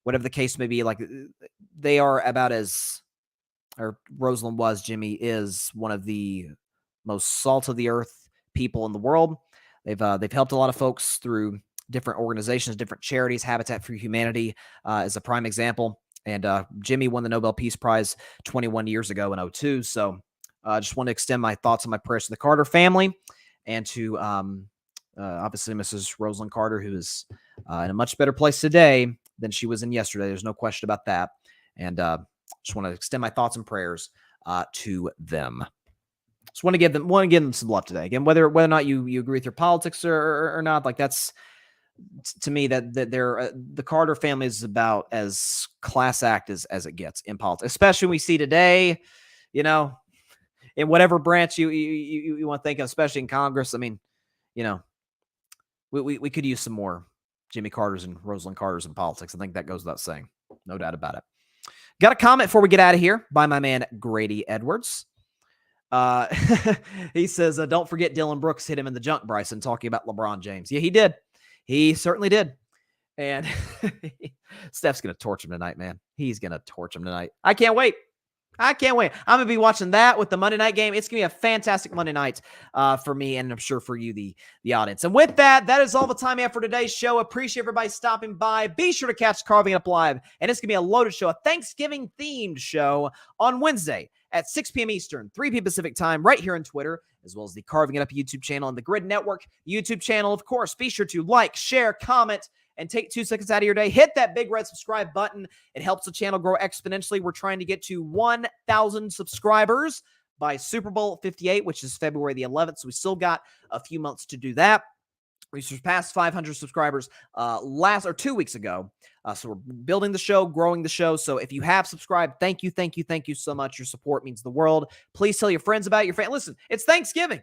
[SPEAKER 1] whatever the case may be, like, they are about or Rosalind was, Jimmy is one of the most salt of the earth people in the world. They've helped a lot of folks through different organizations, different charities. Habitat for Humanity is a prime example. And Jimmy won the Nobel Peace Prize 21 years ago in 2002. So I just want to extend my thoughts and my prayers to the Carter family and to obviously Mrs. Rosalind Carter, who is in a much better place today than she was in yesterday. There's no question about that. And just want to extend my thoughts and prayers to them. Just want to give them some love today. Again, whether or not you agree with your politics or not, like, that's, to me, that they're the Carter family is about as class act as it gets in politics, especially when we see today, in whatever branch you want to think of, especially in Congress. I mean, we could use some more Jimmy Carters and Rosalind Carters in politics. I think that goes without saying. No doubt about it. Got a comment before we get out of here by my man Grady Edwards. He says, don't forget Dylan Brooks hit him in the junk, Bryson, talking about LeBron James. Yeah, he did. He certainly did. And Steph's going to torch him tonight, man. He's going to torch him tonight. I can't wait. I'm going to be watching that with the Monday night game. It's going to be a fantastic Monday night for me, and I'm sure for you, the audience. And with that is all the time we have for today's show. Appreciate everybody stopping by. Be sure to catch Carving Up Live, and it's going to be a loaded show, a Thanksgiving-themed show on Wednesday at 6 p.m. Eastern, 3 p.m. Pacific time, right here on Twitter, as well as the Carving It Up YouTube channel and the Grid Network YouTube channel. Of course, be sure to like, share, comment, and take 2 seconds out of your day. Hit that big red subscribe button. It helps the channel grow exponentially. We're trying to get to 1,000 subscribers by Super Bowl 58, which is February the 11th. So we still got a few months to do that. We surpassed 500 subscribers 2 weeks ago. So we're building the show, growing the show. So if you have subscribed, thank you so much. Your support means the world. Please tell your friends about your family. Listen, it's Thanksgiving.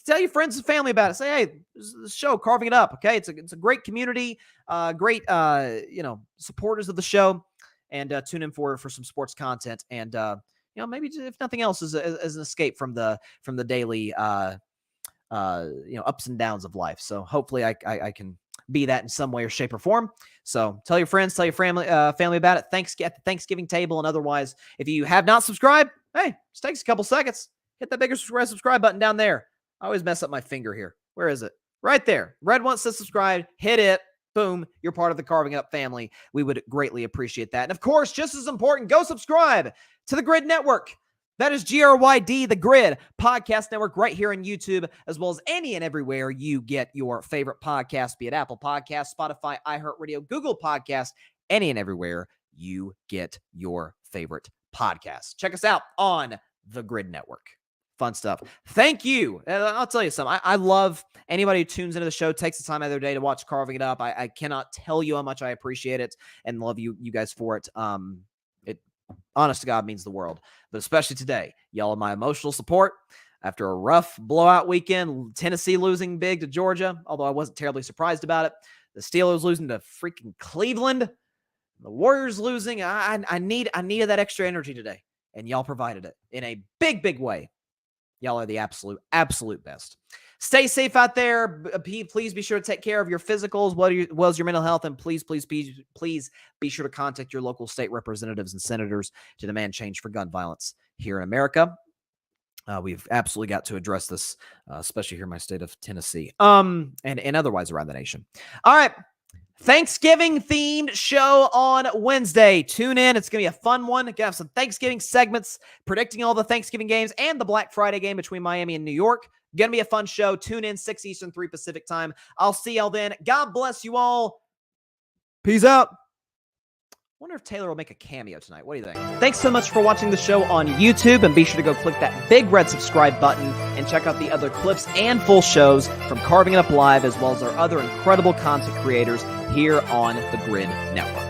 [SPEAKER 1] Tell your friends and family about it. Say, hey, this show, Carving It Up. Okay, it's a great community, great supporters of the show, and tune in for some sports content. And maybe if nothing else, as an escape from the daily ups and downs of life. So hopefully I can be that in some way or shape or form. So tell your friends, tell your family about it. At the Thanksgiving table, and otherwise, if you have not subscribed, hey, just takes a couple seconds. Hit that bigger subscribe button down there. I always mess up my finger here. Where is it? Right there. Red one says subscribe. Hit it. Boom. You're part of the Carving Up family. We would greatly appreciate that. And of course, just as important, go subscribe to the Grid Network. That is GRYD, the Grid Podcast Network, right here on YouTube, as well as any and everywhere you get your favorite podcast, be it Apple Podcasts, Spotify, iHeartRadio, Google Podcasts, any and everywhere you get your favorite podcast. Check us out on the Grid Network. Fun stuff. Thank you. I'll tell you something. I love anybody who tunes into the show, takes the time out of their day to watch Carving It Up. I cannot tell you how much I appreciate it and love you guys for it. It, honest to God, means the world. But especially today, y'all are my emotional support. After a rough blowout weekend, Tennessee losing big to Georgia, although I wasn't terribly surprised about it. The Steelers losing to freaking Cleveland. The Warriors losing. I needed that extra energy today, and y'all provided it in a big, big way. Y'all are the absolute best. Stay safe out there. Please be sure to take care of your physicals, as well as your mental health, and please be sure to contact your local state representatives and senators to demand change for gun violence here in America. We've absolutely got to address this, especially here in my state of Tennessee, and otherwise around the nation. All right. Thanksgiving themed show on Wednesday. Tune in. It's going to be a fun one. Going to have some Thanksgiving segments predicting all the Thanksgiving games and the Black Friday game between Miami and New York. Going to be a fun show. Tune in 6 Eastern, 3 Pacific time. I'll see y'all then. God bless you all. Peace out. Wonder if Taylor will make a cameo tonight. What do you think? Thanks so much for watching the show on YouTube, and be sure to go click that big red subscribe button and check out the other clips and full shows from Carving It Up Live, as well as our other incredible content creators here on the Grid Network.